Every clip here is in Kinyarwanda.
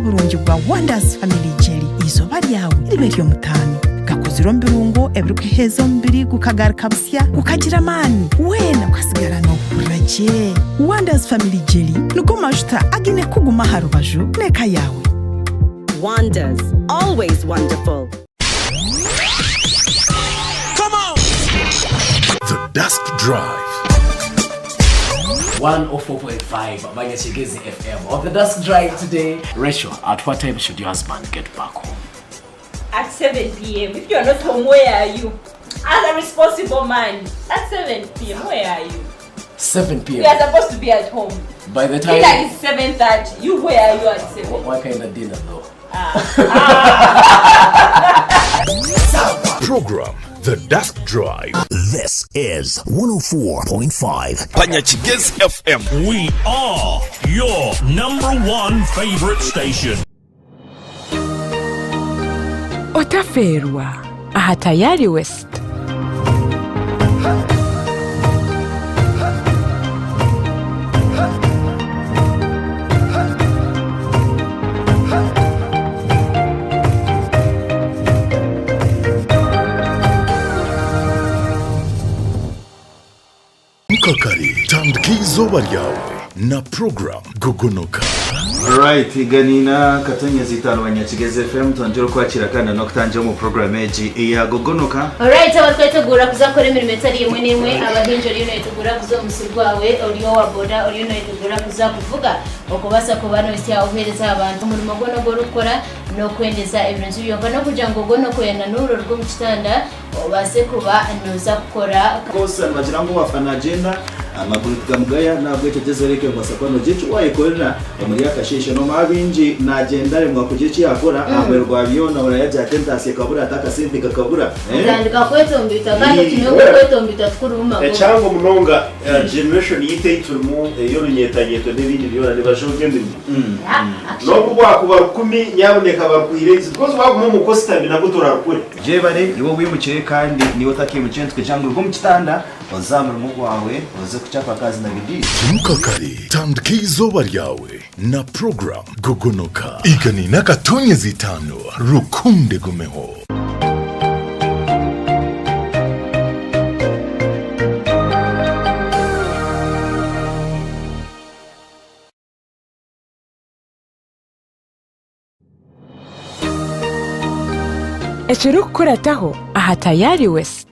burungi bwa Wonders Family Jelly izoba ryawe ribe ryo mutano gakuziro mbirungo ebrukiheza mbiri gukagaruka busya gukagira amani wena kwasigara no kuraje. Wonders Family Jelly nuko majuta agine kuguma harubaju neka yawe. Wonders, always wonderful. Come on! The Dusk Drive. 104.5 Manyachigezi FM. On the Dusk Drive today, Rachel, at what time should your husband get back home? At 7 p.m. If you're not home, where are you? As a responsible man, at 7 p.m., where are you? 7 p.m. We are supposed to be at home. By the time... Dinner is 7:30. You, where are you at 7? What kind of dinner though? Program The Dusk Drive. This is 104.5 Manyachigezi FM. We are your #1 favorite station. Otaferwa aha Tayari West. Mukakari tandikizo baryawe na program Gogonoka. Right, iganina katanya zitano Manyachigezi FM tonjero kwakira kana no kutangira mu program eji ya Gogonoka. Alright, abatwetegura kuzakora imirimo itari imwe n'imwe abahinjira yunetegura kuzomusurwawe audio wa boda audio yunetegura kuzakuvuga okubasa ko bano isi yaohereza abantu mu magono gorukora no kwendeza ibintu byonka no kugira ngo Gogonoko yana nuro rwo mu kitanda obase kuba noza gukora kosa bagira ngo bafana agenda amaguru tugamugaya nabwo cyageze reke basakano gicu wayikorera muri yakasheshe no mabinji nagenda rimwe kugici yakora amerwa biyona urayajya tentasi kabura ataka simpi kakabura ndandika kwetombita kandi kinyo kwetombita tukuruma cyangwa munonga generation yiteiturmu yo runyetanyeto n'ibindi byona nibashoke ndi no kubwa kuba 10 nyaboneka bakwireze because baguma mu custom nabwo turakure je bare niwo wimukiye kandi niwo takimukiye twicangwe rwo mu kitanda bazamura mu gwawe uze kuchapa kazi na bidii. Mukakari tandikizo baryawe na program Gogonoka. Iganina katonye zitano rukunde gumeho. Echuru kurataho aha Tayari West.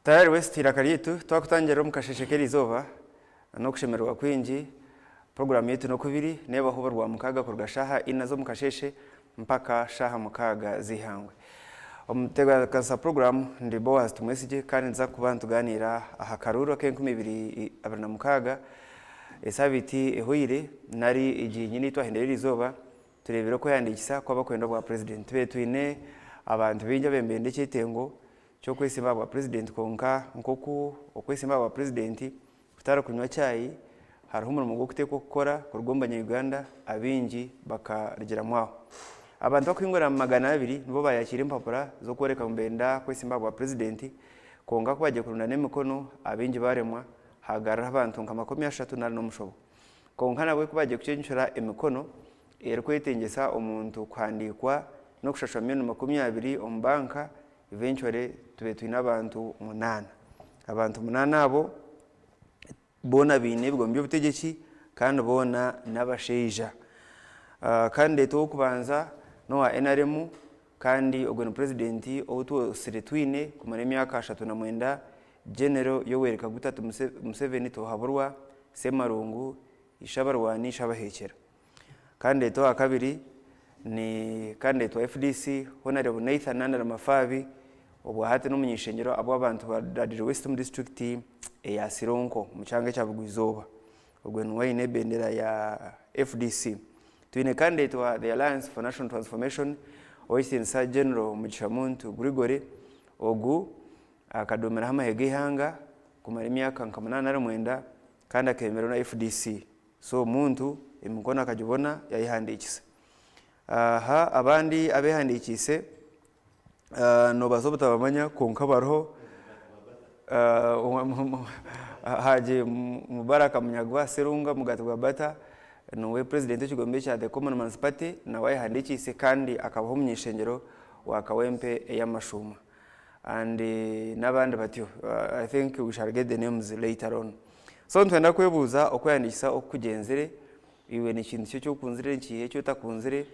Tayari West irakari yetu twakutangira mu kasheshekeri izova no kushemerwa kwinji program yetu no kubiri neba huba rwa mukaga kurgashaha inazo mukasheshe mpaka shaha mukaga zihangwe omutega kasa program ndi Boaz tumwesije kandi nza kubantu ganira aha karuro ke 2024 mukaga esabiti ehoire nari igi nyini twahenderera izova turebera ko yandikisa kwa bakwenda bwa president betu ine abantu binja bembende cyitengo cyo kwesimba bwa president konka nkoku okwesimba bwa president kutara kunywa cyayi hariho umurimo go kuteko gukora kurgombanya Uganda abinji bakarigera mwaho abantu bakwingora 200 nibo bayakira impapura zo koreka mbenda kwesimba bwa president konga ko baje kurunda nemikono abinji baremwa hagarara abantu nka 38 n'umushobo konka nabwe kubaje kucenshura emikono erkwetengesa omuntu kwandikwa no kushashwa 20 ombanka eventually tube twina abantu 8 abantu 8 abo bona bine bigombe butegeki kandi bona nabasheija kandi to kubanza no wa NRM kandi ogeno president oto seretwine kumane myaka 39 general Yoweri Kaguta Museveni to haburwa Semarungu ishabarwani shabahekera kandi to akabiri ni kandi to FDC Honorable Nathan Nandala Mafabi obwo hati n'umunyishengero abo abantu badadire Western District ya Sironko mu cyange cya Bugwizoba ubwo nwaine bendera ya FDC tuine candidate wa the Alliance for National Transformation Oisin Sir General Muchamuntu Grigore ogu akadomera hamahege ihanga kumara imyaka 89 kandi akemerera na FDC so muntu imukona akajibona yayihandikise aha abandi abehandikise no bazobota bamanya konka bariho Haji Mubaraka Munyagwa Serunga Mugatwa Bata nowe president w'ikigombe cya The Common Man's Party nawe handikise kandi akabaho umunyishengero wa Kawempe y'amashuma and n'abandi batyo I think we shall get the names later on so ntwenda kwebuza okwandikisa okugenzere iwe ni kintu cyo kunzire nkihe cyo takunzire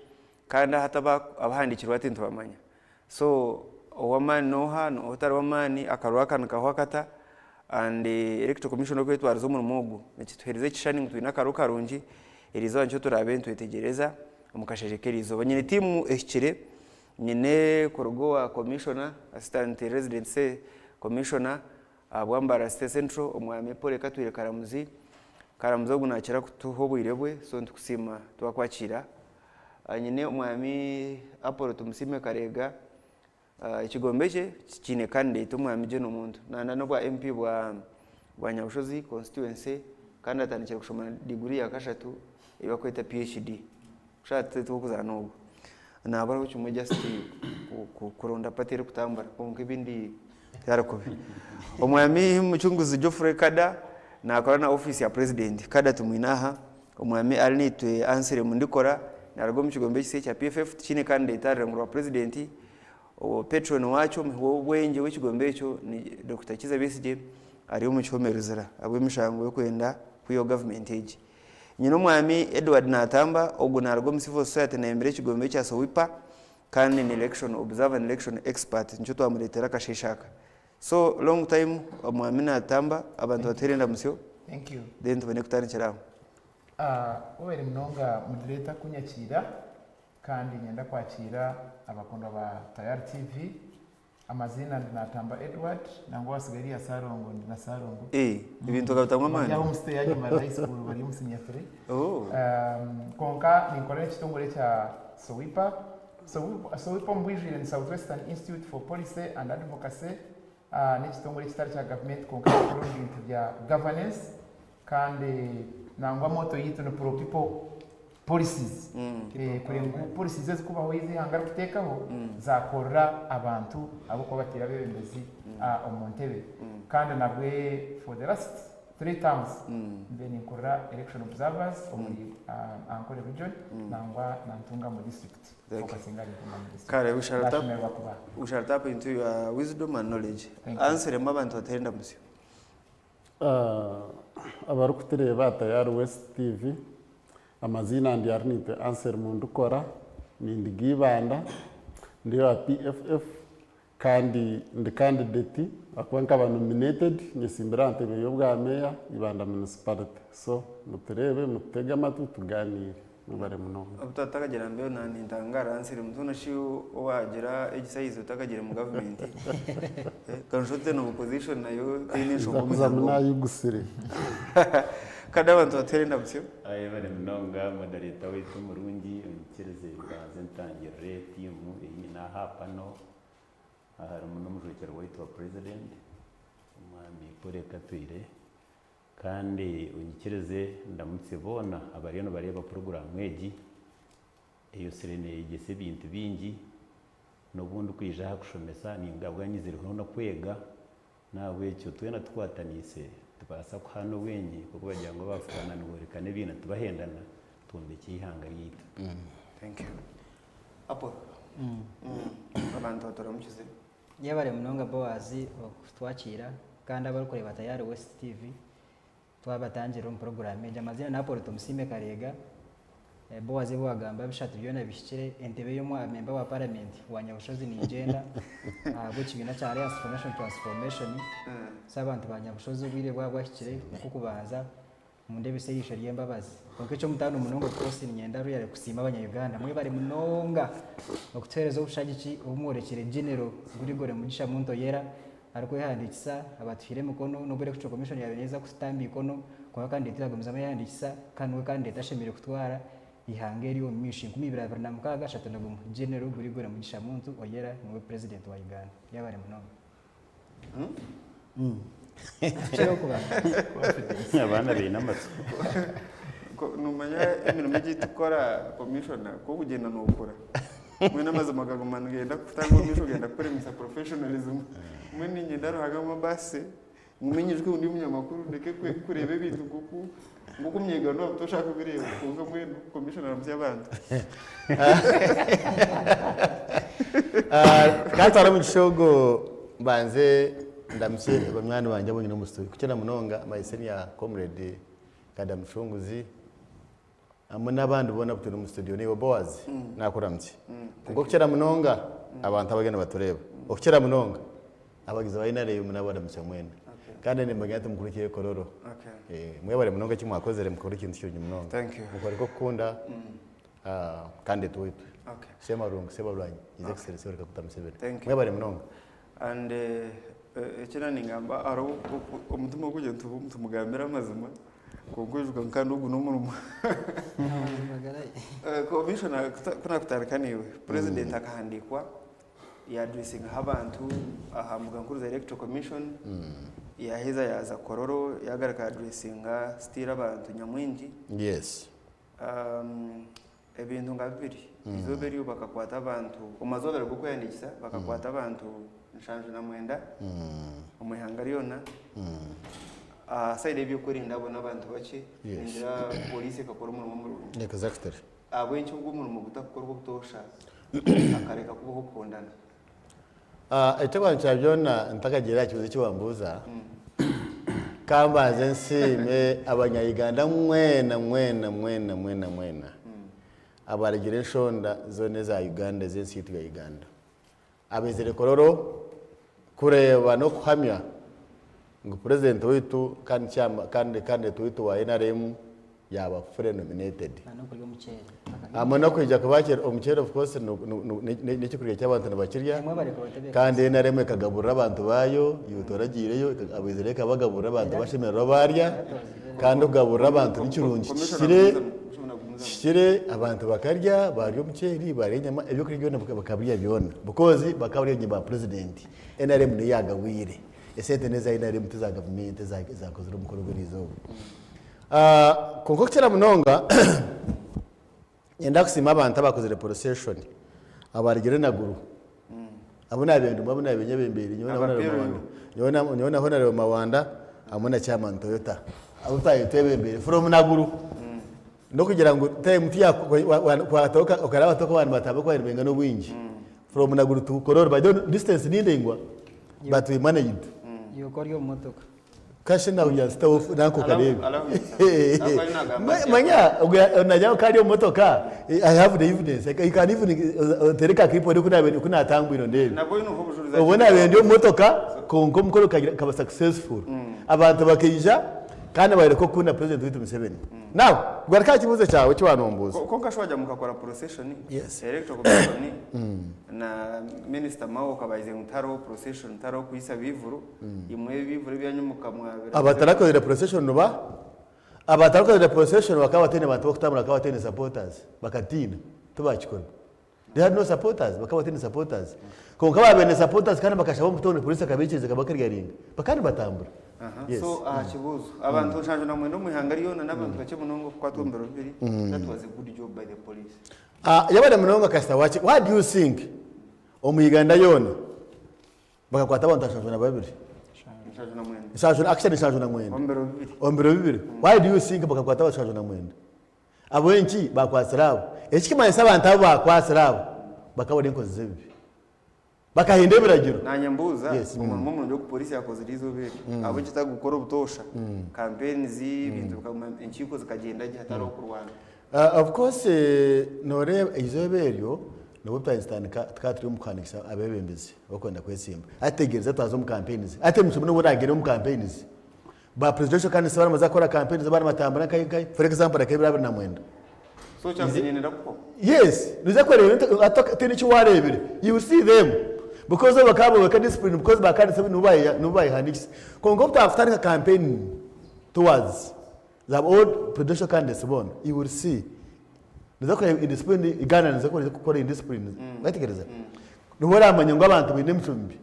kandi hataba abahandikirwa ati ntubamanya so owamani noha no otarwamani akarwakana kahwakata and electoral commission okwetu arizo mu mugu nekitwereze kishaning twina karukarungi irizo ncyo turabe ntwetegereza omukashejekerizo banyine timu ekire nyine korogoa commissioner assistant residence commissioner abwambara state central omwame pole katwire karamuzi ogunakira kutuhobwirebwe so ntukusima twakwakira nyine omwami Apollo tumusime karega ikigombe cye kine candidate omwami je n'omuntu nanda no bwa MP bwa Nyabushozi constituency kandi atandikira kushoma degree ya kashatu ibakweta PhD ushatse tukuzana ubu nabara cyo mu just kuronda patire kutambara konke bindi yarakobe omwami muchunguzi Geoffrey Kada nakora na office ya president Kada tumwinaha omwami alinitwe ansere mundikora narago mu kigombe cya PFF kine candidate arengwa president o patron wacho mubwenge w'ikigombe cyo ni Dr. Kiza Besije ari umucyomerezera abwe mishango yo kwenda kuyo government age nyino mwami Edward Natamba ogu nargo mu civil society na embere kigombe cya Sowipa kandi ni election observer and election expert ncyo twamuretera kashishaka so long time mwami Natamba abantu baterenda musyo thank you then tubone kutanikira obere mnonga moderator kunyakira kandi nyenda kwakira abakondo ba Tayari TV amazina Natamba Edward nangwa wasigari ya Sarongo na Sarongo ibintu kabutamwa mani yaho mste yaje ma high school bari musinyafre konka ni kore kitongole cha Sowipa mbwijire ni Southwestern Institute for Policy and Advocacy ni kitongole kitari cha government konka ibintu bya governance kandi nangwa moto yitu no pro people policies kurenga policies zikubaho izi hangara kutekaho zakora abantu abo ko batira bebembezi omontebe kandi nabwe for the last 3 terms then inkora election observers omuri Ankole region nangwa nantunga mu district focusing on district kare we shall tap into your wisdom and knowledge answer abantu atenda musyo abarukutereba Tayari West TV amazina ndi arnite answer mundukora nindi gibanda ndiyo PFF kandi ndi candidate akwanka ba nominated nyesimbrante beyobwa meya ibanda municipality so muterebe mutega amatu tuganire mubare muno utatakagira mbeo nani ndangara answer mutuna shi owagira exercise utakagire mu government kanshote no position nayo tinisho kuzamuna yugusire kada abantu baterenda byo aye bari mnonga moderator wetu murungi unyikireze baze ntangire timu iyi na hapano ahari muno mujukero wetu wa president umwami Paul Katwire kandi unyikireze ndamutse bona abari no bareba program egi iyo serene igese bintu bingi no bundi kwijaha kushomesa ningabwanyiziriho no kwega nawe cyo twena twatanise tubasa ko hano wenye kuko bagira ngo bafukana n'uburekane bina tubahendana tumbeke ihanga yita thank you apo abantu bataramukize yabare munonga Boazi twakira kandi abarukoreba Tayari West TV twabatangira mu program y'amazina na Apollo tumusime karega Boazi bwagamba bishatu byona bishikire entebe yo mu member wa parliament wa Nyabushozi ni agenda bukibina cya Alliance for National Transformation sabantu ba Nyabushozi bwire bwagwashikire kukubaza munde bise yisho ryembabazi kuko cyo mutano munongo twose nyenda ruyare kusima abanya-Uganda mwe bari munonga okutereza ubushagiki umurekere general gurigore mugisha muntu yera ariko yahandikisa abatwire mukono nobere ku commission ya beneza kustambi ikono kwa kandi tiragomiza yandikisa kanwe kandi tashemire kutwara ihangeri yo mishi 2026 shatonagum general gurigore mugisha muntu oyera niwe president wa Uganda yabare munongo Chero kuba abana bina matsu numanya ibintu migi tukora commissioner ko kugenda nokora mwe namaze magagumana ngenda kutanga commission ngenda kuremisa professionalism mwe ninge ndaruhaga mu base mumenyejwe undi munyamakuru ndeke kureba ibintu nguko myega no toshaka bireba kuko mwe commissioner amzi abantu katara mu shogo banze ndamse bamwana banje abonye no mustoyi kucyana munonga my senior comrade Kadam Shunguzi amwe n'abandi ubona butera mu studio nibo Boaz nakuramye kuko kucyana munonga abantu abagenda batureba okucyana munonga abagize bayinare munabona mucyamwene kandi ne mbagate mukurikiye kororo mwebare munonga kimwakozere mukora ikintu cyo munonga mukora ko kunda kandi tuwipe sema rungu sema rwanyi his excellency weka kutamusebera mwebare munonga and ekira ningamba aro umutima kujya tumugambira amazima kugujwe kandi ugu n'umurimo commissioner kuna kutarakaniwe president akahandikwa ya addressing abantu ahamuga nkuru za electoral commission yaheza yaza kororo yagaraka addressing stira abantu nyamwingi yes ebintu ngabiri izoberi bakakwata abantu umazobera guko yandikisa bakakwata abantu nshanje na mwenda umuyangari yona side byo kurinda abona abantu bake ingira police kakora umurimo mu exactly abenshi ubwo umurimo gutakorwa gutosha akareka kubaho kundana etekwa nchabyona ntakagira kibuze cyo bambuza kambaze nsime abanya-Uganda mwena abarigire nshonda zone za Uganda zensi yitu ya Uganda abezere kororo kureba no kuhamya ngo president witu kandi cyama kandi tuwitu wa NRM yaba free nominated amana kujya kubakira umucere of course ni cyukuriye cy'abantu nabakirya kandi NRM kagaburira abantu bayo yutoragireyo abezere kabagaburira abantu bashimira barya kandi ugaburira abantu n'ikirungi kire abantu bakarya baryo muceri barenyama ebyo kuri byo bakabiriya byona bukozi bakabiriya nyimba president NRM ni yagawire esente neza NRM tuza government zakozera umukoro gwirizo konko cyera munonga yenda kusima abantu abakozere procession abarigere naguru abona abendo babona abenyebembere nyona hona mawanda amona chairman Toyota abutaye tebembere from naguru no kugira ngo time tiya kwatoka okaraba toko abantu bataba kwa ribenga no bwinji from naguru to kororo by distance nindengwa but we managed yo koryo motoka kashi na uya stove nako karebe manya unajao karyo motoka I have the evidence I can even tereka kipo kuna tangu ino ndebe ubona bende motoka kongo mukoro kaba successful abantu bakija kandi bayireko kuna president witu Museveni now gwarika kibuze cyawe cyanombuza ko kashwaja mukakora procession electoral commission na minister Mao kabayize mutaro procession taro kuisa bivuru imwe bivuru byanyumuka mwabera abatarakozera procession nuba abatarakozera procession bakabatene abantu bakutamura akabatene supporters bakatina tubakikora they had no supporters bakabatene supporters ko kababene supporters kandi bakashaba mutone police akabikiriza kabakariyaringa bakandi batambura so kibuzo abantu nshanje na mwendo muhangari yona nabantu bake munongo kwa tombero bibiri that was a good job by the police yabane munongo kasta wachi what do you think omuyiganda yona bakakwata abantu nshanje na babiri nshanje na mwendo nshanje actually nshanje na mwendo ombero bibiri why do you think bakakwata abantu nshanje na mwendo abwenki bakwasirabo ekikimanyisa abantu abo bakwasirabo bakabone inkozi zebi bakahinde biragiro nanyambuza umuntu mu ryo police yakoze rizobere abo kita gukora ubutosha campaign z'ibintu inkiko zikagenda gihataro ku Rwanda of course nore izoberyo no Pakistan twaturi mu kwanikisa abebembezi bakonda kwesimba ategereza twazo mu campaigns ate musubino buragere mu campaigns ba presidential candidates baramaze akora campaign zabana matambana kai for example akabira na mwenda so cyasinyenera ko yes niza ko rero atini cyo warebere you will see them because they were discipline because ba kandi sabi nubaye handix kongo after a campaign towards the old presidential candidates born you will see niza ko indiscipline igana niza ko gukora indiscipline bategereza nubora amanyango abantu bine mfumbi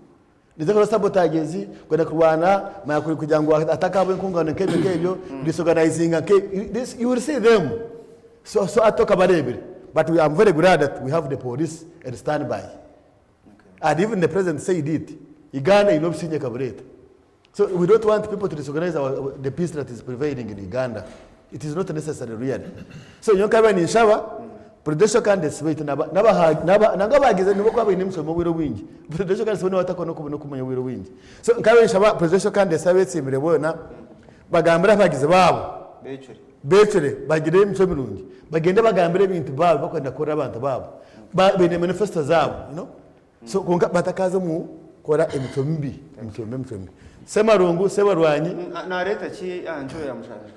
niza ko sabotages kwenda kurwana mayakuri kugira ngo atakabwe kungana kebyo disorganizing this you will see them so atoka barebere but we am very glad that we have the police and stand by and even the president said it Uganda inobsinye kabureta so we don't want people to disorganize the peace that is prevailing in Uganda. It is not necessary really. So nyoka ni shaba presidential candidates wait nagabagize nibo kwa bini msomo wiro wingi presidential candidates bone watakona kubona kumenya wiro wingi so nkabe shaba presidential candidates abetsimire bona bagambira bagize babo bechere bagire msomo rungi bagende bagambire ibintu babo bakwenda kora abantu babo bene manifesto zabo you know so konka batakaza mu kora emtombi semarungu sebarwanyi na leta ki anjo ya mushanje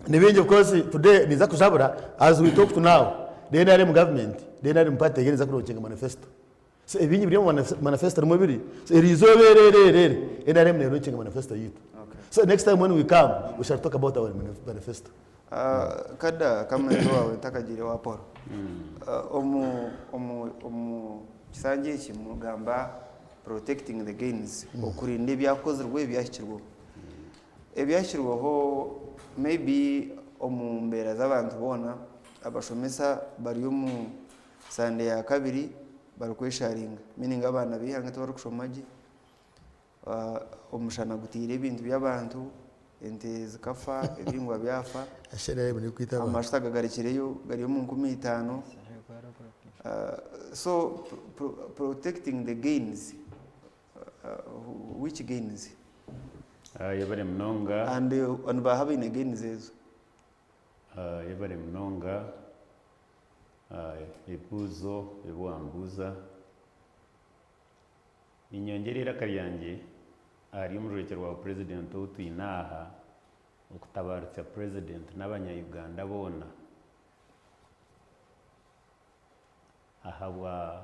Nebinje because today niza kushabura as we talk to now the NRM government the NRM party again niza kurocenga manifesto so ebinyi biri mu manifesto mu biri so irizobererere NRM ne rocenga manifesto yitu so next time when we come we shall talk about our manifesto kada kama ndo wawe takagire wa Paul omu kisangiye kimugamba protecting the gains okurinda ebyakozerwa ebyashyirwaho ebyashyirwaho maybe omumbera z'abantu bona abashomesa bari mu sande ya kabiri bari kwesharinga meaning abana bihanga to barukushomaje omushana gutire ibintu by'abantu ente zikafa ebingwa byafa ashera muri kwitaba amashita gagarikireyo gari mu 15 so protecting the gains which gains yabare mnonga and ba having again zezo yabare mnonga ebuzo ebuambuza inyongerera karyange ari mu rwego rwa president utwinaha ukutabaritsa president n'abanya Uganda bona ahawa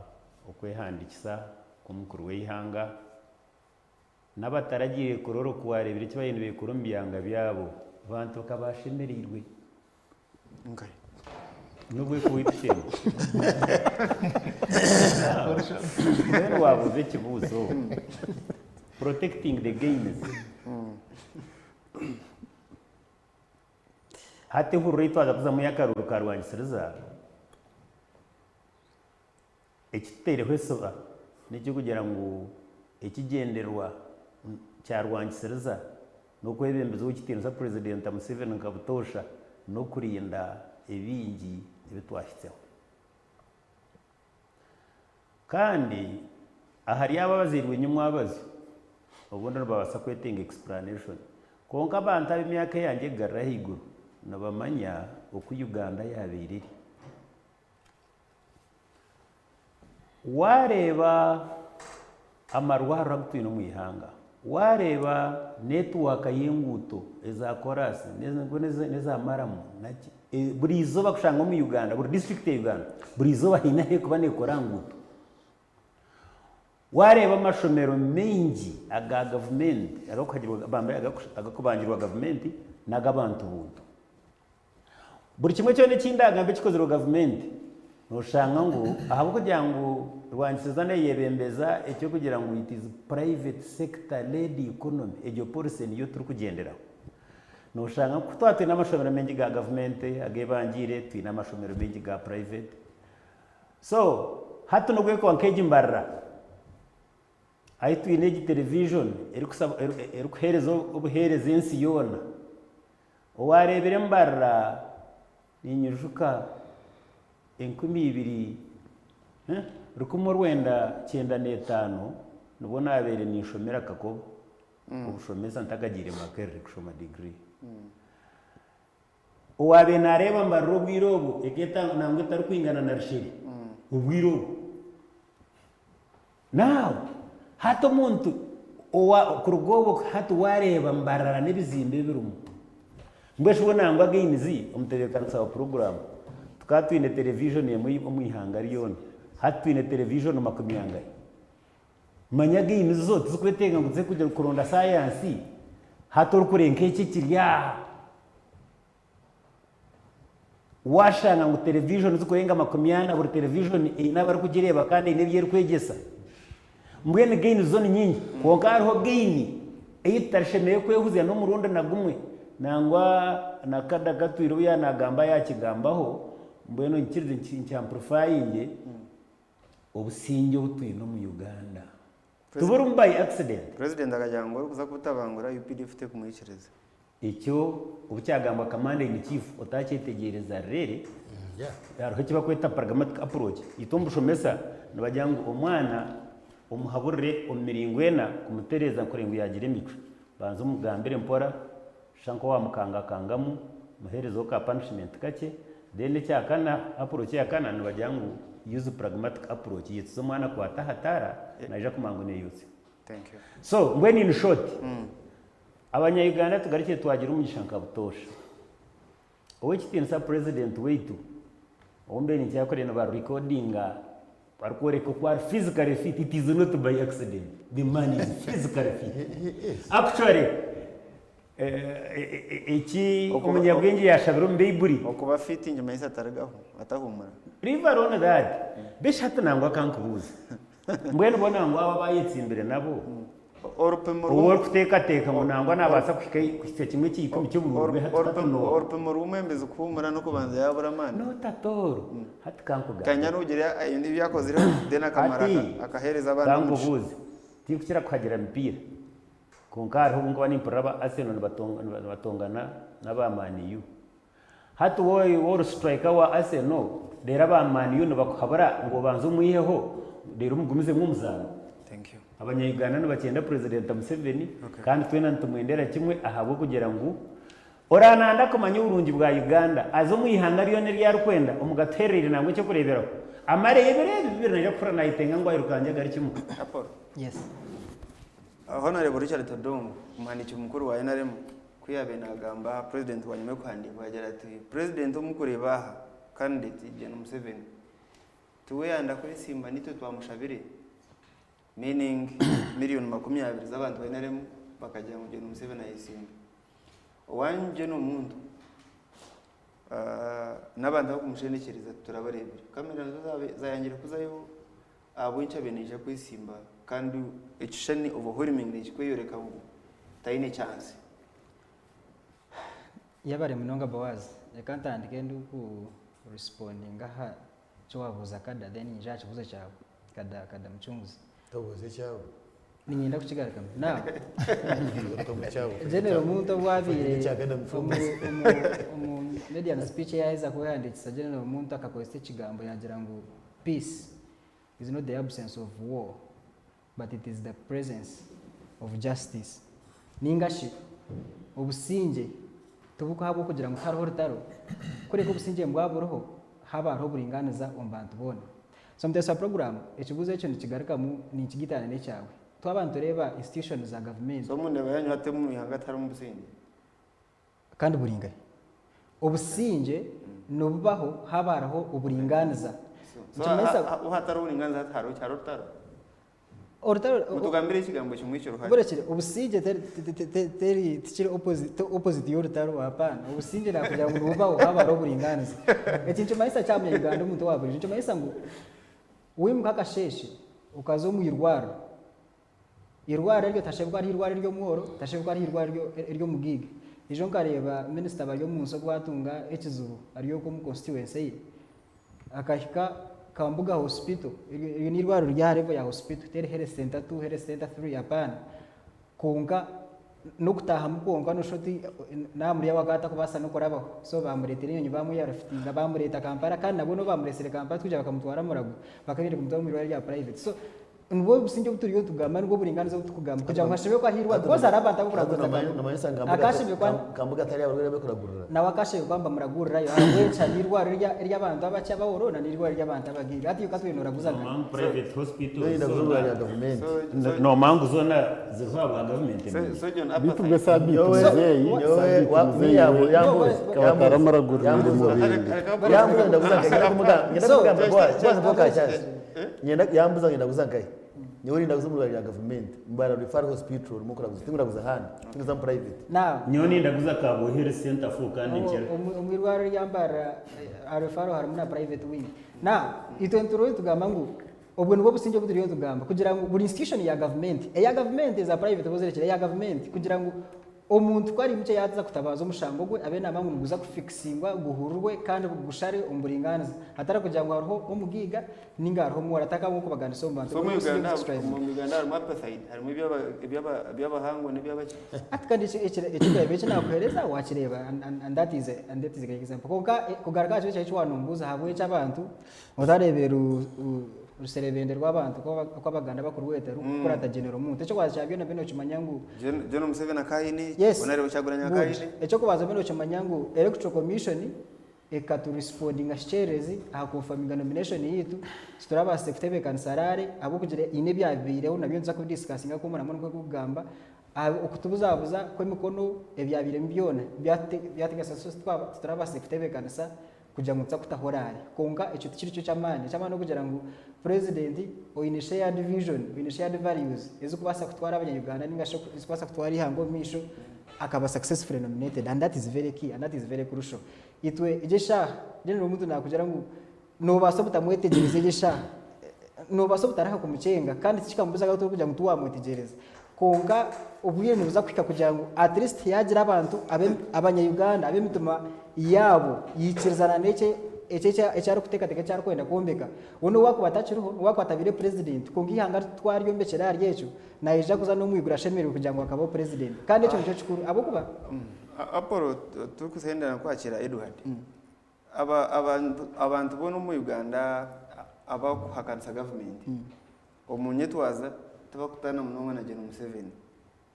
okwehandikisa kumukuru w'ihanga n'abataragiye kuroro kuwarebera kibayindi bikurumbiyanga byabo bantu kabashemerirwe okay nubwo kuwitshema rero wabuze kibuzo protecting the gains hati hurito azakuza mu yakaruru karwangisiriza ekitere hwesoba n'icyo kugira ngo ekigenderwa cyarwangisiriza no kwebembezo w'ikitero president Museveni nkabutosha no kurinda ebingi ebitwashitseho kandi ahari ababazirwe nyuma abazo ubundi babasa kwetinga explanation konka abantu abimyaka yanjye garahiguru nabamanya uko Uganda yabiriri wareba amarwara gutwino mu ihanga wareba network y'inguto ezakorasi neza maramu naki buri izoba kushanga mu Uganda buri district ya Uganda buri izoba hinahe kuba nekora nguto wareba amashomero mengi aga government arokagirwa bambaye agakubangirwa government nagabantu buntu buri kimwe cyo n'ikindagamba kikozero government noshanga ngo ahabo kugira ngo rwansizane yebembeza icyo kugira ngo it is private sector led economy ejo policy niyo turi kugenderaho noshanga ko twatwe n'amashomero mengi ga government agebangire twi n'amashomero mengi ga private so hatu no gweko wankeje mbarra aitu ineji television erikuherezo ubuhereze ensi yona owarebere mbarra ninyuruka 2000 rukumo rwenda 95 nubona abere nishomera kako ubushomeza ntagagire makere kushoma degree owabe nareba mbarro bwirobo eketa nangwe tarukwingana na rishiri ubwirobo now hato muntu kurugobo hatu wareba mbarara n'ibizimbe birumu mbwesho ubonangwa gainizi umuterekano sawa program tukatwine television ye mu ihangari yone hatwine television makumyanga manya gainizi zote zikwetenga ngo kujya kuronda science hator kurenke kirya washanga ngo television zikoyenga makumyana buri television inabari kugireba kandi nebyeri kwegesa mbwene gaini zone nyingi konka hariho gaini eyitarishemeye kwehuza no murundi nagumwe nangwa nakada gatwiro yanagamba yakigambaho mbwene nkirize ncyamplifying obusinge butwino mu Uganda tubura mbaye accident president akajyango kuza kutabangura UPDF te kumwicereza icyo ubucyagamba commanding chief utacyitegereza rere yaro kiba kweta pragmatic approach itumbusho mesa nabajyango umwana umuhaburire umiringwena kumutereza kurengo yagira imico banza umugambire mpora shanko wa mukanga kangamu muherezo ka punishment kake then cyakana approach yakana nabajyango use pragmatic approach yitso mwana kwa tahatara naje kumangone yose thank you so when in short abanya-Uganda tugarike twagira umugishanka butosha owe kitinsa president wetu ombe ni cyakorena ba recordinga barkoreka kwa physically fit it is not by accident the man is physically fit actually iki umunyabwenge yashabira mbiburi okuba fit nyuma yisa taragaho atahumura river on that beshata nangwa kankubuza mbwene bona ngo aba bayitsimbire nabo orupemo kuteka ngo nangwa nabasa kushika kimwe cy'ikumi cyo bururwe orupemo rumembeze kumura no kubanza yabura man no tatoro hati kankuga kanya nugira ibindi byakozire dena kamara akahereza abantu kankubuze tikukira kuhagira mpira kunkara ngo bani impraba Arsenal batongana n'abamaniyu hati wo striker wa Arsenal dera abamaniyu no bakhabara ngo banze umuyiheho dera umugumize nk'umuzano thank you abanya-Uganda n'abakenda president Museveni kandi twena ntumwendera kimwe ahabo kugira ngo orananda kumanya urungi bwa Uganda azo mwihanga riyo ne rya rukwenda umugaterere nangwe cyo kureberaho amarebere bibiri na kufura nayitenga ngo ayirukanje gari kimwe Apollo yes Honorable Richard Todongo umuhaniki mukuru wa NRM kuyabe nagamba president wa nyuma kwandikwa agira ati president umukureba candidate Gen Museveni tuwe yanda kuri simba nito twamushabire meaning million 20 z'abantu ba NRM bakajya mu Gen Museveni ayisimba wanje no muntu n'abantu bo kumushenekereza turabarebera kamera zayangira kuzayo abuncha beneje kwisimba kandi icishani overwhelming n'ikweyoreka ngo tayine chance yabare munonga bawazi yakantandike nduku responding aha cyo wavuza kada then njaje kuza cyawe kada mchunguzi tobuze cyawe ninyenda kukigarika na general muntu bwabire media na speech yaiza ko yanditse general muntu akakoze ikigambo yagira ngo peace is not the absence of war but it is the presence of justice ningashi obusinge tubuka habo kugira ngo hariho rutaro kureka obusinge mbwaburoho habaho buringaniza ombantu bona so mutesa program ekibuzo cyo nikigarika mu nikigitana ne cyawe twabantu reba institutions za government so munde bayanyu hate mu ihanga atari mu businge kandi buringaye obusinge nobubaho habaraho uburinganiza uhatari uburinganiza hatari cyaro rutaro orutaro mutugambire ikigambo kimwico ruhari burekire ubusije teri tikiri opposite y'orutaro hapana ubusije nakugira ngo nubaho habaraho uburinganiza ekintu mayisa cyamye Uganda umuntu waburi ekintu mayisa ngo wimuka kasheshe ukazo mu irwaro ryo tashebwa ari irwaro ryo muhoro tashebwa ari irwaro ryo mugige ijo nkareba minister baryo munso gwatunga ekizubu ariyo ko mu constituency akahika kambuga hospital iyo ni irwaro rya revo ya hospital tere health center 2 health center 3 hapana kunga no kutaha mukonga no shoti namuri yawagata kubasa no korabaho so bamuretera iyo nyubamu yarafitinga bamureta Kampala kandi nabo no bamuresere Kampala tujya bakamutwara murago bakabire kumutwara mu irwaro rya private so nubwo businge buturiyo tugamba nubwo buringaniza butukugamba kugira ngo hashebe kwa hirwa because arabanta bukuraguza akashebe kwa kambuga atari abarwere bakuragurira nawe akashebe kwamba muragurira yo awencha nirwa rya bantu abacha baworona nirwa rya bantu abagira ati ukatwinura guzaga private hospital ya government no mangu zona zizabwa government so John bitu besabi tuzeyi yambo kabataramuragurira mu yambo ndaguzanga ngenda cyane yambuza ngenda guzangaye nyori ndaguzumurwa ya government mbara referral hospital mukora gutingura guzahana tinga private nyoni ndaguza kabo health center for kanengera umwirwaro yambara referral harumuna private wing ito nturo tugamba ngo ubwo nubwo businge buturiyo tugamba kugira ngo buri institution ya government za private bozerekera ya government kugira ngo omuntu kwari muke yaza kutabaza umushango gwe abe namangu nguza kufixingwa guhururwe kandi gushare umburinganiza hatara kugira ngo hariho umugiga ningaro mu warataka nko baganda so mbantu mu Uganda harimo apartheid harimo iby'abahango n'iby'abaki atkandi ekire bece nakuhereza wakireba and that is an example kugaragaje cyo wanumbuza habwe cy'abantu odarebera uruserebende rw'abantu ko abaganda bakuru wete rukurata genero muntu echo kwacha byo na bino chimanyangu General Museveni akahini onare cyaguranya akahini echo kubaza bino chimanyangu electoral commission ekatu responding asherezi ahakonfaminga nomination yitu situraba secretary kansarare abo kugira ine byabireho nabyo nza kudiscussinga ko muramo nko kugamba okutubuzabuza ko imikono ebyabire mbyona byategasa so situraba secretary kansa kuja mutsa kutahorari konga echo tikiri cyamane no kugira ngo president oine shared vision oine shared values ezo kubasa kutwara abanyarwanda ningasho kubasa kutwara ihango misho akaba successful nominated and that is very key and that is very crucial itwe ijesha rero umuntu nakugira ngo no baso butamwetegereze ijesha no baso butaraha kumucenga kandi kikambuza gato kugira ngo tuwamwetegereze konga ubuye nuza kwika kugira ngo at least yagira abantu abanyarwanda abe mituma yabo yikirizana neke ecyari kutekateka cyari kwenda kuombeka uno wako batachiruho wako atabire president kungihanga twari yombekera ryecho naija kuza no mwigura shemerewe kugira ngo akabo president kandi echo cyo chikuru abo kuba Apollo tukusendana kwakira Edward abantu bono mu Uganda abakuhakanisa government omunyetwaza tabakutana munonga na General Museveni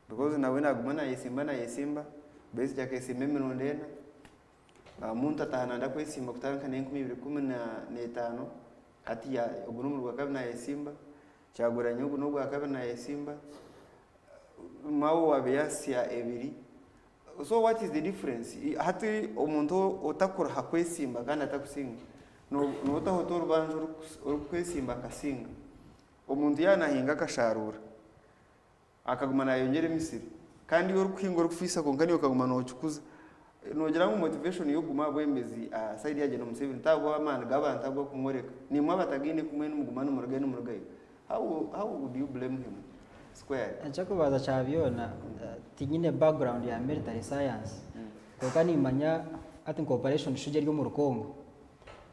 because nawe nagumana yesimba base yake simemronde muntu atahananda kwesimba kutanka ne 2015 ati ya ogunumu rwa kabina yesimba cyaguranye ogunumu rwa kabina yesimba mawo wabeyasia ebiri. So what is the difference? Hati omuntu otakura hakwesimba kandi atakusinga no utaho rubanjo urukwesimba kasinga omuntu yanahinga kasharura akagumana yongere misiri kandi yo rukingo rukufisa konkani okagumana ochukuza nogira ngo motivation yo guma bwemezi side ya General Museveni tagwa amana gabantu agwa kumoreka ni mwa batagine kumwe n'umugumana umuragayi how would you blame him square achakubaza chabiona tinyine background ya military science kokani imanya ati cooperation shuje ryo mu Rukongo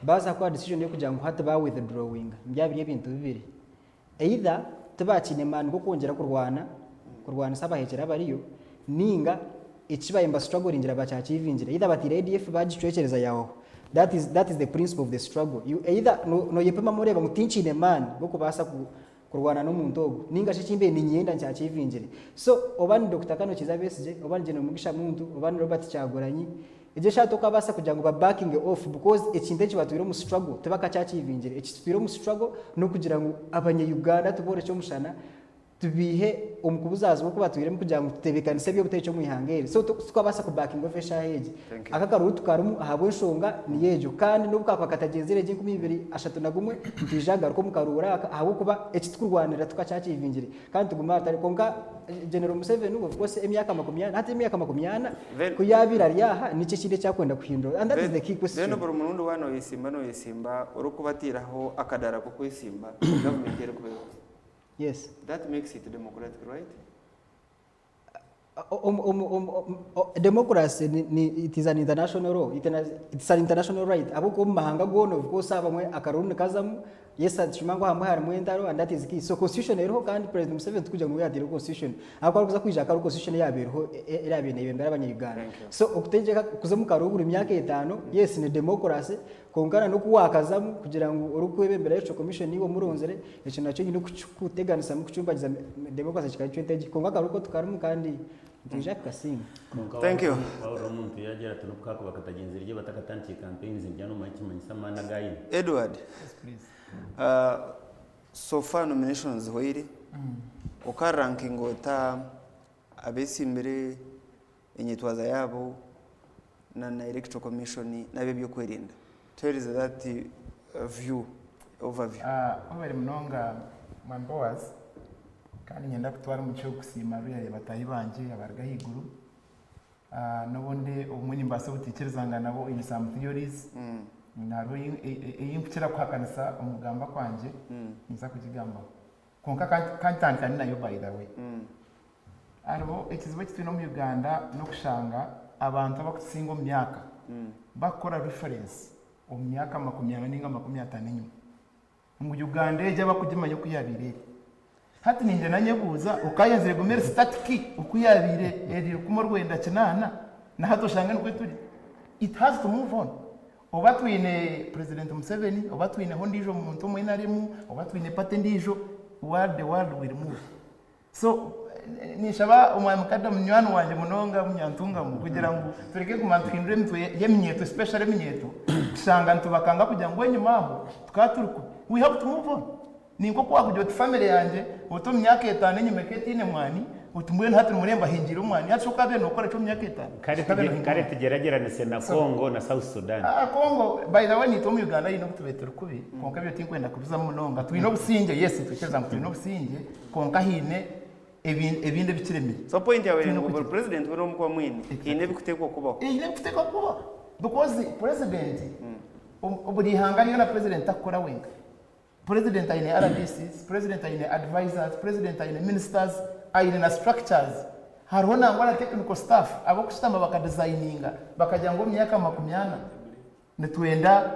baza kwa decision yo kugira ngo hata ba withdrawing byabiri ibintu bibiri either tubakine man go kongera kurwana sabahekera bariyo ninga ikibaye mba struggle ingira bachachivingira either batire ADF bagicekereza yaho that is the principle of the struggle you either no yepema mureba mutinchine man go kubasa kurwana n'umuntu ogo ninga shikimbe ni nyenda nchachivingira so obani Dr. Kano Kizabesije obani General Mugisha Muntu obani Robert Chaguranyi ije shatoka basa kugira ngo ba backing off because ekinde kibatwira mu struggle tebaka chachivingira ekitwira mu struggle no kugira ngo abanye-Uganda tubore cyo mushana tubihe umukubuzazi wo kubatwira mu kugira ngo tutebekanise byo butecho mu ihangere so twabasa ku backing off shaheje akakaru tukarumu ahabwe nshonga ni yejo kandi n'ubwo akakatagezere je 2023 ntijaga ko mukarura aho kuba ekitkurwanira tukachachivingira kandi tuguma atari konga General Museveni ubu bwose emyaka 40 hata emyaka 40 kuyabira ryaha nice kinde cyakwenda kuhindura and that is the key question then buri muntu wano yesimba urukubatiraho akadara ko kwesimba government yere kubera. Yes. That makes it democratic, right? Democracy it is an international law. It's an international right. Abuko mahanga gono of course abamwe akaruni kazamu yesa chimango hamwe hari mwendaro and that is key. So constitution ero kandi President Museveni tukuja ngo yadire constitution. Akora kuza kwija ka constitution yabero irabene ibembera abanye Uganda. So okutegeka kuza mu karubura imyaka 5 yes ni democracy konkana no kuwakazamu kugira ngo urukwebembera electoral commission niwo murunzere eco naco nyine kuteganisa mu kucumbagiza demokrasi kika 20 konka karuko tukarimu kandi Jacques Kasim. Thank you. Paulo muntu yagera tunukako bakatagenza iryo batakatanti campaigns njyano manyisa mana gayi. Edward. Yes, please. So far nominations hoiri. Oka ranking ota abesi mbere enyetwaza yabo na electoral commission nabe byo kwerinda. Tell us that view overview. Over mnonga Mamboas kandi nyenda kutwara mu cyo kusima ruya batayi banje abarga higuru n'ubundi umwe nimbase butekerezanga nabo in some theories naro yimpukira kwakanisa umugamba kwanje nza kugigamba konka kantandikana nayo by the way arbo ekizibo kitino mu Uganda no kushanga abantu abakusinga mu myaka bakora reference mu myaka 40 ninga 50 nyuma mu Uganda eje bakugimanya kuyabire hati ninje nanyebuza ukayanzire gomera statiki ukuyabire eri kumorwenda kinana na hato shangana kweturi it has to move on oba twine president Museveni oba twine hondijo muntu mwe naremu oba twine pate ndijo the world will move so nishaba umwamukada munywano wanje munonga munyantunga mu kugira ngo tureke kumantwindire mtu yemnyeto especially emnyeto shanga ntubakanga kugira ngo enyuma aho tukaturuko we have to move on ninko kwa kujya family yanje uto myaka 5 nyuma ketine mwani utumwe hati muremba hingira umwani yacoka bene ukora cyo myaka 5 kare tugerageranise na Congo na South Sudan Congo by the way ni to mu Uganda yino kutubetera kubi konka byo tinkwenda kubiza munonga twino businge yes tukeza ngo twino businge konka hine ebinde bikiremeye so point yawe ngo president bero mukwa mwini hine bikutekwa kubaho hine bikutekwa kubaho because president uburi hangana na president akora wenga President aine RDCs, President aine advisors, President aine ministers, aine na structures. Harona ngwana technical staff, abo kusitamba bakadesigninga, bakajya ngo myaka 80 netuenda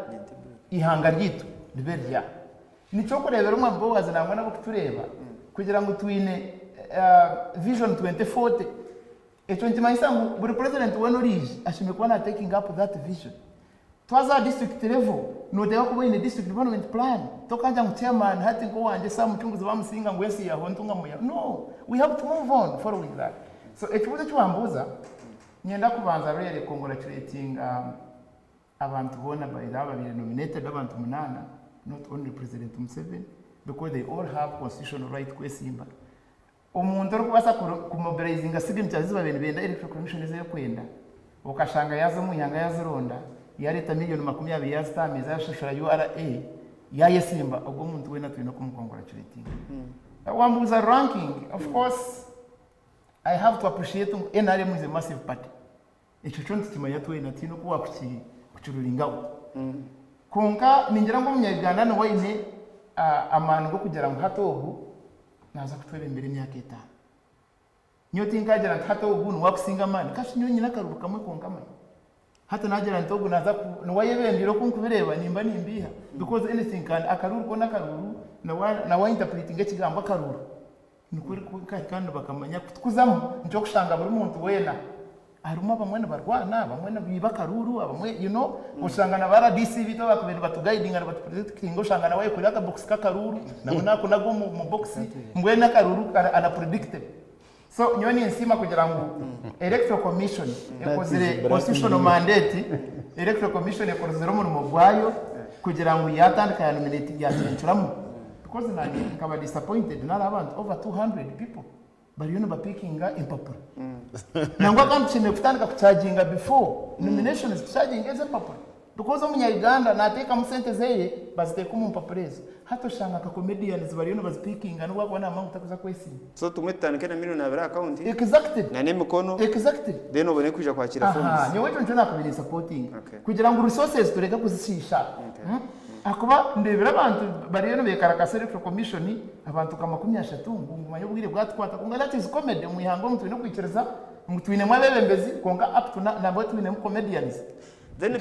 ihanga ryitu liberia. Nico kurebera umwambo nazanangwa nabo kutureba kugira ngo twine vision 2040. Echo ntimayisangu buri president wenorije ashime kuba na taking up that vision. Twaza district level nodeba kuba in district development plan tokanja mu chairman hati ngo wanje sa muchunguzi bamusinga ngo yesi yaho ntunga muya no we have to move on following that so ekibuzo cyambuza nyenda kubanza rere congratulating abantu bona by the way nominated abantu 8 not only President Museveni because they all have constitutional right kwesimba umuntu ro kubasa kumobilizing signatures babene benda electoral commission ze kwenda ukashanga yazo muyanga yazironda yareta milioni 20 yazitamiza yashashura URA yayesimba ubwo umuntu wena twino kumcongratulating wambuza ranking of course I have to appreciate NRM is a massive party ico cyo ntimanya twena tino kuwa kucururingaho konka ningira ngo munyaganda no wayine amano go kugira ngo hatobu naza kutwebe imbere imyaka 5 nyoti nkagera hatobu no wakusinga mani kashi nyonyina karuruka mwe konka mani hata najera ntogo naza nwayebembiro kunkubireba nimba nimbiha because anything can akaruru kona karuru na wa interpreting ekigamba akaruru nikuri kandi bakamanya kutukuzamu nco kushanga buri muntu wena aruma bamwe barwana bamwe biba karuru bamwe you know ushanga na bara DC bito bakubera batuguiding na batupredict ushanga na waye kuri aka box ka karuru na munako nago mu box mbwena karuru ana predictable so nyoni nsima kugira ngo electoral commission ekozire constitutional mandate electoral commission ekozire mu mugwayo kugira ngo yatandika ya nominate yacenturamo because nani nkaba disappointed na abantu over 200 people bari yono bapickinga impapuro nangwa kampchime kutandika kucharginga before nomination is charging as a papuro because omunya Uganda nateka musente zeye baziteka mu mpapurezo hato shanga ka comedians bari yono bazipickinga no wabona amangu takuza kwesi so tumwitandike na milioni abira account exactly na nemukono exactly then obone kuja kwakira forms nyewe cyo ntona kubiri supporting kugira ngo resources tureka kuzishisha akuba ndebera abantu bari yono bekarakase electoral commission abantu kama 30 ngumanya bwire bwatwata kunga that is comedy mu ihango mtu no kwikiriza mutwine mwabebembezi konga up to na bo twine mu comedians then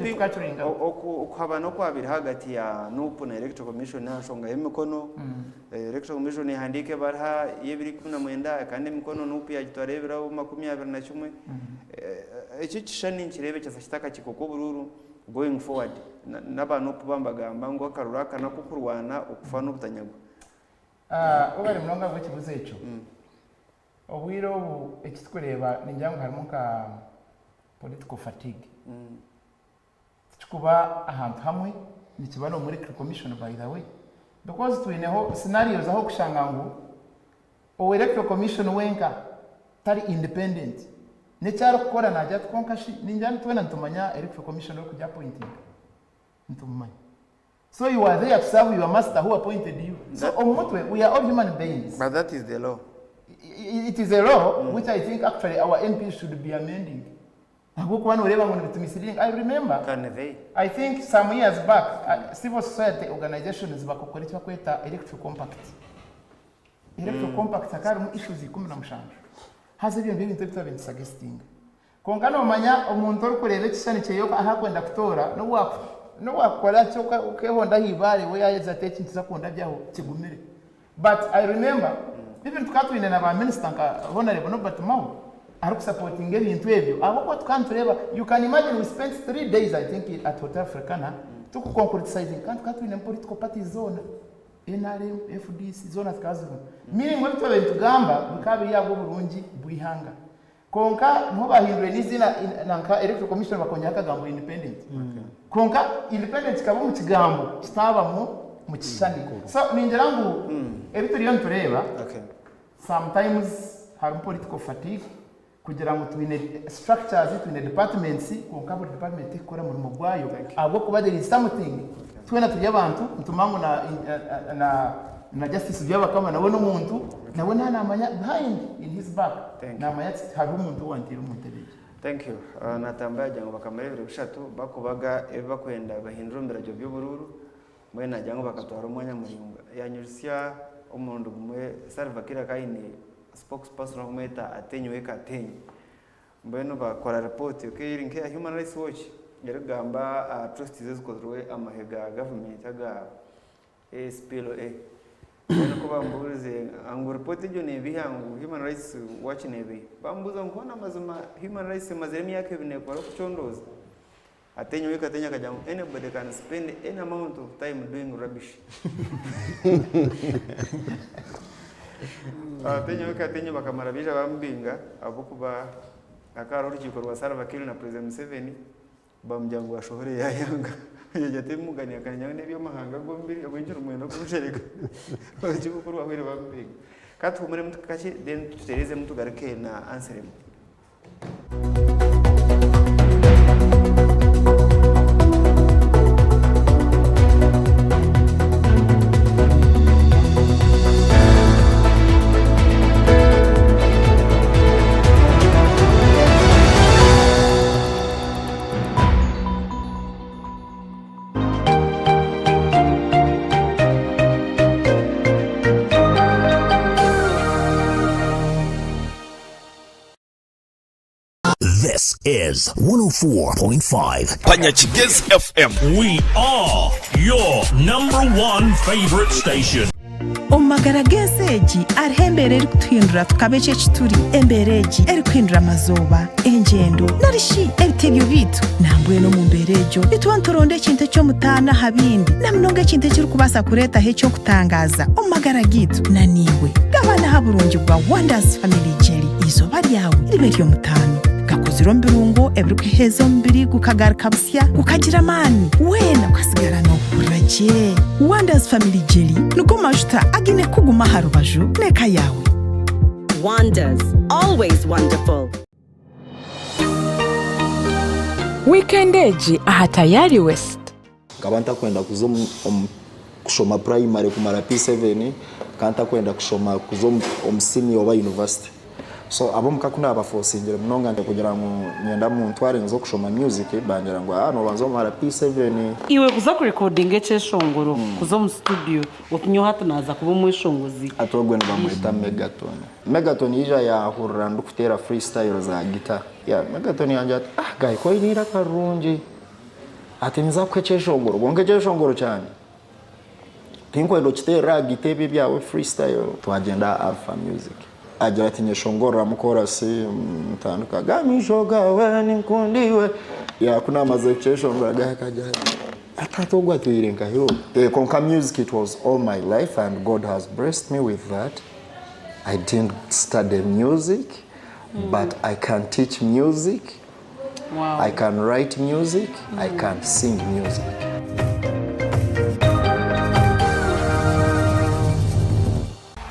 ukaba no kwabira hagati ya nupu na electoral commission nashonga yemikono electoral commission handike barha yebiri 19 kandi mikono nupu ya gitwarebera 21 iki kishani kirebe cyasa kitaka kikoko bururu going forward n'abantu kubambagamba ngo akaruraka nakukurwana ukufa n'ubutanyagwa ubari mulonga bw'ikibuze eco obwiro obu ekitukureba ningira ngo harimo ka political fatigue kikuba ahantu hamwe nikiba no muri commission by the way because tuineho scenarios aho kushanga ngo electoral commission wenka tari independent necyaro gukora najya tkonkashi ninjya twena ntumanya electoral commission yo kujya appointing ntumanya so you are there to serve your master who appointed you so omutwe we are all human beings but that is the law. It is a law which I think actually our MPs should be amending. I remember, I think some years back, civil society organizations bakokolecha kweta electoral compact. Electoral compact akari mu issues 15 haze byo bintu bitaba suggesting. Kongana omanya omuntu orukorera ekishani cyeyo ahakwenda kutora no wakora cyo ukehonda hibare we yayeza techi ntizakonda byaho kigumire. But I remember even tukatwine na ba minister nka honorable Norbert Mau are supporting ebintu ebyo abo tukantureba. You can imagine we spent 3 days I think at Hotel Africana to concretizing tukatwine political parties zone NRM FDC zone zikazo meaning we tuba tugamba bikabe yabo burungi bwihanga konka nko bahindure n'izina nanka electoral commission bakonyaka gambo independent konka independent kaba mu kigambo kitaba mu kishani so ningira ngo ebituriyo ntureba sometimes hari political fatigue kugira ngo twine structures twine departments konka buri department ikora muri mugwayo abo kuba there is something twena turi abantu ntumango na justice byaba kama nawe n'umuntu nawe ntanamanya behind in his back namanya hari umuntu wantira umuntereje. Thank you. Natambaya jango bakamarevere bushatu bakubaga bakwenda bahindura mberajo by'ubururu mwe najango bakatwara umwanya muringa yanyursya umuntu gumwe Salva Kiir kaine spokesperson umeta atenyo katenyo mbeno bakora report ukiri nke Human Rights Watch yaragamba trustees zikozwe amahega government aga SPLA ko bambuze angu report jo ne bihangu Human Rights Watch nebe bambuza nkona mazuma Human Rights mazemi yake binekora kuchondoza atenyo katenya kajamu anybody can spend any amount of time doing rubbish. Atenyo bakamarabisha bambinga abukuba akaro urukiko rwa Salva Kiir na President Museveni bamjangu ashohore yayanga yajate mugani akanya n'ebyo mahanga gombiri abinjira umwenda kurushereka bagikuru babere bambinga katumure mutakashi then tutereze mutugarike na answer. This is 104.5 Panyachigez FM. We are your #1 favorite station. Omagaragezeji arhembere eri kutuhindura tukabece kituri embereji eri kuhindura amazoba engendo narishi ebitebyo bitu nambwe no mu mberejo bitwantoronde ekintu cyo mutana habindi namunonga ekintu kiri kubasa kureta he cyo kutangaza omagaragitu naniwe gabana haburungi bwa Wonders Family Jelly izoba ryawe riberyo mutano gakoziro mbirungo ebrukehezo mbiri gukagarika busya gukagira amani wena ukasigara no uraje. Wonders Family Jelly nuko majuta agine kuguma harubaju neka yawe. Wonders, always wonderful. Weekendeji aha Tayari West. Kabanta kwenda kushoma primary kumara P7 kanta kwenda kushoma kuzo senior wa university. So abo mukakuna abaforcingire mnonga nde kugira ngo nyenda mu ntware nzo kushoma music bangira ngo no banzo mara P7 iwe kuza ku recording eceshongoro kuzo mu studio utunyo hata naza kuba mu ishongozi atogwe no bamwita Megaton ija ya hurra ndukutera freestyle za guitar ya Megaton yanja guy ko inira karungi ati nza kweceshongoro bongeceshongoro cyane tinko ndo kitera gitebe byawe freestyle twagenda Alpha Music agira ati nyeshongora mukora si mtanduka gamishoga we ninkundiwe ya kuna mazekesho ngagaye kaja akatogwa tuirenga hiyo konka music. It was all my life and God has blessed me with that. I didn't study music, but I can teach music. Wow. I can write music, I can sing music.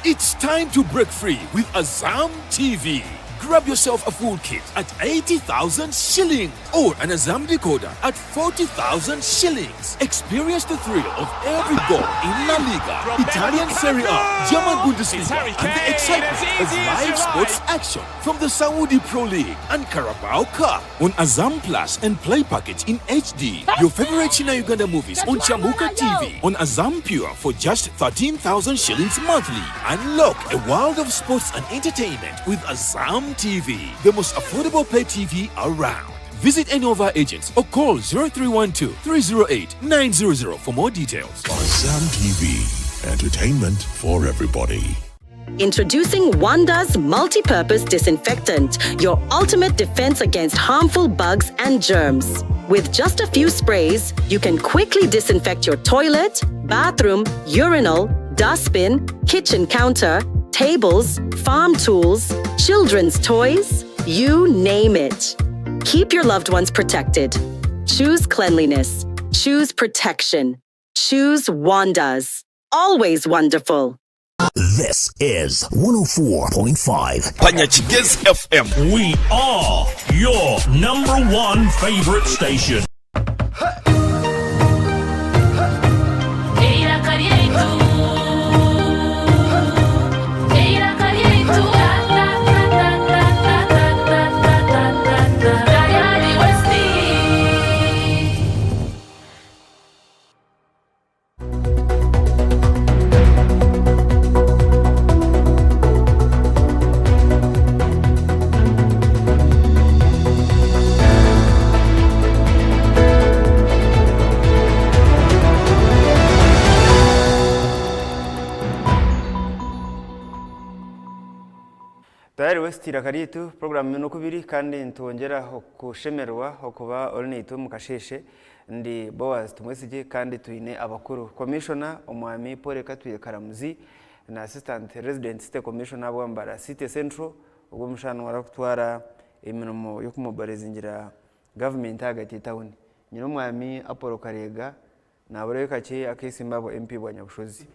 It's time to break free with Azam TV. Grab yourself a full kit at 80,000 shillings or an Azam decoder at 40,000 shillings. Experience the thrill of every goal in La Liga, Italian Serie A, German Bundesliga, and the excitement of live sports action from the Saudi Pro League and Carabao Cup on Azam Plus and Play Package in HD. Your favorite China Uganda movies on Chambuka TV on Azam Pure for just 13,000 shillings monthly. Unlock a world of sports and entertainment with Azam TV, the most affordable pay TV around. Visit any of our agents or call 0312-308-900 for more details. Azam TV, entertainment for everybody. Introducing Wanda's multi-purpose disinfectant, your ultimate defense against harmful bugs and germs. With just a few sprays, you can quickly disinfect your toilet, bathroom, urinal, dustbin, kitchen counter, tables, farm tools, children's toys, you name it. Keep your loved ones protected. Choose cleanliness. Choose protection. Choose Wanda's. Always wonderful. This is 104.5 Panyachigez FM. We are your #1 favorite station. Tayari westira karitu program no kubiri kandi ntongera kushemerwa okuba olinitu mukasheshe ndi Boaz tumwesije kandi tuine abakuru commissioner omwami Paul Katwiye Karamuzi na assistant resident state commissioner bwambara City Central ubwo mushano wara kutwara imirimo yo kumubarizingira government hagati town nyino mwami Apollo Karega na boreka cye akisimbabo MP bwa Nyabushozi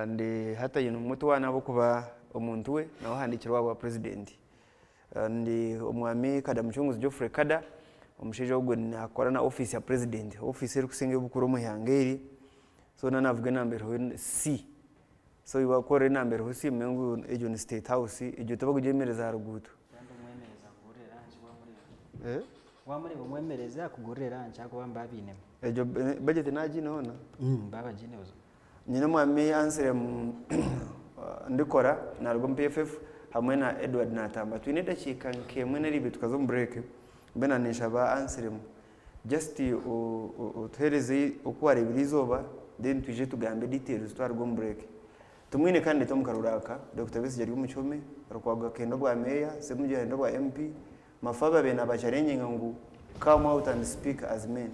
ndi hata yino mutwana bo kuba omuntu we na wahandikirwa wa president ndi omwami Kadamuchunguzi Geoffrey Kada omusheje ogwo nakora na office ya president office eri kusenge bukuru mu hangeri so nanavuga number C so iwa kore number C mengu ejo ni state house ejo tabagujemereza harugutu wamuri umwemereza kugurira nchako bamba bine ejo budget naji nona baba jine uzo nyina mwami answer ndikora na rugom PFF hamwe na Edward Natamba twineda chika nkemwe nari bitukazo break bena nishaba answer just utuhereze ukware birizoba then tuje tugambe details twa rugom break tumwine kandi tomukaruraka Dr. Besijari umuchome rukwaga kendo gwa mayor semuje ndo gwa MP mafaba bena bacharenye ngangu come out and speak as men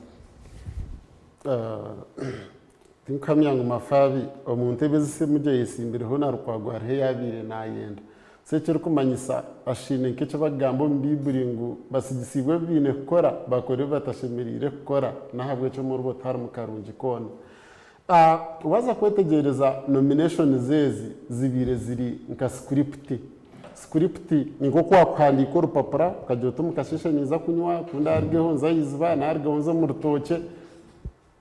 tinkamyango mafabi omuntu ebezise muje yisimbire hona rukwagwa he yabire nayenda sekero kumanyisa ashine nkecho bagambo mbiburi ngo basigisigwe bine kukora bakore batashemerire kukora nahabwe cyo mu rubo tar mu karungi kona waza kwetegereza nomination zezi zibire ziri nka script ngo kwa kwandika urupapura ukajya utumukashisha niza kunywa kunda argeho nzayiziba na argeho nzo mu rutoke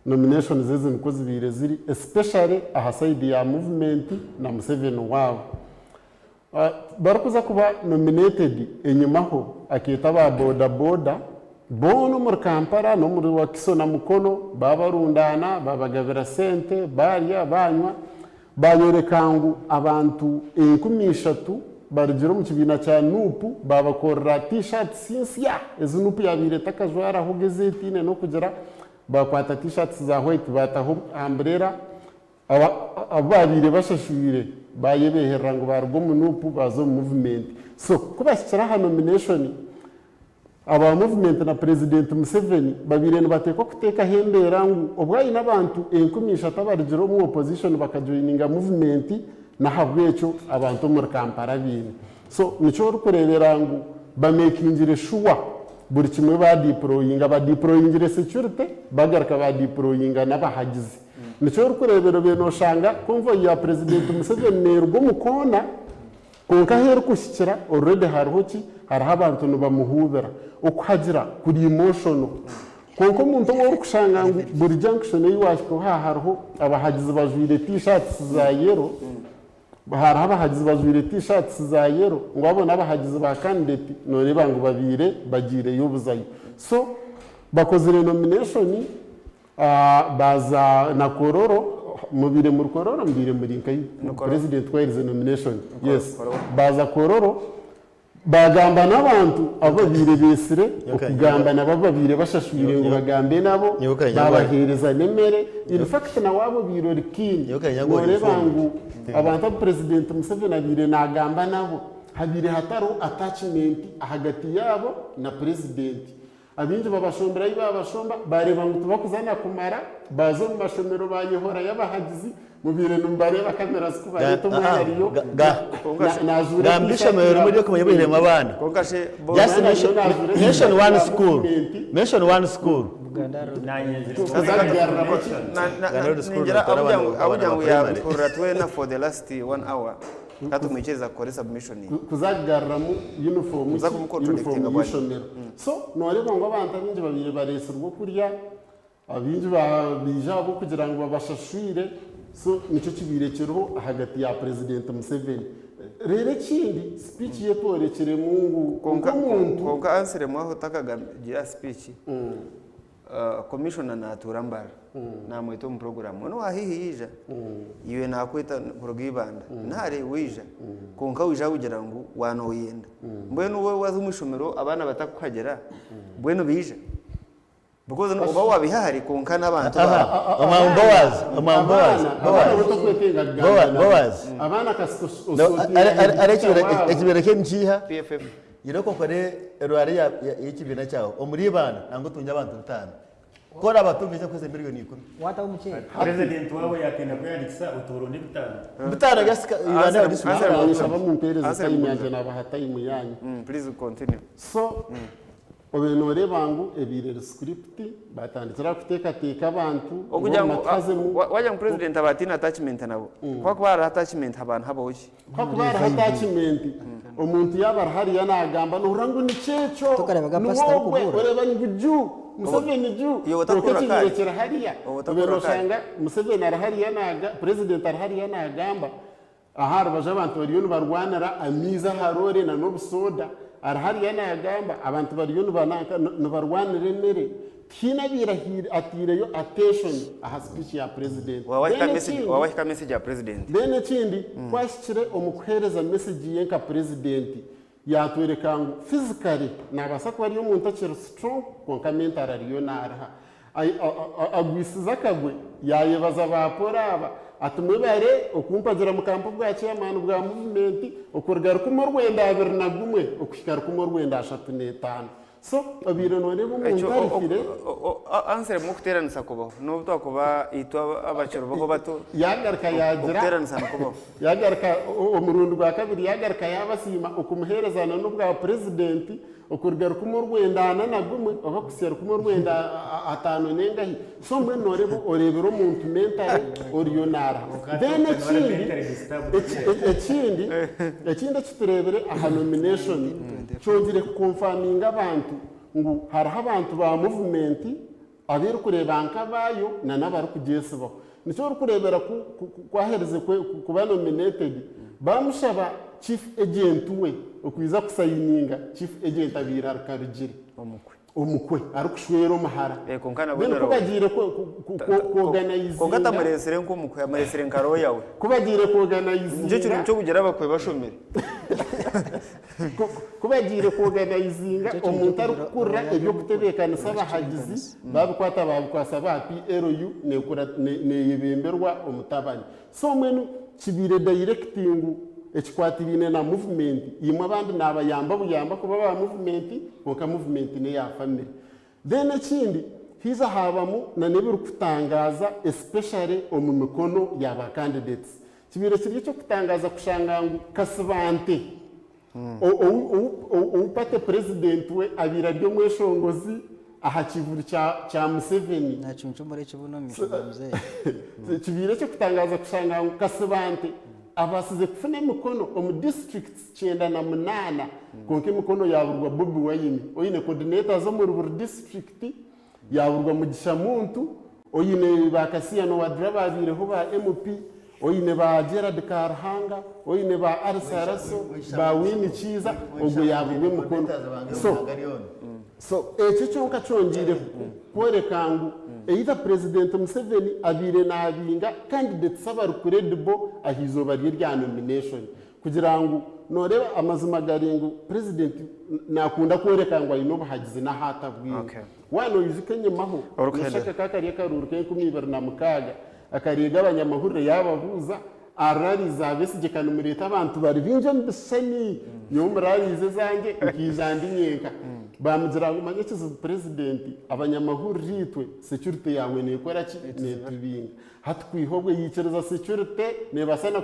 nomination zezi niko zibire ziri especially aha side ya movement na Museveni wabo barakuza kuba nominated enyumaho akita ba boda bono muri Kampala no muri Wakiso na Mukono babarundana babagabira sente barya banywa banyorekangu abantu 13 barigiro mu kibina cya nupu babakorera t-shirt sinsia ezo nupu yabire takajwara hugeze tine no kugera bakwata t-shirts za white bataho umbrella ababire bashashire bayebehera ngo barwo mu nupu bazo movement so kubashyira ha nomination aba movement na president Museveni babire nibatekwa kuteka hembera ngu obwayi n'abantu 10 tabarigiro mu opposition bakajoininga movement na habwecho abantu muri Kampala bine so nico rukurebera ngu bamekingire sure buri kimwe badeployinga security bagaraka badeployinga n'abahagizi nico rukurebera beno shanga convoy ya president Museveni nerwo mukona konka heru kushikira already harihoki hariho abantu nibamuhubira okuhagira kuri emotional konka omuntu owori kushanga ngu buri junction yiwashiko hariho abahagizi bajwire t-shirts za yero hariho abahagizi bajwire t-shirts za yero ngo abo n'abahagizi ba candidate noreba ngo babire bagire yobuzayo so bakozere nomination baza na kororo mubire mu kororo mbire muri nkai president waize nomination yes baza kororo bagamba n'abantu ababire besire okugamba nabababire bashashwire ngo bagambe nabo babahereza nemere in fact na wabo birori kini noreba ngo abantu president Museveni abire nagamba nabo habire hataro attachment hagati yabo na president abinje babashombera babashomba bareba ngo tubakuzana kumara bazo mu mashomero bayehora y'abahagizi mubire numbareba kamera zikubaye to mwariyo gambisha mayoro muri ko mayebere mabana just mention one school abujyango yakurura twena for the last 1 hour katumwecheza kore submission kuzagarra mu uniform so noreba ngo abantu abinje babire bareserwa kurya abinje babija bo kugira ngo babashashwire so nico kibirekereho hagati ya president Museveni rero kindi speech yetorekere mungu konka answer mwaho takagira speech commissioner naturambara namwito mu program no wahihija iwe nakwita kurugibanda ntare wija konka wija kugira ngo wanoyenda mbwenu we wazumushomero abana batakukagera mbwenu bija because no uba wabihari konka n'abantu abana kasito ekibera kenchiha PFF yiroko kore erwari ya ikibina cyaho omuribana nango tunja abantu 5 kora abatumije kweze miliyoni 10 wata umuceri president wabo yakenda kuyandikisa uturundi 5 bitara gasika ibana disaba mu mpereza sayimyanje nabahata imuyanyi please continue so obenore bangu ebire script batandikira kuteka abantu wajya mu president abatina attachment nabo kwa kubara attachment abantu haboki kwa kubara attachment omuntu yaba hari yanagamba nurangu ni cyecho tukareba gapasta kubura oreba ngiju Museveni ju yotakira hariya oberosanga Museveni arahari yanaga president arahari yanagamba ahari baje abantu bariyo barwanira amiza harore na nobusoda arahari yanagamba abantu bariyo barwanira mere kinabirahira atireyo attention aha speech ya president wawahika message ya president bene kindi kwashikire omukuhereza message yenka president yatwereka ngo physically nabasa ko ariyo muntu akiri strong konka mental ariyo naraha agwisiza kagwe yayebaza baporaba atumwe bare okumpagira mu kampo bwa chairman bwa movement okurgara kumorwenda 21 okushikara kumorwenda 35 so abiro none bo mungarikire answer mu kuteranisa kubaho no butakuba itwa abacero bako bato yagarika yagira kuteranisa kubaho yagarika omurundu bwa kabiri yagarika yabasima okumuherezana no bwa president okurgara kumorwenda na gumwe abakusera kumorwenda atano nengahi so mwe nore bo orebero muntu mental orionara then ekindi kiturebere aha nomination cyongire confirming abantu ngo hariho abantu ba movement abiri kureba nkabayo na nabari kugesibaho nicyo uri kurebera kwahereze kuba nominated bamushaba chief agent we okwiza kusayininga chief agent abira arkarugire omukwe ari kushwera omahara konkana bene kubagire kuorganize konkata muresere nk'umukwe amuresere nkaro yawe kubagire kuorganize nje cyo cyo kugera bakwe bashomere kubagire kuorganizinga omuntu ari kukurra ebyo kutebekana sabahagizi babikwata babikwasa ba PLU ne yibemberwa omutabani so mwenu kibire directing ekikwatirine na movement imwe abandi nabayamba buyamba kuba ba movement konka movement ne ya family then ekindi hiza habamu na nebiri kutangaza especially omu mikono y'aba candidates kibire kiri cyo kutangaza kushanga ngo kasibante upate president we abira ryo mweshongozi aha kivuri cya Museveni nacuncumbure kibuno mishoboze kibire cyo kutangaza kushanga ngo kasibante abasize kufuna mikono omu districts 98 konke mikono yaburwa Bobi Wine oyine coordinator zo mu district yaburwa Mugisha Muntu oyine bakasiya no wadra babireho ba MP oyine ba Gerard Karhanga oyine ba Arsaraso ba Wini Chiza ubwo yaburwe mikono so eki cyonka cyongire kwerekangu either president Museveni abire nabinga candidates abar credible ahizo bari rya nomination kugira ngo noreba amazima garingo president nakunda kwerekangwa ino bahagize na hatabwiye wano yuzikenye maho nashaka kakariye karuruke 2026 akariga abanyamahurire yabahuza arariza besigekana umureta abantu bari binje mbisani yo murarize zange ikizandi nyenka bamugira ngo manyekizo president abanyamahurire ritwe security yawe nekora ki netubinga hatwihobwe yicereza security nebasana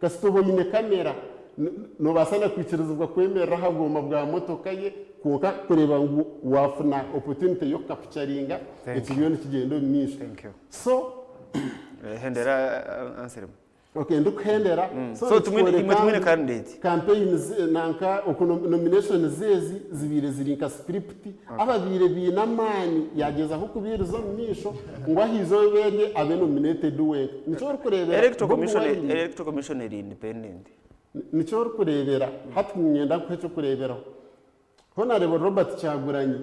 kasitobo yine kamera no basana kwikirizwa kwemera hagoma bwa motoka ye kuka kureba ngo wafuna opportunity yo capturinga ekiyone kigendo myinshi so hendera answer okay ndukhendera so tumwene candidate campaigns nanka nomination zezi zibire zirinka script ababire binamani yageza ho kubirizo myisho ngo ahizo bere abe nominated we nico kurebera electoral commission independent nico kurebera hatwnyenda kweco kurebera Honorable Robert Kyagulanyi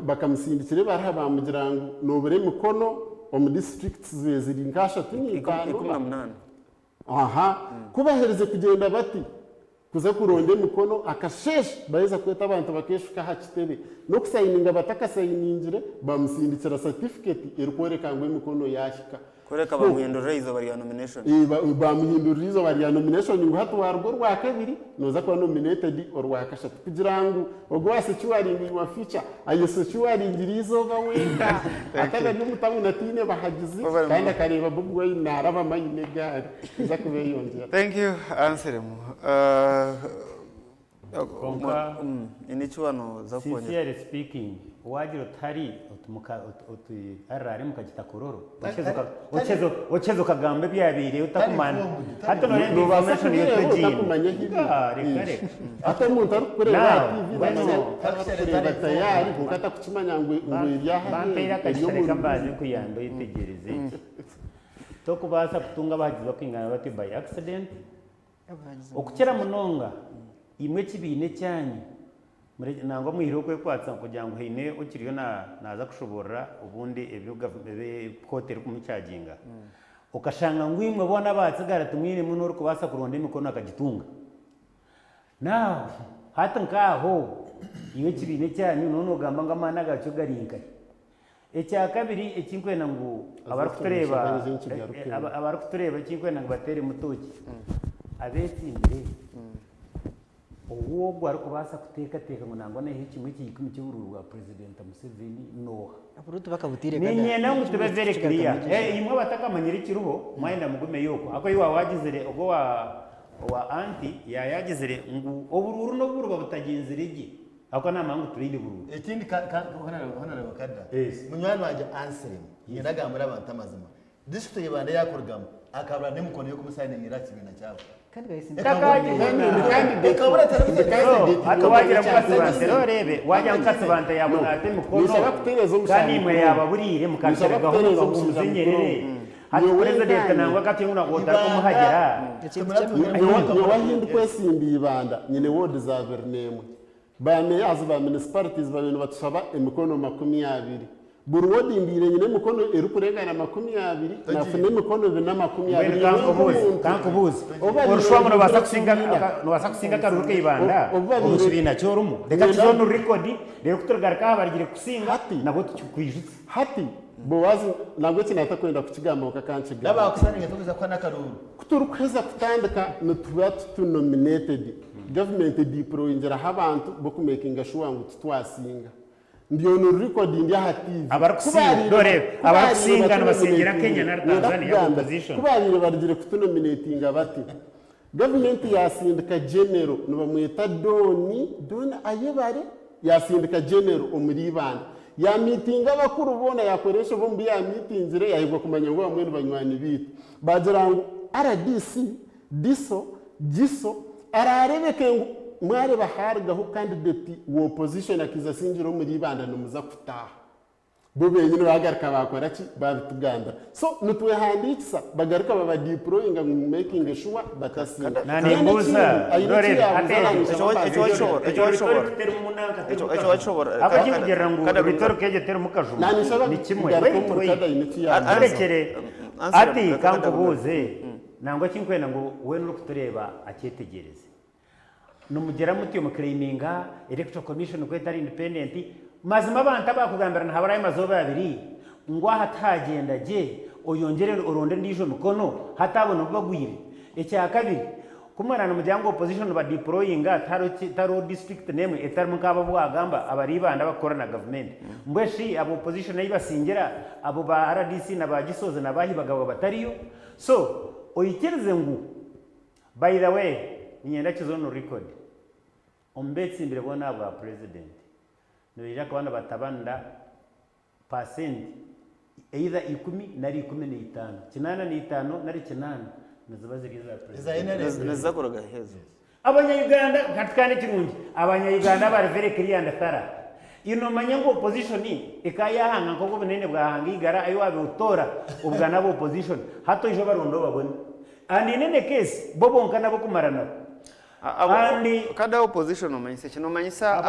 bakamusindikire baraha bamugira ngo nobere mikono omu districts ziri nkasha tunikano aha kubahereze kugenda bati kuza kuronde mikono akasheshe bayeza kweta abantu bakeshuka hakitebe no kusayininga batakasayiningire bamusindikira certificate erikwerekangwe mikono yashika koreka bamuhindurira izo bari ya nomination bamuhindurira izo bari ya nomination ngo hatu warwo rwa kabiri noza kwa nominated or wa kashatu kugira ngo ogwase cyuwaringi wa feature ayeso cyuwaringi izo baweka ataka n'umutamu natine bahagizi kandi akareba Bobi Wine naraba mayine gari za kubeyongera. Thank you answer mu inichuano za kuonye sincerely speaking wajiro tari arare mukagita kororo ochezo kagambe byabire utakumana hato no information yoteji reka hata umuntu ari kureba TV batayari kukata kuchimanya ngo yaha bampera kashireka mbazi kuyando yitegereze tokubasa kutunga bagize bakingana bati by accident okukera munonga imwe kibine cyanyu nangwa muhiro kwe kwatsa kugira ngo hine ukiriyo naza kushobora ubundi ebyo kotere kumicyaginga ukashanga ngwimwe bona batsigara tumwire muno rukubasa kuronde mikono akagitunga now hata nkaho imwe kibine cyanyu none ugamba ngamana gacho garinka ecya kabiri ekinkwena ngo abarukutureba ekinkwena ngo batere mutoki abetsindire uwo gwari kubasa kuteka ngo nangwa na hiki mwiki yikumi cy'ururu rwa president Museveni noha apurutu bakabutire kandi nyenda ngo tube very clear imwe batakamanyira ikiruho mwenda mugume yoko ako yiwa wagizire ubwo wa anti yagizire ngo obururu no buru babutagenzire igi ako namangu turinde bururu ikindi hona bakada munywani wanje answering yendaga muri abantu amazima district yibanda yakorgamo akabra nemukono yo kumusayiningira kibina cyabo kandi gahise akawagira mukasibantero rebe wajya mukasibanta yabona ate mukono kandi imwe yababurire mukashaka gahunda umuzenyerere hati president nangwa kati nguna kota kumuhagera wahindu kwesimbi ibanda nyine ward za verneme bame yazi ba municipalities babintu batusaba emikono 20 buri wodimbire nyine mukono eri kurengana 20 nafune mukono 20 kankubuzi urushwamo nobasa kusinga karuruke ibanda omusibina cyorumu reka tuzono record rero kutugaraka barigire kusinga nabo tukwijutse hati bowazi nabwo kinata kwenda kukigamba ukakanchiga daba kusanira tukuza kwa nakaruru kuturukweza kutandika notubatu nominated government dipro injira habantu bokumakinga sure ngo tutwasinga ndio no record india hativi abarukusinga dore abarukusinga nabasengera Kenya na Tanzania opposition kubabire barigire kutunominatinga bati government yasindika general nobamweta doni ayebare yasindika general omuribanda ya meeting abakuru bona yakoresha bombi ya meeting zire yahibwa kumanya ngo bamwe banywani bitu bagira ngo RDC diso giso ararebeke ngo mware bahargaho candidate wo opposition akiza sinjiro muri banda numuza kutaha bo benyine bagarika bakora ki babituganda so nutwe handikisa bagaruka baba deploying and making sure batasinda nani mbuza dore abakigera ngo bitorokeje tera mukajuma ni kimwe arekere ati kankubuze nangwa kinkwena ngo we no kutureba aketegereze numugera muti mu claiminga electoral commission ko itari independent mazima abantu abakugambira ntabaraye mazoba abiri ngo hatagenda je oyongere uronde ndijo mikono hatabona bagwire icya kabiri kumwana mujyango opposition ba deployinga taro district name etari mukaba bwagamba abari banda bakora na government mbweshi abo opposition nayibasingira abo ba RDC na ba Gisoze na bahi bagabo batariyo so oyikirize ngo by the way nyenda kizono record ombetsi imbere bona aba president nibira kubana batabanda percent either 10 nari 15 kinana ni 5 nari kinana nazabaziriza president nazakoraga hezo abanya-Uganda katikane kirungi abanya-Uganda bari very clear ndakara ino manyango opposition ikayahanga nkoko bunene bwahanga igara ayo wabe utora ubwana bo opposition hato ijo barondo babone and in any case bobo nkana bo kumarana kada opposition umanyisa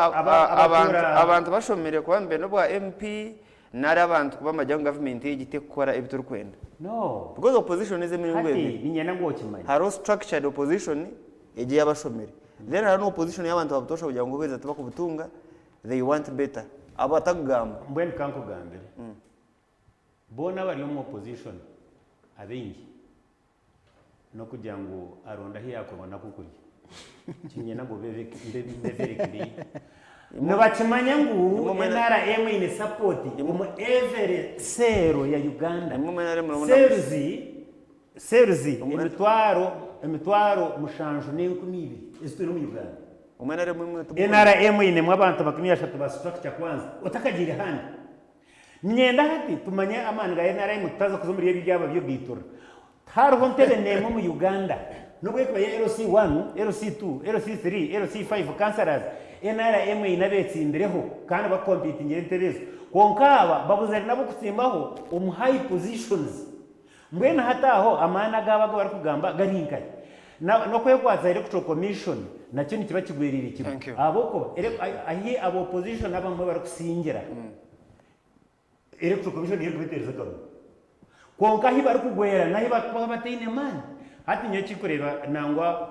abantu bashomere kuba mbere no bwa MP nari abantu kuba majya government yigite gukora ibituru kwenda no because opposition is emwe ngwebe ninyana ngo kimanye haro structured opposition egiye abashomere then haro opposition y'abantu babutosha kugira ngo beza tuba kubutunga they want better abatagamba mbweni kanko gambere bona bari mu opposition abengi no kugira ngo aronda hiya kubona kukurya kinyena ngo bebe no bakimanya ngo NRM ine support mu every sero ya Uganda serzi emitwaro mushanju ne 12 isitiro mu Uganda NRM ine mu abantu bakumya shatu ba structure kwanza utakagire handi nyenda hati tumanye amani ga NRM tutaza kuzumuri yebi byaba byo bitura hariho ntebe nemo mu Uganda nubwo kwa LC1 LC2 LC3 LC5 councillors NRM inabetsindireho kandi bakompitingira interezo konkaba babuze nabo kutsimbaho high positions mbwena hataho amana gabaga bari kugamba garinkaye no kwekwaza electoral commission nacyo nikiba kigwerira ikigo aboko ahi abo opposition abamwe bari kusingira electoral commission yego bitereza gabo konka hi bari kugwera nahi batine mani hati nyo kikureba nangwa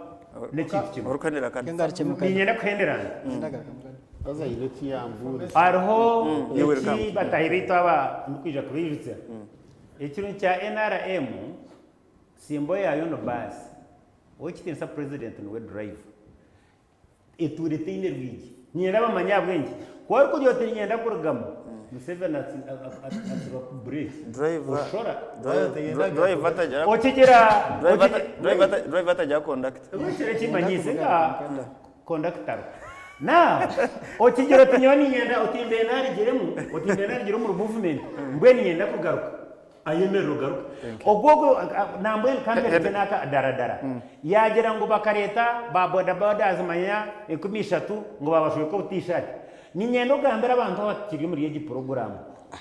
nekitimo urukanira kandi ninyenda kwenderana aza ile kiyambu arho yeki batahirita aba nukwija kubijutse ekiro cya NRM simbo yayo no bus okitinsa president no drive eturete ine rwigi nyenda bamanyabwenge kwari kujyote nyenda kurugamo Museveni atiba break driver atajya driver atajya conduct ukire kimanyise ka conductor na okigero tinyoni nyenda otimbe nari mu movement mbweni nyenda kugaruka ayemero garuka ogogo nambwe kambe naka daradara yagera ngo bakareta ba boda boda azmanya 13 ngo babashoye ko t-shirt ni nyendo gambera abantu bakiri muri iyi program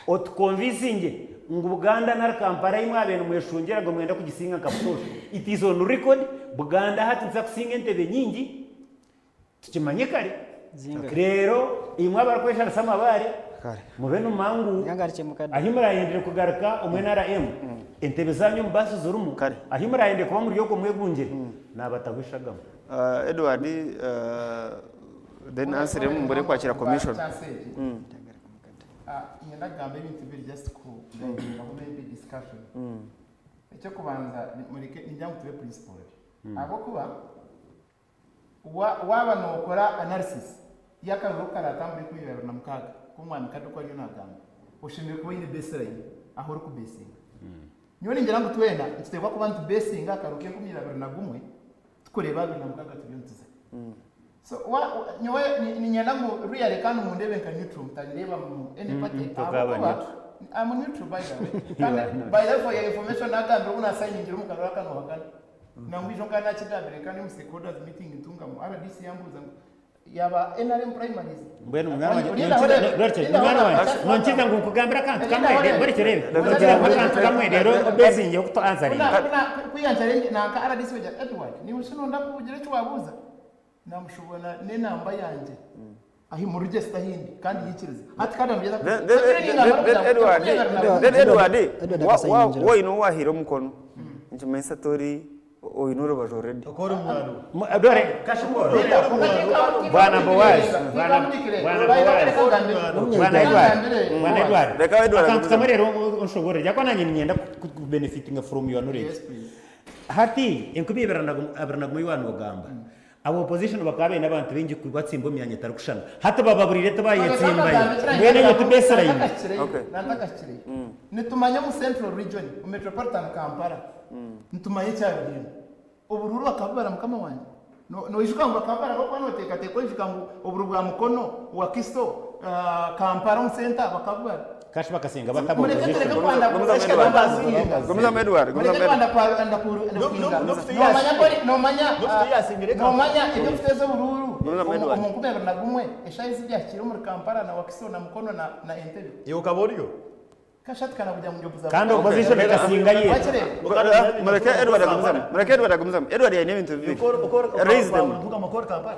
otconvincing ngo Buganda na Kampala imwe abene mweshungera ngo mwenda kugisinga kaputosha it is on record Buganda hatinza kusinga entebe nyingi tukimanye kare rero imwe abakwesha samabare mube n'umangu ahimura yendere kugaruka umwe na RM entebe zanyu mbasi zurumu ahimura yendere kuba muri yoko mwegungire nabatagwishagamo Edward then answer mbere kwakira commission ngenda gambe ibintu biri just ku aho maybe discussion icyo kubanza mureke njya mutube principle abo kuba waba no ukora analysis y'akaruru karatambure kwibera na mukaga kumwana kaduko ari nagamba ushimire kuba ine baseline aho uri ku basing nyone ngira ngo twena tutekwa kuba ntu basing akaruke kumira na gumwe tukureba na mukaga tubyuntuze so nyowe ni nyana mu real kandi mu ndebe nka neutral mutanyireba mu any party I'm neutral by the way by the way for your information nagambe una sign ngira mu karura kano hakana na ngwijo kana kidabire kandi mu stakeholders meeting itunga mu RDC yambuza yaba NRM primaries mbwenu mwana wanjye nonchiza ngo kugambira kantu kamwe bari kirebe kantu kamwe rero bezinge kuto answering kuyanzare naka RDC weja Edward ni usinonda kugira cyo wabuza namushobora ne namba yanje ahi mu register hindi kandi yikiriza ati kandi amugeza Edward wo ino wahiro mukono njumesa tori oinuro bajoredi okore mwaro dore kashimoro bwana Bowazi bwana Edward reka Edward akantu rero unshobora yakwa nanjye nyenda ku benefiting from your knowledge hati inkubibirana mu yano gamba abo opposition bakabe n'abantu bengi kubatsimbo myanya tarukushana hata bababurire tabayetsimbaye mwene yo tubesera yini nantakakire nitumanya mu central region mu metropolitan Kampala nitumanye cyabintu ubururu bakabara mukama wanje no ishuka ngo bakabara bako noteka teko ishuka ngo uburu bwa mukono wa Kisto Kampala mu center bakabara kashi bakasenga batabo gomeza Edward nomanya ibyo mfitezo bururu umukubera na gumwe eshayizi byakira muri Kampala na Wakiso na mukono na Entebbe iyo kaboryo kashati kana kujya mu jobuza kandi opposition ikasinga ye mureke Edward agumzam Edward ya name interview raise them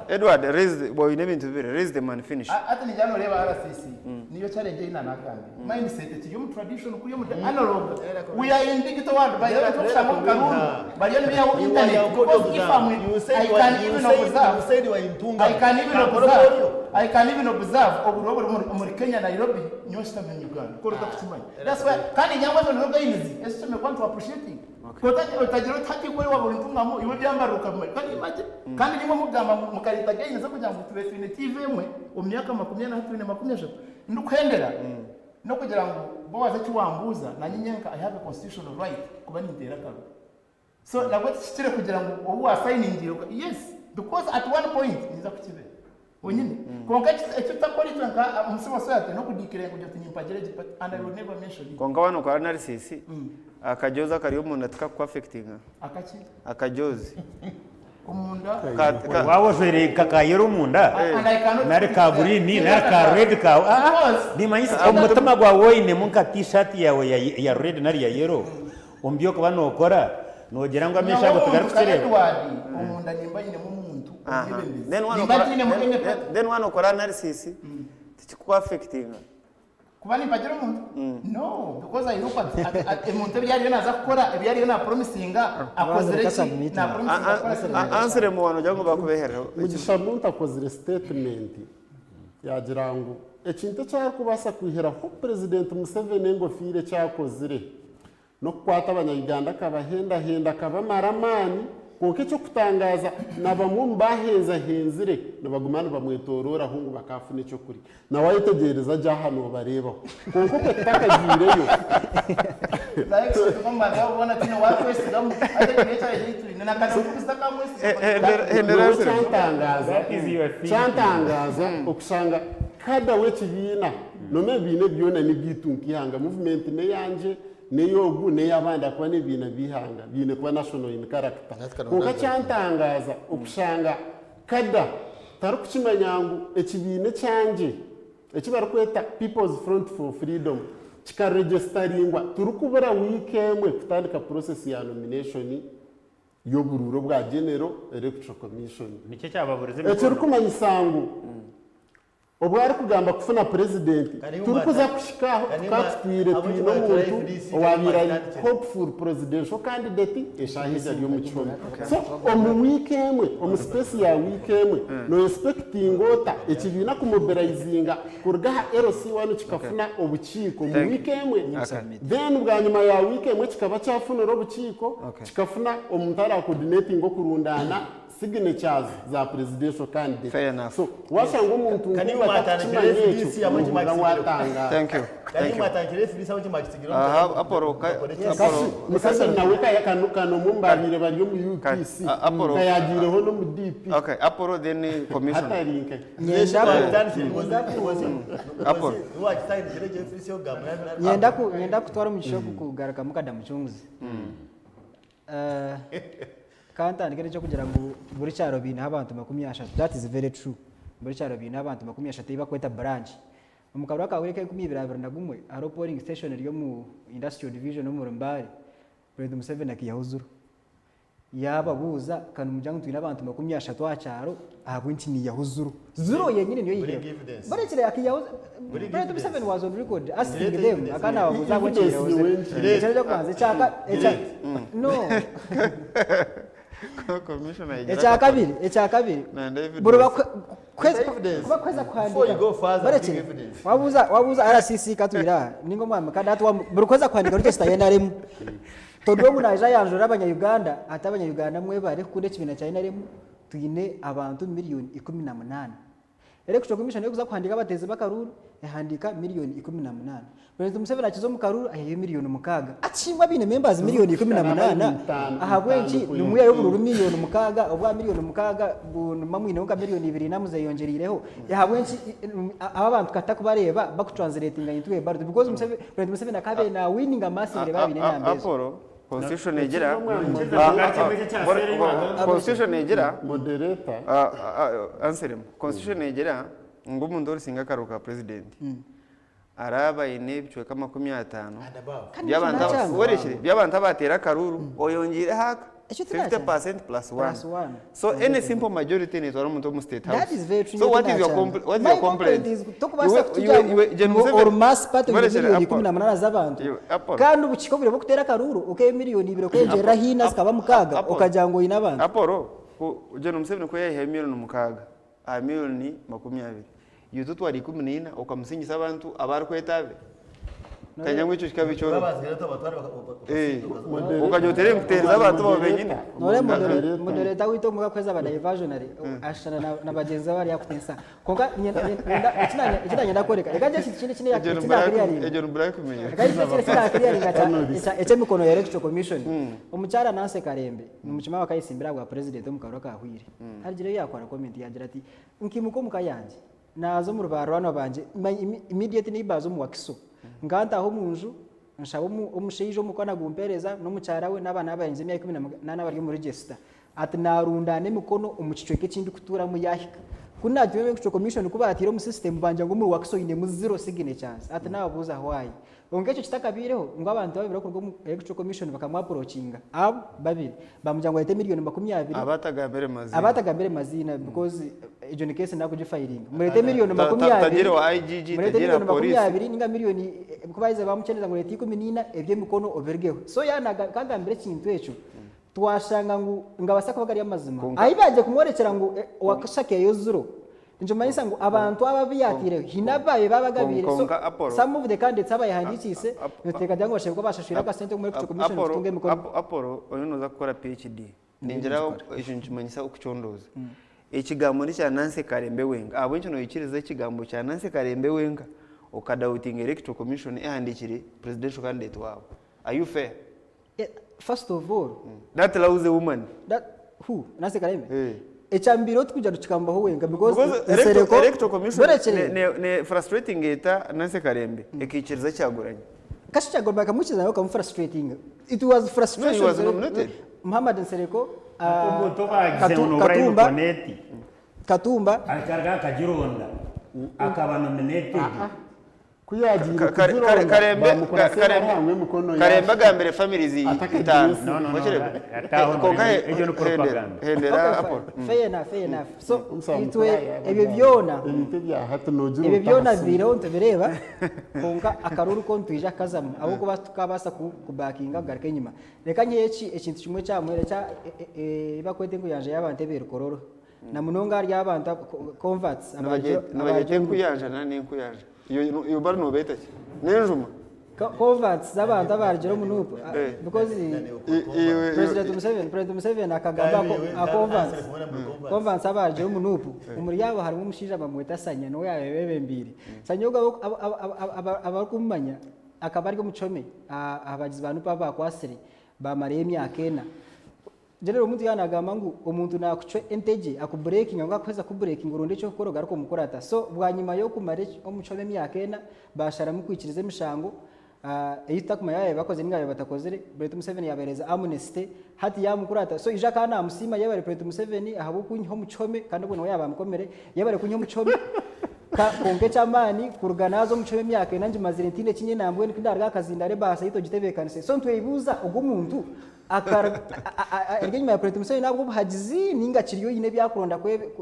Edward raise boy name interview raise them and finish ati ni jano reba RCC niyo challenge ina nakandi mindset ti yo tradition kuri yo analog we are in digital world by the way tushaka karunu bali yo biya internet I can even observe oburo muri Kenya Nairobi nyoshita mu Uganda ko rutakutimanya that's why kandi nyangwa zo nroga inizi esome kwantu appreciating utajiro taki kuri wabo ntungamo iwe byambaruka kandi image kandi nimwe mugamba mukarita gaine zo kujya mu definitive emwe umyaka 20 ndukwendera no kugira ngo Bowazi kiwambuza na nyinyenka I have a constitutional right kuba nindera kabo so nabwo kikire kugira ngo ubu assigning yes because at one point niza kukibe onyine konka icyo takora itanga umusimo soyate no kudikire ngo cyo tinyipagire gipati and I will never mention it konka bano kwa analysis akajoza kariyo umuntu ataka ku affecting akajozi umunda wawo jere kakayero umunda nari kaburini nari ka red ka ni manyisi umutama gwa woine munka t-shirt yawe ya red nari ya yellow umbyo ko bano okora nogera ngo amesha go tugarukire umunda nimba nyine mu muntu then one okora analysis tiku affecting kuba nipagira umuntu no because I look at umuntu byari naza gukora byari na promisinga akozere na promisinga answer mu bantu jango bakubehera mugisha muntu akozere statement yagira ngo ekintu cya kubasa kwihera ko president Museveni ngofire cyakozire no kwata abanyarwanda kabahenda kabamaramani konke cyo kutangaza nabamwe baheza henzire nabagumana bamwetorora ahungu bakafune cyo kuri na wayitegereza jya hano bareba konko ketakagireyo like kama ndabona tino wakwese gamu ategereje cyari na kazo kusaka mwese chantangaza okusanga kada wekibina nome bine byona ni byitunki movement ne yanje neyogu neyabanda kwa nebina bihanga bine kwa national in character kuka cyantangaza okushanga kada tarukukimanyangu ekibine cyanje ekibarukweta People's Front for Freedom kikaregisteringwa turukubura weekemwe kutandika process ya nomination yo bururo bwa General Electoral Commission nicyo cyababurize ekirukumanyisangu obwari kugamba kufuna president turi kuza kushikaho katwire twino muntu owabira hopeful presidential candidate eshahija y'omuchoma so omu weekemwe omu space ya weekemwe no expecting ota ekibina kumobilizinga kurugaha LC1 kikafuna obukiiko mu weekemwe then ubwanyuma ya weekemwe kikaba cyafunira obukiiko kikafuna omuntu ara coordinating okurundana signatures za presidential candidate. Fair enough. So washanga umuntu thank you. musasa naweka yakano mumbabire bari mu UPC kayagireho no mu DP. Okay, Aporo then commission. Hatarinke. Nyenda kutwara mu gishoku kugaraka mukada mucunguzi. Kantandikire cyo kugira ngo buri cyaro bintu abantu 30. That is very true. Buri cyaro bintu abantu 30 bakweta branch. Umukabura kawureke 2021 aro polling station ryo mu industrial division no mu Rumbari. President Museveni akiyahuzuru. Yababuza kanu mujangu twina abantu 30 acyaro ahabwinti ni yahuzuru. Zero yenyine niyo yihe. Barekire akiyahuzuru. President Museveni was on record asking them akana babuza ngo kire. Cyo kwanze cyaka no. Echa kabiri buru kweza kwandika barekire wabuza RCC katwira ningo mwama kada atwa buru kweza kwandika register yenaremu todo munaje yanjura abanya-Uganda ata abanya-Uganda mwe bare kunde kibina cya yenaremu twine abantu miliyoni 18 Electoral Commission yo kuza kwandika bateze bakaruru yahandika miliyoni 18 President Museveni akizo mu karuru ayo miliyoni mukaga acingwa bine members miliyoni 18 ahabwenki numuye yo bururu miliyoni mukaga obwa miliyoni mukaga mamwine ngo miliyoni 2 namuze yonjerireho yahabwenki aba bantu katakubareba bakutranslatinga into a bar because President Museveni akabe na winning a massive babine nambezo Constitution egera Constitution egera moderator answerem Constitution egera ngo umuntu orisinga karuka president araba ine bicweka 50 by'abantu abatera karuru oyongire haka 50% plus 1. So any simple majority is one of state house. That is very true. So what is your complaint? Talk about or mass part of the million 18 z'abantu. Kandi ubukiko bire bokutera karuru okay miliyoni 2 kwengera hina zikaba mukaga ukajango ina abantu. Aporo General Museveni ko yahe miliyoni mukaga a miliyoni 20. Yuto twari 14 ukamusingiza abantu abari kwetabe. Kanyangwe cyo kikabicho ukanyotere mtereza abantu babenyine nore modereta wito muga kweza ba diversionary ashana na bagenza bari yakutensa konka ikidanya ndakoreka ekaje kindi yakiriya ejo mbura kumenya ece mikono ya Electoral Commission umucyara Nanse Karembe umucima wakayisimbira gwa president omukaro kahwire harigire yakora comment yagira ati nkimuko mukayanje nazo mu rubarwana banje immediate nibazo mu wakiso nganta aho munju nshabo umushijo mukona gumpereza no mucyarawe nabana bayenze 18 bari mu register ati narundane mikono umucicweke kindi kutura mu yahika kuna giwe Electoral Commission kubatira mu system banje ngo mu wakiso ine mu zero signatures ati nababuza why ongecho kitakabireho ngo abantu babira ko mu Electoral Commission bakamwa approachinga babiri bamujyango yete miliyoni 20 abatagambere mazina because ejo ni case nako filing murete miliyoni 20 tajiri wa IGG tajiri police 20 ninga miliyoni kubayize bamucheneza ngo leti 14 ebye mikono overgeho so yana kagambere kintu echo twashanga ngo ngabasaka bagari amazima ayibaje kumworekera ngo wakashake yo zero njuma yisa ngo abantu ababiyatire hinabaye babagabire so some of the candidates abayihandikise yoteka dango bashebwa bashashira ka sente muri commission tutunge mikono Aporo oyonoza gukora PhD ninjiraho ejo njumanyisa ukuchondoza ikigambo ni cya Nanse Karembe Wenga abwencho no yikiriza ikigambo cya Nanse Karembe Wenga ukadauting Electoral Commission ehandikire presidential candidate wabo are you fair? First of all that allows a woman that who Nanse Karembe echambiro tukujya dukikambaho Wenga because Electoral Commission ne frustrating eta Nanse Karembe ekikiriza cyaguranye kashi cyagomba kamukiza nayo kam frustrating it was frustration. No, he was nominated. Muhammad Nsereko Katumba akarga kajironda akaba nominated kuyagira karemba gambere families itanu fair enough so itwe ebyo byona bironte bireba konka akaruru ko ntwija kazamu abo kuba tukabasa kubakinga garike nyuma reka nyeki ekintu kimwe cyamwere cya bakwete kuyanje y'abantu berukororo na munonga ari abantu converts abaje kuyanja nani kuyanja iyo bari no beta nenjuma converts z'abantu abarjero munupo because President Museveni akagamba ko converts abarjero munupo umuri yabo harimo umushija bamweta sanya no yabebe mbiri sanyoga abakumanya akabari ko mucome abagizi bantu papa kwasiri bamariye imyaka ena General umuntu yanagamba ngo umuntu nakucwe enteje akubreaking ngo akweza kubreaking urundi cyo koroga ariko mukorata so bwanyuma yo kumare omucome myaka ena bashara mu kwikiriza imishango eyita kuma yaye bakoze ningabe batakozere President Museveni yabereza amnesty hati yamukurata so ija kana musima yabare President Museveni ahabo kunyo mucome kandi ubwo nawe yabamukomere yabare kunyo mucome ka konke chamani kuruganazo mucome myaka ena nje mazirentine kinye nambwe ndindarga akazindare basa yito gitebekanise so ntweyibuza ugo muntu ergenyuma ya President Museveni nabwo hagizi ninga kiriyo yine byakuronda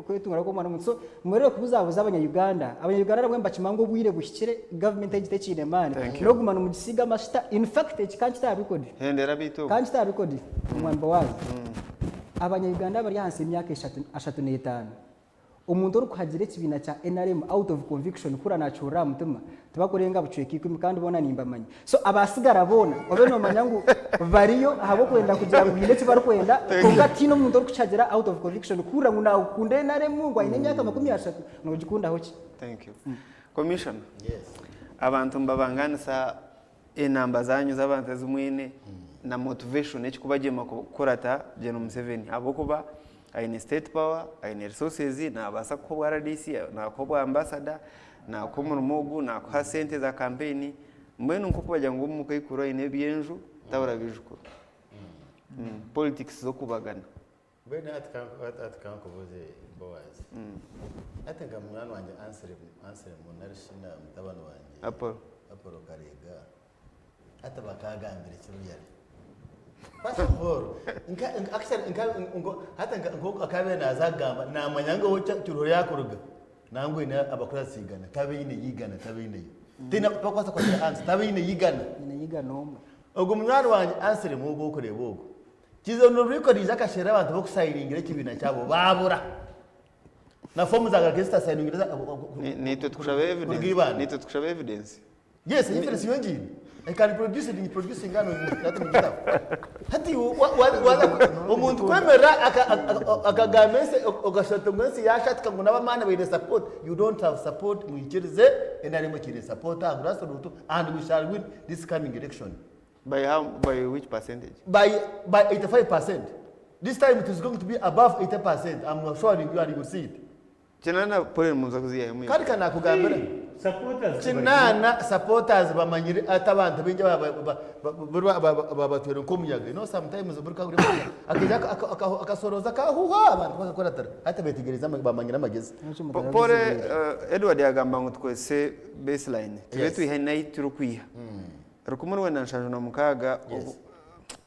kwetunga ko mwana mutso mwerere kubuzabuza abanyayuganda nabwo mbacimango bwire bushyikire government yagite kine mane no gumana mu gisiga mashita in fact kanchi tabikodi hendera bito kanchi tabikodi umwamba wazi abanyayuganda bari hanse imyaka 35 umuntu uri kuhagira ikibina cya NRM out of conviction kura nacura mutima tubakorenga bucweki kimi kandi bona nimbamanya so abasigara bona obeno manyangu variyo habo kwenda kugira ngo yinde bari kwenda kongati no muntu uri kucagira out of conviction kura nguna ukunde NRM ngwa ine myaka 30 no gikunda hoki. Thank you. Commissioner. Yes. Abantu mbabanganisa enamba zanyu z'abantu zumwene na motivation ekikubagema kurata General Museveni abo kuba aine state power aine resources na abasa ko RDC na ko ambassador na ko murumogu na ko sente za campaign mbeno nko kubajya ngo mukayikura ine byenju tabara bijuko politics zo kubagana bene atkan ko boze boaz atanga mwana wanje answer mu narishina mutabano wanje apolo karega atabakagambira kiruyari passport akabe nazagamba namanyanga wo cyuro yakuruga nangwe ina abakora sigana tabe ine yigana tabe ine tina pakwasa kwa answer tabe ine yigana omwe ubwo mwana wanje answer mu bwo kore bogo kizo no record izakashera abantu bo kusayiringira kibina cyabo babura na form za gesta sayiringira nito tukushabe evidence yes evidence yongi I can produce it in producing ngano hata mjita hati umuntu kwemera akagamese ogashatomwensi yashatka ngo nabamana bayine support you don't have support muikirize enari mukire support grassroots and we shall win this coming election by which percentage by 85%. This time it is going to be above 80%. I'm assuring you and you will see it. Chinana pole munza kuziya yemwe kandi kana kugambira chinana supporters bamanyire atabantu binje babatwera nkomuyaga no sometimes burika kuri akija akasoroza kahuha abantu bakakora tara hata betegereza bamanyira magezi pole Edward yagamba ngo twese baseline twetu ihana ituru kwiha rukumuru wenda nshaje na mukaga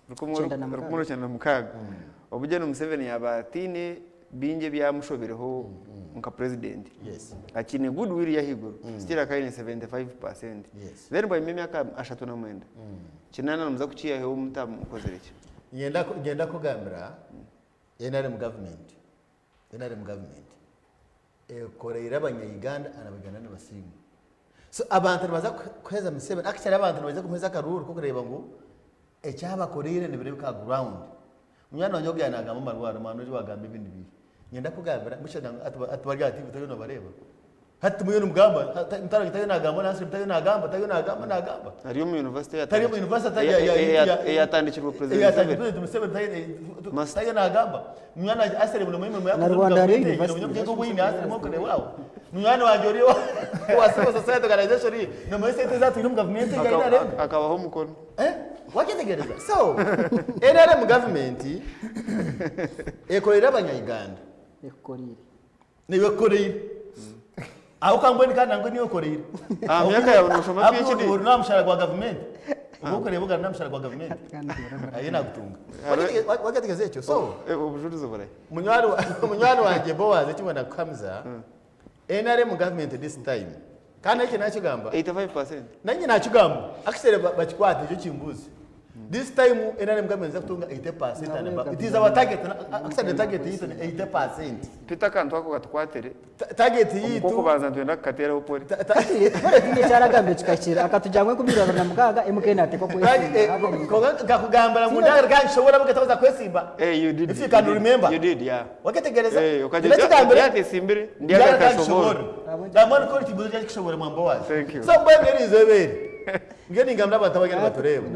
rukumuru cyane na mukaga obujeno Museveni yabatine binje byamushobereho nka president akine goodwill ya higuru still akaine 75%. Then by myaka 39 kinana namza kuciya he umutamu ukozereke ngenda kugambira NRM government koreira abanyayuganda anabagana n'abasimu so abantu baza kweza Museveni akicari abantu baza kumeza karuru ko kureba ngo ecyaba korire ne bire ka ground munyana wanjye byanaga mu marwaro mano je wagamba ibindi bihe ngenda kugambira mushana atwarya ati bitayo bareba hati muyo numugamba ntara gitayo nagamba nasi bitayo nagamba ariyo mu university yatandikirwa president Museveni nagamba munyana asere mu muhimu na Rwanda University wini asere mo kone wao munyana wanjye wasiba society organization no mwese zatu ino government gaina akabaho mukono waketegereza so NRM government ekorera abanyayuganda niwe korire aho kamboni kandi nango niyo korera myaka yawe nushoma PhD uri na mushara kwa government uko rebo na mushara kwa government ayi nagutunga wakategeze icyo so ubujurizo baraye munywani wanje Boaz kimwe na Kamza NRM government this time kandi iki nakigamba 85% nanyi nakigamba akisere bakikwate icyo kimbuzi this time NRM government zakutunga 80% and it is our target akisere target yitu 80%. Peter kantu ako gatukwatere target yitu kuko baza twenda katera upori Tinge cyaragambe kikakira akatujyangwe ku 2026 MKN ate ko gakugambara mu ndaga gashobora bugataza kwesimba you did if you can remember you did yeah wakategereza ukagambira yate simbire ndiyaga kashobora ndamana ko tibuzo cyo kishobora mwambo wazi thank you so bwe nizobere ngeni ngamra abantu bagenda batoreba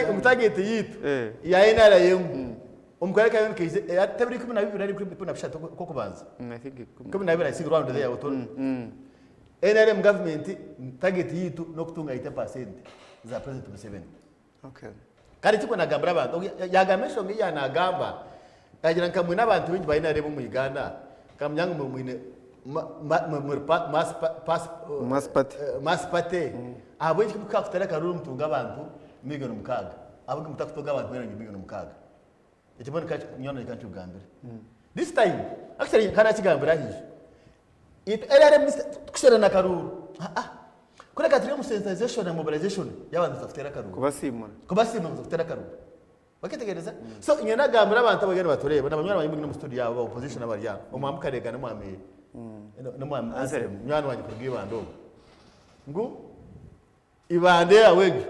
ngutarget yitu ya NRM umukwereka yone kize atabiri 12 ari 12 ko kubanza I think 12 I see round there auto NRM government target yitu no kutunga 80% za President Museveni. Okay. Kari tiko nagambira abantu yagamesho ngi yanagamba yagira nkamwe n'abantu bingi bayinarebo mu Uganda kamyangu mu mwine maspate abo iki kukafutera karuru mtunga abantu miliyoni mukaga abo mutakutoga abantu miliyoni mukaga ikibone kacu nyona ikantu ugambira this time actually kana kigambira hijo it NRM kushera na karuru kuri katiri mu sensitization and mobilization y'abantu tafutera karuru kubasimura tafutera karuru bakitegereza so nyona gambira abantu abagenda batoreba n'abanywana bari mu studio yabo opposition abarya umwambuka rega n'umwameye n'umwameye answer nywana wanje kubwibando ngo ibande awege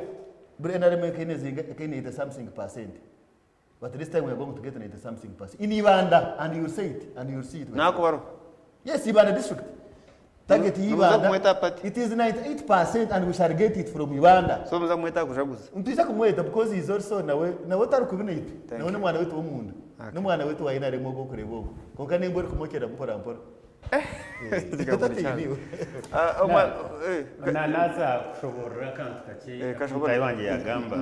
bure NRM kene something percent. But this time we are going to get 90 something percent. In Ibanda, and you will say it, and you will see it. Yes, Ibanda district. Target Ibanda. It is 98%, and we shall get it from Ibanda. So mzamweta kujaguza. Mtuisa kumweta because he is also na wataru kubina itu. Na mwana wetu w'umuntu. Na mwana wetu wa NRM go kurebo. Konka nembo kumokera mpora mpora. naza kushobora kantu kake wanje yagamba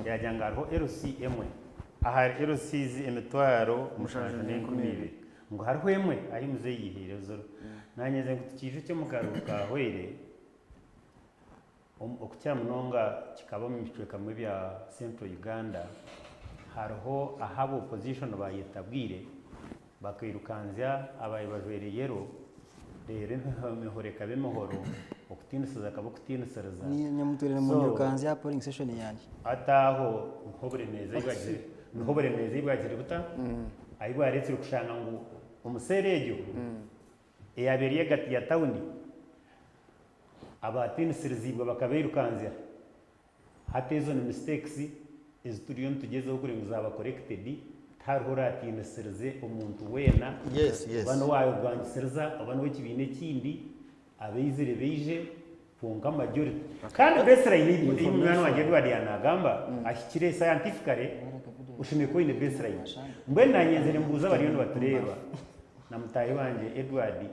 yajyanga hariho LC emwe aha LCs emitwaro mushanje n'inkumire ngo hariho emwe ahi muze yiherezo nanyeze kutikije cyo mukaruka hwere okutyamunonga kikaba mu micwe kamwe bya Central Uganda hariho ahabo opposition bayetabwire bakirukanzya abayibajwereyero rero mehoreka bemohoro okutinisiza kabo kutinisiriza nyamuturere mu rukanzya polling session yanjye ataho nkoboremeze ibagire buta ayibo yaretse kushanga ngo umuserejo eyaberiye gati ya tawuni abatinizirizibwa bakabirukanzya hatezo ni mistakes izituriyo tugezeho kuri muzaba corrected tarhoratinizirize umuntu wena bano wayo bwangisiriza abantu w'ikibine kindi abizire beije funga majority kandi baseline ni umwana wanje Edward yanagamba ashyikire scientifically ushime ko ine baseline mbe nanyeze mbuza bariyo batureba na mutayi wanje Edward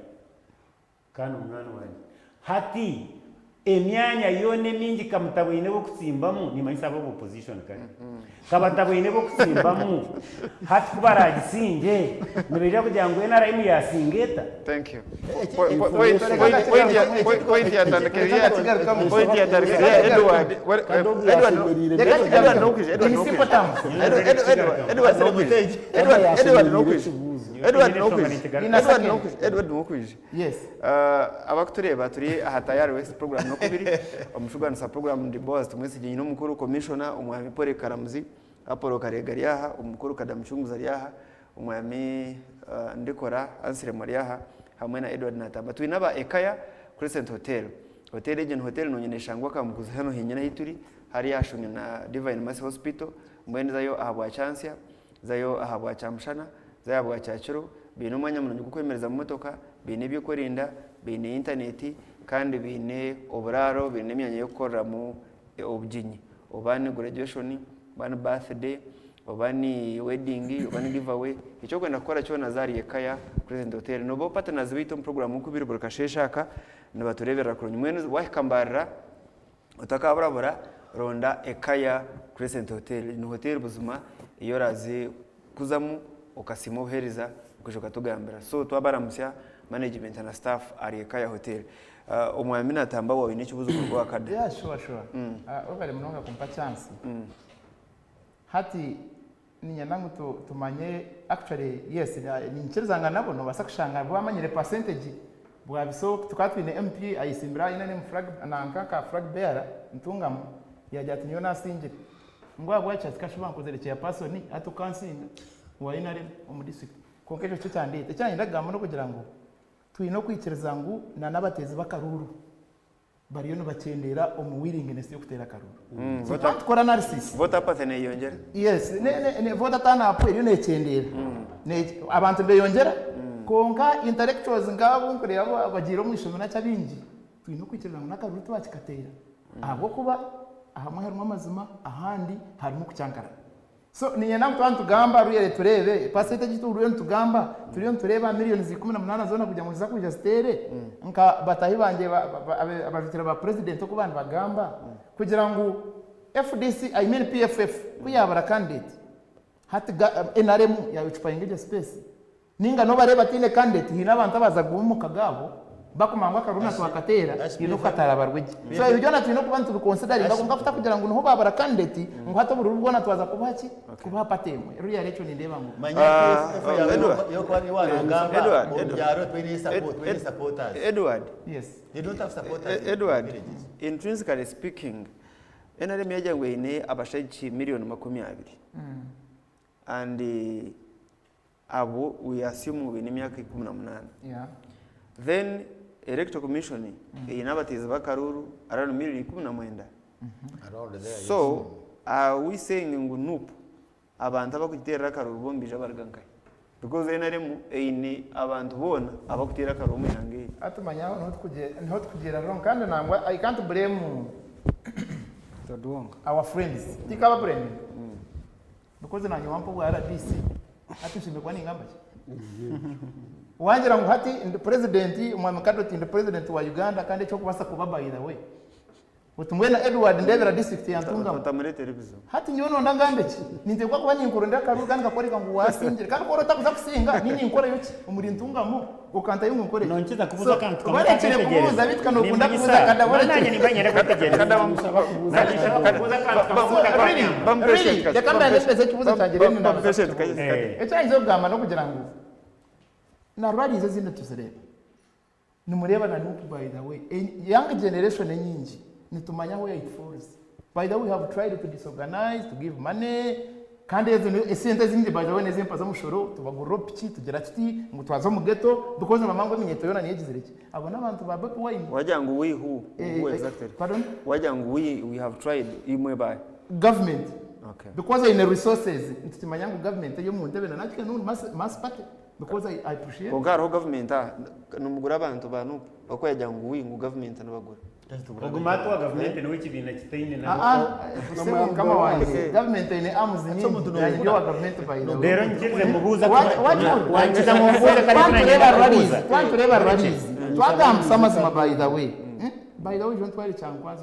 kandi umwana wanje hati emyanya yone mingi kamutabuine bo kutsimbamo ni manisa bo opposition kandi kabatabuine bo kutsimbamo hati kubaragisinge nibirya kugira ngo NRM yasingeta. Thank you. Point ya tankeria Edward Nokwije. Yes. Abakutureba turi ahatayari west program no kubiri omushuganisa program ndi boss tumwese ginyino mukuru commissioner umwami Paul Karamuzi Apollo Karegariyaha umukuru Kadamuchunguza riyaha umwami ndikora Ansire Mariyaha hamwe na Edward Natamba turi naba Ekaya Crescent Hotel Agent Hotel no nyeneshangwa kamukuza hano hinyana hituri hari yashunye na Divine Mercy Hospital mwende zayo ahabwa chance zayo ahabwa chamshana zayo ahabwa cyaciro bino mwanya munonye kukwemereza mu motoka bine byo korinda bine internet kandi bine oburaro bine myanya yo korera mu obuginyi obani graduation bani birthday obani wedding obani giveaway icyo kwenda gukora cyo Nazari Ekaya Crescent Hotel no bo partners bito mu program ku biro burkasheshaka nabaturebera kuri mwene wahikambarira utakaburabura ronda Ekaya Crescent Hotel ni hotel buzuma iyo razi kuzamu ukasimo hereza ukishoka tugambira so twabaramusya management na staff ari kaya hotel umwami natamba wawe n'ikibuzo kurwa kada yeah sure overe mnonga kumpa chance hati ninyanangu tumanye actually yes ni nchezanga nabo no basa kushanga bwamanyire percentage bwa biso tukatwine MP ayisimbira ina ne flag nankaka flag bearer ntungamo yajya tinyo nasinjire ngwa bwacha tikashuba nkozerekeye person atukansinga wainare mu district konkejo cyo cyandite cyanyindagamo no kugira ngo twino kwikiriza ngo na nabatezi bakaruru bariyo no bakendera omuwiringinesi yo kutera karuru vote analysis vote pattern yongera yes ne vote tana apo iriyo nekendera ne abantu beyongera konka intellectuals ngabo nkore abo abagira umwishomo na cyabingi twino kwikiriza ngo nakaruru twakikatera ahubwo kuba ahamwe harimo amazima ahandi harimo kucyankara so niye namwe twantugamba ruyere turebe percentage turuye ntugamba turiyo tureba miliyoni 18 zona kujya mu zakuja stere nka batahi banje abavitira ba president ko bandi bagamba kugira ngo FDC I mean PFF kuyabara candidate hati NRM ya ucupa ingeje space ninga no bareba tine candidate hina abantu baza gumuka gabo bakumangwa karuna twakatera ino katara barweje so ibyo na twino kubantu biconsidering ngo ngafata kugira ngo no babara candidate ngo hato buri rubona twaza kubaki kubapatemwe ruya lecho nindeba ngo yo kwa ni wana ngamba byaro twini supporters Edward yes they don't have supporters Edward intrinsically speaking NRM yajangwe ine abashaji miliyoni 20 and abo we assume we ni myaka 18 yeah then electoral commission inabateza bakaruru around miliyoni 19 around there so are we saying ngo nup abantu abakutera karuru bombije abargankai because NRM ini abantu bona abakutera karuru muyange atumanya not kugera wrong kandi nangwa I can't blame our friends tikaba blame because nanyo wampo wa RDC atushime kwa ningamba wangira ngo hati ndi president umwami kadoti ndi president wa Uganda kandi cyo kubasa kubaba ida we utumwena Edward Ndebera district yantunga utamurete rebizo hati nyono ndangambeki ninde kwa kuba nyinkuru ndakaru kandi gakoreka ngo wasingire kandi ko takuza kusinga nini nkora yuki umuri ntungamo ukanta yungu nkore nonkiza kubuza kandi tukamata kubuza bitka no kunda kubuza kada bora nanye nibanyere kwetegera kada bamusaba kubuza bambeshe yakamba ndese kubuza tangire ni ndabeshe echa izo gama no kugira ngo na rwarize zinde tuzireba numureba na nuki by the way young generation nyingi nitumanya aho it falls by the way we have tried to disorganize to give money kandi ezo esente zindi by the way nezimpa zo mushoro tubagoropici tugera tuti ngo twazo mu ghetto dukoze mamango minyeto yona niyegizireke abo nabantu babe kuwayini wajangu we who exactly pardon wajangu we have tried imwe by government okay because in the resources ntitimanya ngo government yo mu ndebe na nakike no mass party because I appreciate Ogaro government numugura abantu banu bako yajangu we ngo government nabagura ogumato wa government no wikibina kitayine na kama wanje government ine amuzi nyingi yo wa government by the rero ngize mubuza wangiza mubuza kari tureba rwarizi twagamba samazima by the way by the way John twali chankwanza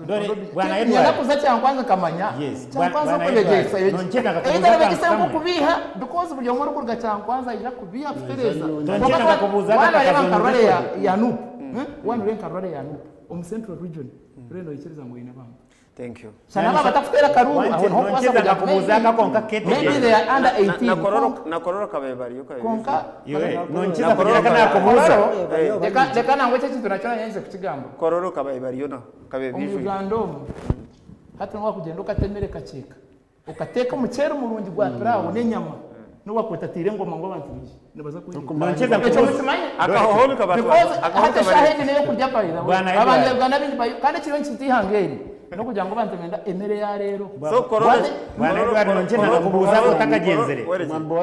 bwana Edward nakuza chankwanza kamanya chankwanza kulegesa yeje enda bekisa ngo kubiha because buri muri kurga chankwanza ija kubiha futereza noncheka kubuza karore ya nup one rank karore ya nup Central region reno ichiriza ngo ina bamba thank you sana baba tafutera karuru aho no kwasa kubuza konka kete maybe they are under 18 na kororo kabebari yuko konka nonchiza kugira kana kubuza leka nangwe cyo tunachona nyenze kukigambo kororo kabebari yona kabebishu umugando hata ngo kugenda ukatemere kaceka ukateka umuceri umurungi gwa turawo nenyama no wakotatire ngoma ngo abantu bije nabaza kuri nonchiza kubuza akahoho kabatu hata shahidi nayo kurya bayira abanyarwanda bindi bayo kandi kiro nkitihangeri no kugira ngo bantemenda emere ya rero so kororo nonchiza kubuza utakagenzere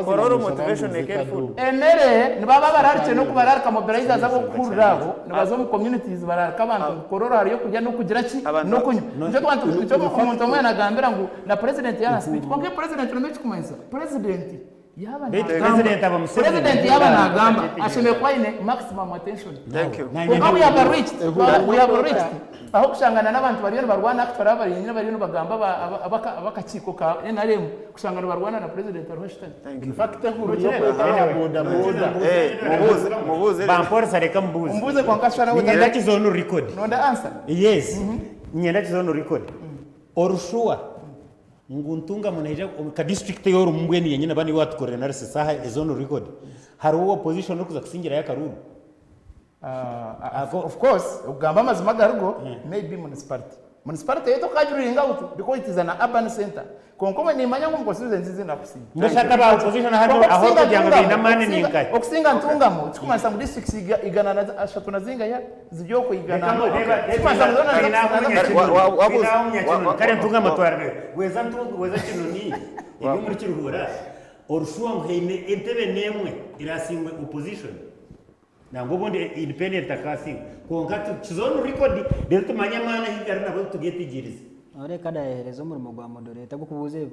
kororo motivation eke food emere nibaba bararike no kubararika mobilizer zabo kuriraho nabazo mu communities bararika abantu kororo hariyo kujya no kugira ki no kunywa nje twantu umuntu umwe nagambira ngo na president ya speech konke president no mechi kumanza president President yaba nagamba asheme kwa ine maximum attention. Thank you. We have reached aho kushangana n'abantu bariyo barwana aktora bari nyine bariyo bagamba abakakiko ka NRM kushangana barwana na president Rohstan. In fact huru yo kweta boda mubuze bampora sareka mbuze kwa nkashana ngenda kizono record. No the answer. Yes. Ngenda kizono record. Orushua nguntunga munaija ka district yoro mbweni yenyine bani watukorera na saha ezono record. Hari uwo position yo kuza kusingira ya Karuru. Of course, ugamba mazima garugo maybe municipality. Municipality yeto kajuringa utu because it is an urban center. Konkoma ni manya ngo constituency na kusinga. Ndashaka ba opposition hano aho kujyanga bina mane ni nkai. Okusinga ntungamo tukuma sa district igana na ashatu na zinga ya zijyo ko igana. Tukuma sa zona kare ntungamo twarwe. Weza kinoni. Ibi muri kiruhura. Orushwa ngene entebe nemwe irasingwe opposition. Nango bonde independent akasi konka tuzono record rero tumanya mana higara nabo tugetigiriza ore kada herezo muri mugwa modoreta gukubuze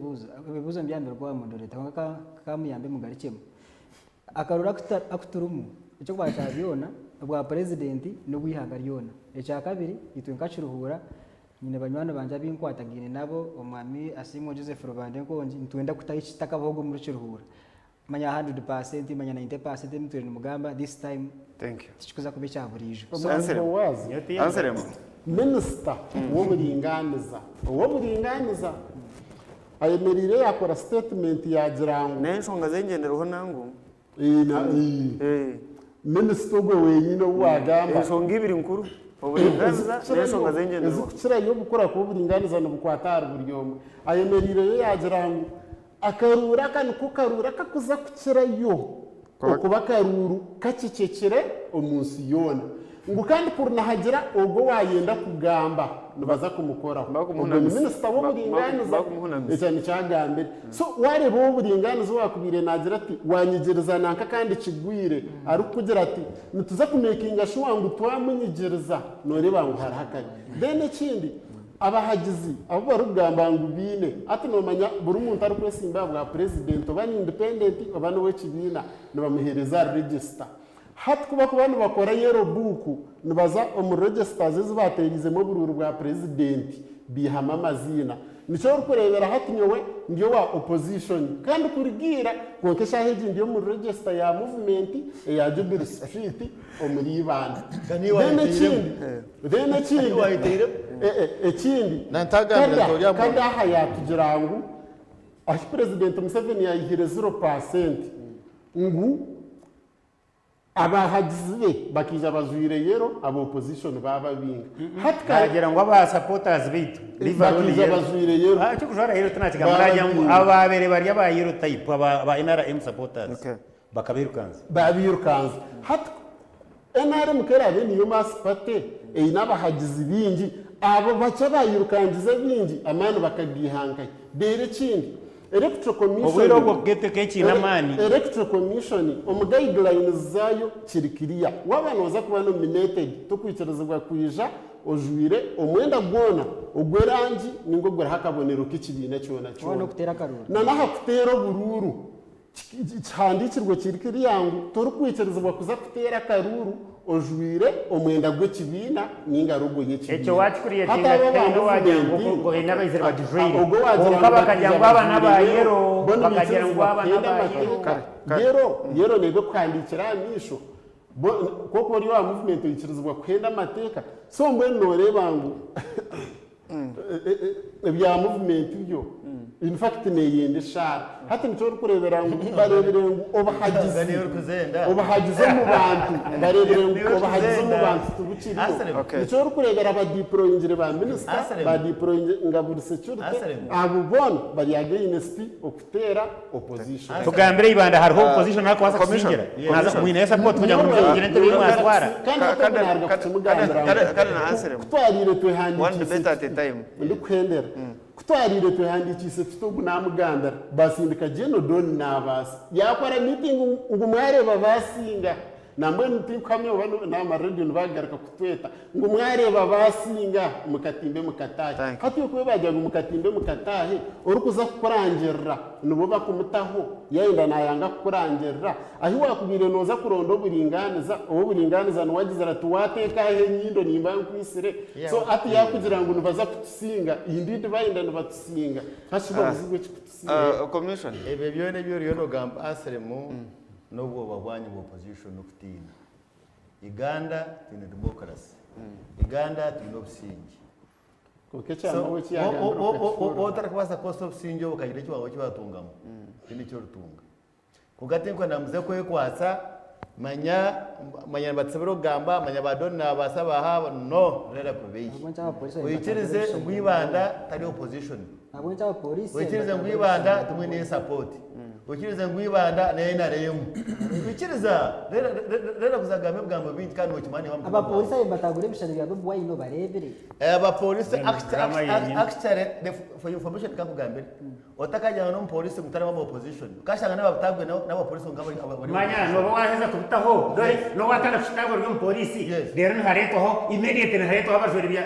bibuzo mbyambe rwa modoreta konka kamuyambe mugarikemo akarura akuturumu icyo kwashabyona bwa president no gwihagariyona ecya kabiri itwenka ciruhura nyine banywana banja binkwatagine nabo omwami asimo Joseph Rubande konji ntwenda kutayishitaka bogo muri ciruhura manya 100% manya 90% mutwe mugamba this time. Thank you. Chikuza kubicha burijo. Answer Minister woburinganiza ayemerire yakora statement ya jirango nensonga zengenderoho nangu Minister gwe wenyine wagamba ensonga ibiri nkuru oburinganiza nensonga zengenderoho kira yo gukora ku buringaniza no bukwatara buryomo ayemerire ya jirango akarura kan kukarura kakuza kukira yo okuba karuru kacicecere omunsi yona ngo kandi purna hagira ogo wayenda kugamba nibaza kumukora ubwo minister wo buringaniza cyane cyagambye so ware bo buringaniza wakubire nagira ati wanyigereza nanka kandi kigwire ari kugira ati nituza kumekinga shuwa ngo twamunyigereza nore bangu harahakanye then kindi abahagizi abo barugamba ngo bine ati nomanya buri muntu ari kwesimba bwa president bani independent abantu we kibina nibamuhereza register hat kuba kubana bakora yero buku nibaza omu registers zibaterizemo bururu bwa president bihama amazina nico kurebera hati nyowe ndiyo wa opposition kandi kurigira konkesha heji ndiyo mu register ya movement ya Jubilee Street omuri bana then chindi ekindi kandi aha yatugirangu aho president Museveni yayihire 0% ngu abahagizi be bakija bazwire yero aba opposition baba binga hatkagera ngo aba supporters bitu bakija bazwire yero cyo kujara yero tunakigamara ngo ababere bari aba yero type aba NRM supporters bakabirukanza babirukanza NRM kerabe niyo masipate n'abahagizi bingi abo baca bayirukangiza bingi amana bakagihangaye bere kindi Electoral Commission guidelines zayo kirikiriya wabana waza kuba nominated tukwikirizwa kwija ojwire omwenda gwona ogwerangi ningo gwera hakabonero k'ikibina cyona no kutera karuru naho kutera bururu cyandikirwe kirikiriya ngo turukwikirizwa kuza kutera karuru ojwire omwenda gw'ekibina ningarugo y'ekibina ekyo wakuriye tinga wajya ngo inabizira badivire ngo bakajya ngo abana ba yero bakajya ngo abana ba yero nego kwandikira amisho koko bari wa movement yikirizwa kwenda amateka so mbwe noreba ngo ebya movement byo in fact ne yende shara hati nicyo kurebera ngo barebere ngo obahagize mu bantu barebere ngo obahagize mu bantu tubukiriyo nicyo kurebera ba deployingire ba minister ba deploying ngaburi security abo bona bari against okutera opposition tugambire ibanda hariho opposition nako wasa kusingira naza mwine support kugira ngo mugire nte mwatwara kana na answer twalire twe handi one debate at a time ndikwendera kutwarire tuhandikise tutugu namugandara basindika jeno doni nabasi yakora meeting ngumware babasinga nambwe ntikamye bano na radio nbagaruka kutweta ngo mwareba basinga mukatimbe mukatahe hatuye kuba bajya ngo mukatimbe mukatahe urukuza kurangerera nubo bakumutaho yenda nayanga kurangerera ahi wakubire noza kurondo buringaniza ubu buringaniza nwagize ratuwateka he nyindo nimba nkwisire so ati yakugira ngo nubaza kutusinga indi bayinda nubatusinga hashiba buzigwe kutusinga commission ebe byone byo ryo gamba aseremu n'ubwo babwanye mu opposition no kutina Uganda tine democracy Uganda tine obusingi koke cyangwa we kiyaga otarakubasa cost of singi ukagira cyo wawe cyatungamo kindi cyo rutunga kugatenkwa namuze ko yekwasa manya batsebero gamba manya badonna basaba haba no rera kubeyi uyikirize ngwibanda tari opposition abo nta police uyikirize ngwibanda tumwe ne support ukiriza ngwibanda na NRM ukiriza rera kuzagambe bwambo binti kandi ukimane bamwe aba police batagure bishano bya bwo ino barebere aba police actually for information kakugambe otakajya no police mutara wa opposition kashanga n'abatagwe n'aba police ngabo manya no waheza kubitaho dore no watana fitago ryo police rero nharetoho immediate nharetoho abajori bya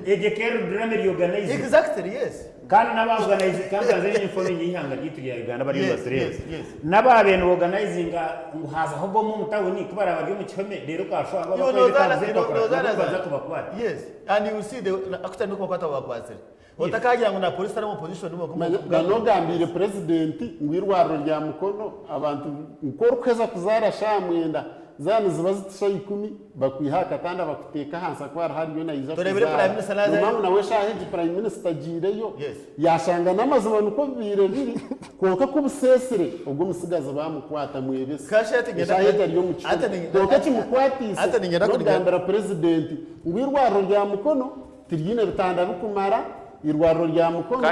ejekero drama organize exactly yes kandi n'abaorganize kambaze n'infono y'ihanga ryituye Uganda bari basireze n'ababene organizing haza hobo mu mutawuni kubara abari mu cyome rero kasho baza kubakwata yes and you see the akuta ndiko kwata bakwatse otakagira ngo na police ari mu position ganogambire president ngwirwaro rya mukono abantu nkoro kweza kuzara shamwenda zani ziba zitisha 10 bakwihaka kandi bakuteka hansa kwara hariyo na iza turebere prime minister naze mama nawe shaheje prime minister jireyo yashanga namazima nuko bire biri koka kubusesere ubwo musigaza bamukwata mwebese kashete ngenda ariyo mu koka kimukwatise atengera president ngwirwaro rya mukono tirine bitanda bikumara irwaro rya mukono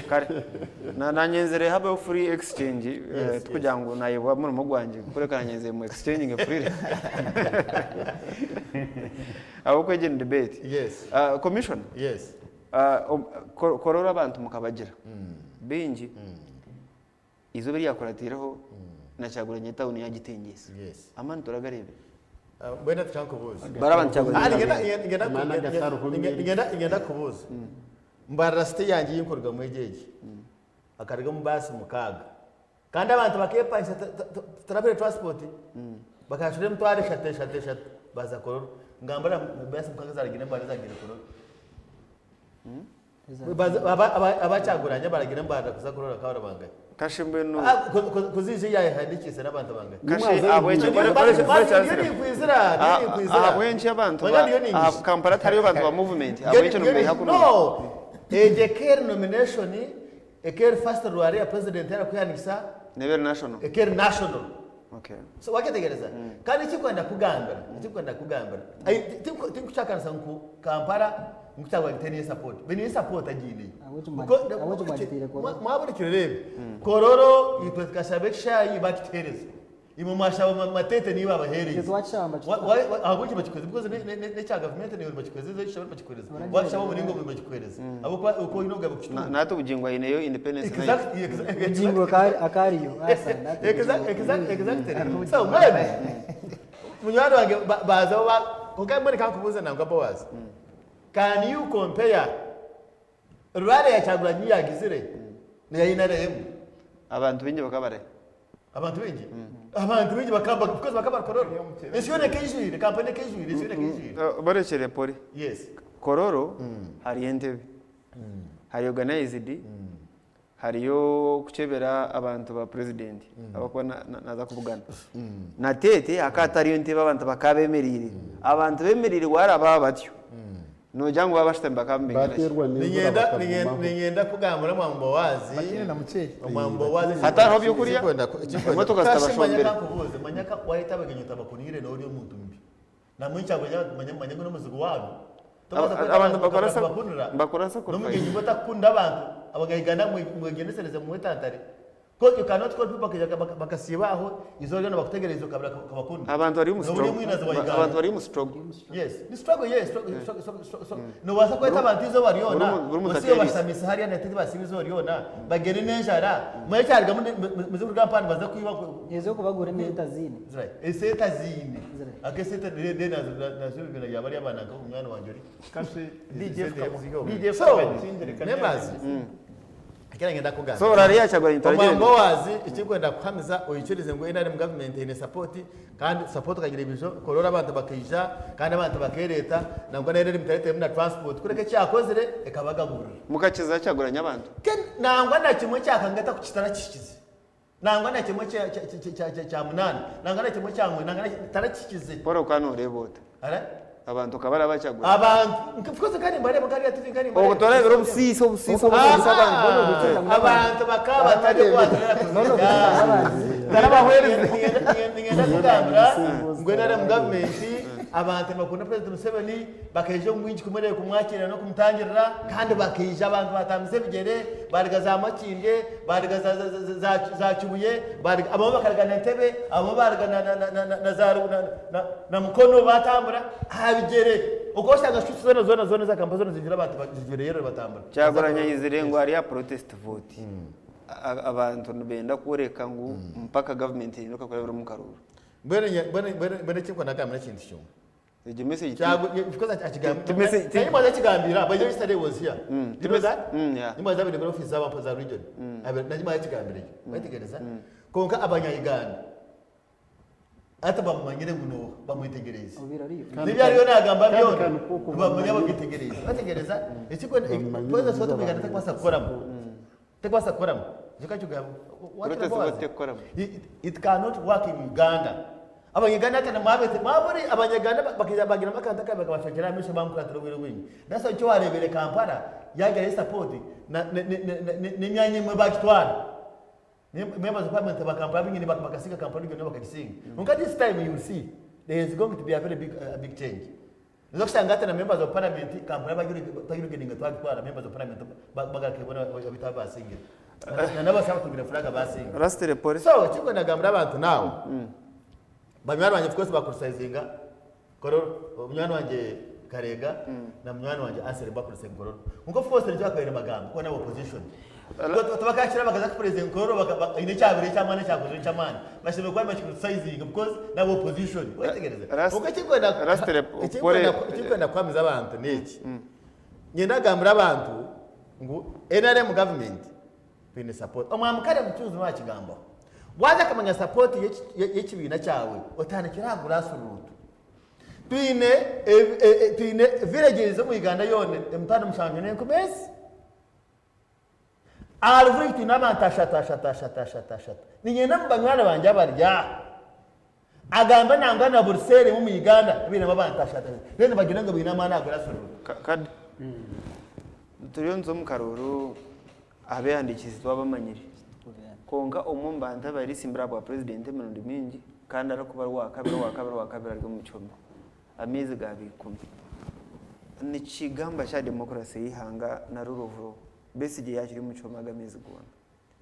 kare na nyenzere habe free exchange tukugira ngo nayibwa muri mugwanje kureka nyenzere mu exchange nge free abo kwegenda debate commission korora abantu mukabagira bingi izo biri yakoratiraho nacyagura nyetaho ni yagitengese amani turagarebe bwenda tchankubuza barabancyagura ngenda kubuza mbara site yanjye yinkorwa mu ejeje akariga mu basi mukaga kandi abantu bakepansa travel transport bakashire mutware shate baza korora ngambara mu basi mukaga zaragira mbara zagira korora abacyaguranye baragira mbara kuza korora kabara bangaye kashimbe no kuzije yaye handikise n'abantu bangaye kashi abwenje abwenje abantu Kampala tariyo bantu ba movement abwenje no mbeha kuno no ejekere nomination ekere first rwari president era kuyanikisa never national ekere national okay so waketegereza kandi kikwenda kugambira tinkuchakana sanku Kampala ngutagwa giteni support beni support agini awoje bagitire ko mwaburi kirebe kororo yitwekashabekisha yibakitereza imo mashabo matete niba bahereye abuki bakikweza because ne cha government ne bakikweza zo shabo bakikweza washabo muri ngo bakikweza abo uko inoga bakikweza nato bujingwa ineyo independence ujingo akariyo asa exactly so man munywana wange baza ukambone kankubuza nangwa bawazi can you compare rware ya cyagura nyiyagizire ne yinaremu abantu bingi bakabare abantu bingi bakaba because bakaba kororo esione kejuri kampani kejuri esione kejuri barekere poli yes kororo hari entebe hari organized hariyo kuchebera abantu ba president abako naza kuvugana na tete akatariyo ntebe abantu bakabemerire abantu bemerire wara baba batyo no jangu babashtemba kambengera ningenda kugambura mwambo wazi bakine na muceri mwambo wazi hata ho byo kuriya motoka zitabashombere manyaka wahita bagenyuta bakunire no uri umuntu mbi na mwica manya no muzigo wabo abantu bakorasa no mugenyi botakunda abantu abagayigana mwegenesereze mu wetantare Because you cannot call people bakasibaho izo ryo bakutegereza ukabira kabakunda. Abantu bari mu struggle. Abantu bari mu struggle. Yes, the struggle yes, struggle. No wasa kweta abantu izo bariona. Usiyo bashamisa hariya netete basibizo bariona. Bagene nenjara. Mwe cyarga muzi ku kampani baza kuyiba yezo kubagura metazine. Right. Esetazine. Akeseta de na zubira yabari abana ko umwana wanjye. Kasi DJ members. Akira ngenda kugamba. So rariya cyagwa intelligence. Omambo wazi ikikwenda kuhamiza oyicurize ngo NRM government ine support kandi support kagira ibijo korora abantu bakija kandi abantu bakereta nabwo NRM tarete na transport kureke cyakozere ekabagabura. Mukakiza cyaguranya abantu. Nangwa na kimwe cyakangata kukitara kikize. Nangwa na kimwe cya munani. Nangwa na kimwe cyangwe nangwa tarakikize. Poro kwano rebota. Ara? Abantu kabara bacagura. Abantu mfukoze kandi mbare mukari ativi kandi mbare. Ogutore bero busiso abantu bakaba tari kwatorera kuziga. Tarabahwereze ngenda kugambira ngo NRM government abantu bakunda President Museveni bakeje mwinji kumereye kumwakira no kumutangirira kandi bakije abantu batamise bigere barigaza amakinde barigaza za kibuye bariga abo bakaragana ntebe abo barigana na zaru na mukono batambura habigere ukoshanga shutse zona za kampazona zigira abantu bagire yero batambura cyagoranya izirengo ari ya protest vote abantu benda kureka ngo mpaka government inoka kureba mu karuru bene cyiko nakamera kintu cyo the message because akigambira by the yesterday was here you know that yeah nimba zabine muri office zaba za region najima yakigambira bayitegereza konka abanyayiganda ata bamanyire muno bamwitegereza nibyo ariyo nagamba byo bamanya bagitegereza bategereza ikiko poza soto bigana takwasa koramo it cannot work in Uganda. Abanyaganda kana maburi abanyaganda bakija bagira makanda kabe kabashakira misho bamukatiro wirwinyi. Nasa cyo warebere Kampala yagira support na nyanye mwe bakitwara. Members of parliament ba Kampala bingine bakasiga Kampala ngene bakakisinga. Unka this time you will see there is going to be a very big change. Nzokushangata na members of parliament Kampala bagire nginga twatwara members of parliament bagakebona bitaba basinga. Na nabasaba kugira furaga basinga. Rastere police. So chiko nagambira abantu nawe. Banywana wanje of bakurisayizinga kororo umwana wanje Karega na mwana wanje Asere bakurisayizinga kororo nko force nje bakayira magambo ko na opposition tubakashira bakaza ku president kororo ine cyabire cyamane cyakoze cyamane bashime kwa bakurisayizinga because na opposition wategereza uko kikwenda Rastere kikwenda kwamiza abantu neki ngenda gambira abantu ngo NRM government bine support omwamukare mutuzi wa kigambo waza kamanya support y'ekibina cyawe otana kiragura asurutu twine villages mu Uganda yone emtana mushanje n'enkumesi alviti n'abantu shata ninyenda mbanywana banje abarya agamba nangwa na Bursere mu Uganda bina abantu shata rene bagira ngo bina mana agura asurutu kad turiyonzo mu karuru abe yandikizwa bamanyiri konga umumbanda bari simbira bwa president Menundi mingi kandi arakuba wakabira rwo mu cyombo amezi gabikumbi ni kigamba cya demokrasi yihanga na ruruvu besije yakiri mu cyombo agamezi gona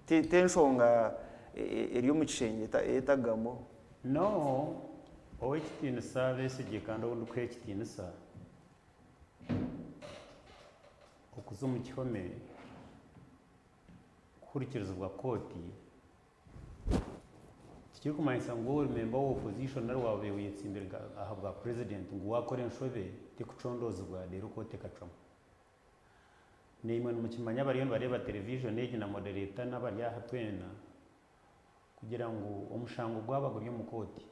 tenshonga eri mu kishenge etagamo no owe kitinisa besije kandi undi kwekitinisa okuzumu cyome kurikiriza bwa koti kiri kumanyisa ngo uri member wa opposition nari wawe witsimbira aha bwa president ngo wakore nshobe tikucondoza bwa rero kote kacamo nimwe mukimanya bari bareba television neji na moderator n'abari ahatwena kugira ngo umushango gwabagurye mu koti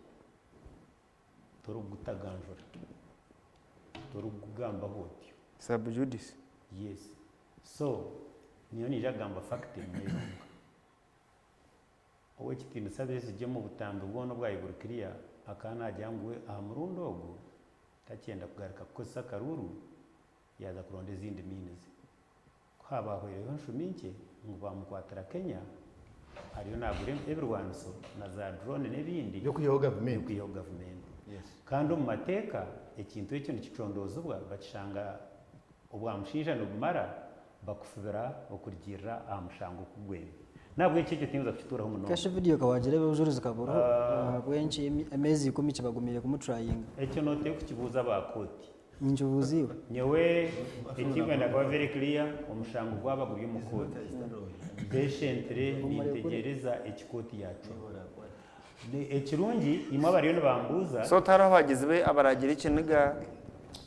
toro gutaganjura toro kugamba hoti sub judice yes so niyo nijagamba fact neza owe kitindu sabese je mu butambo bwono bwayigurikiriya akana ajyangwe aha murundogo tacyenda kugarika kosa karuru yaza kuronda izindi minizi kwabahwereho nshuminke ngo bamukwatira Kenya ariyo nagure everyone so na za drone n'ibindi yo kuyoga government yes kandi mu mateka ikintu icyo nikicondozubwa bakishanga ubwamushinja no bumara bakufubira okurgira amushango kugweme nabwo iki cyo tinza kuturaho muno kashe video kawagire bejuruza kaburo bwenshi amezi 10 kibagumire kumutrayinga ecyo note kukibuza bakoti Njubuziwe nyewe ekigwenda kwa very clear omushango gwabaguriye mukoti patiently nitegereza ekikoti yacu ekirungi imwe bariyo bambuza so tarabagize abaragira ikiniga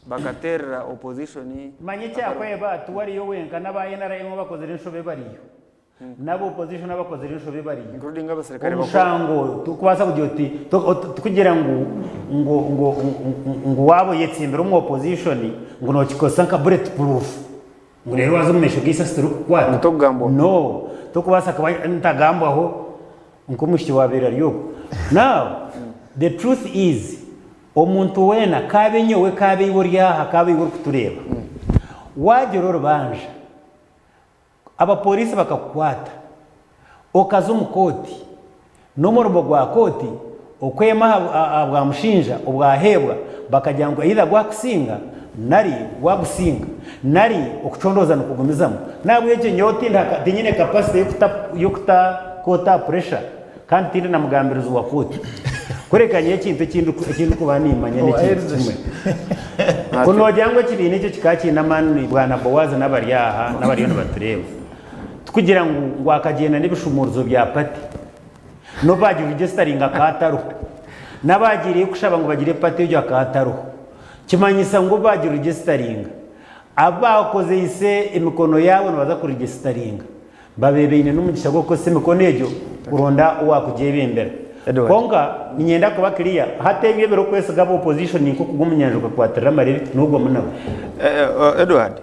bagaterera opposition manye cyakweba tuwariyo wenka nabaye narayemo bakozera inshobe bariyo nabo opposition abakozera inshobe bariyo including abasirikare omushango tukubasa kudyoti tukugira ngo wabo yetsimbira mu opposition ngo no kikosa nka bulletproof ngo rero wazumesho gisa sitru kwata mutogambo no tukubasa kwa ntagambo aho nkumushyi wabera ryo now the truth is omuntu wena kabe nyowe kabe iborya kabe ibor kutureba wajero rubanje abapolisi bakakwata okaza umukoti no mu rubo gwa koti okwema abwamushinja obwahebwa bakajyangwa ida gwakusinga nari gwagusinga nari okucondoza no kugumizamo nabwo yeje nyoti ndinyine capacity yokuta kota pressure kandi tindi namugambirizo wa koti kurekanye ikintu kubanimanya n'ikintu kimwe kuno jyango kibine icyo kikakina mani bwana Bowaza n'abaryaha n'abariyo batureba tukugira ngo akagenda n'ibishumuruzo bya pati no bagira registeringa kataro nabagiriye kushaba ngo bagire pati yo kataro kimanyisa ngo bagira registeringa abakoze ise imikono yabo nabaza ku registeringa babebeye n'umugisha goko se imikono ejo uronda uwakugiye bembera konga ninyenda kuba clear hatebye bero kwese gabo opposition niko kugumyanjuka kwaterera mariri nubwo munabo Edward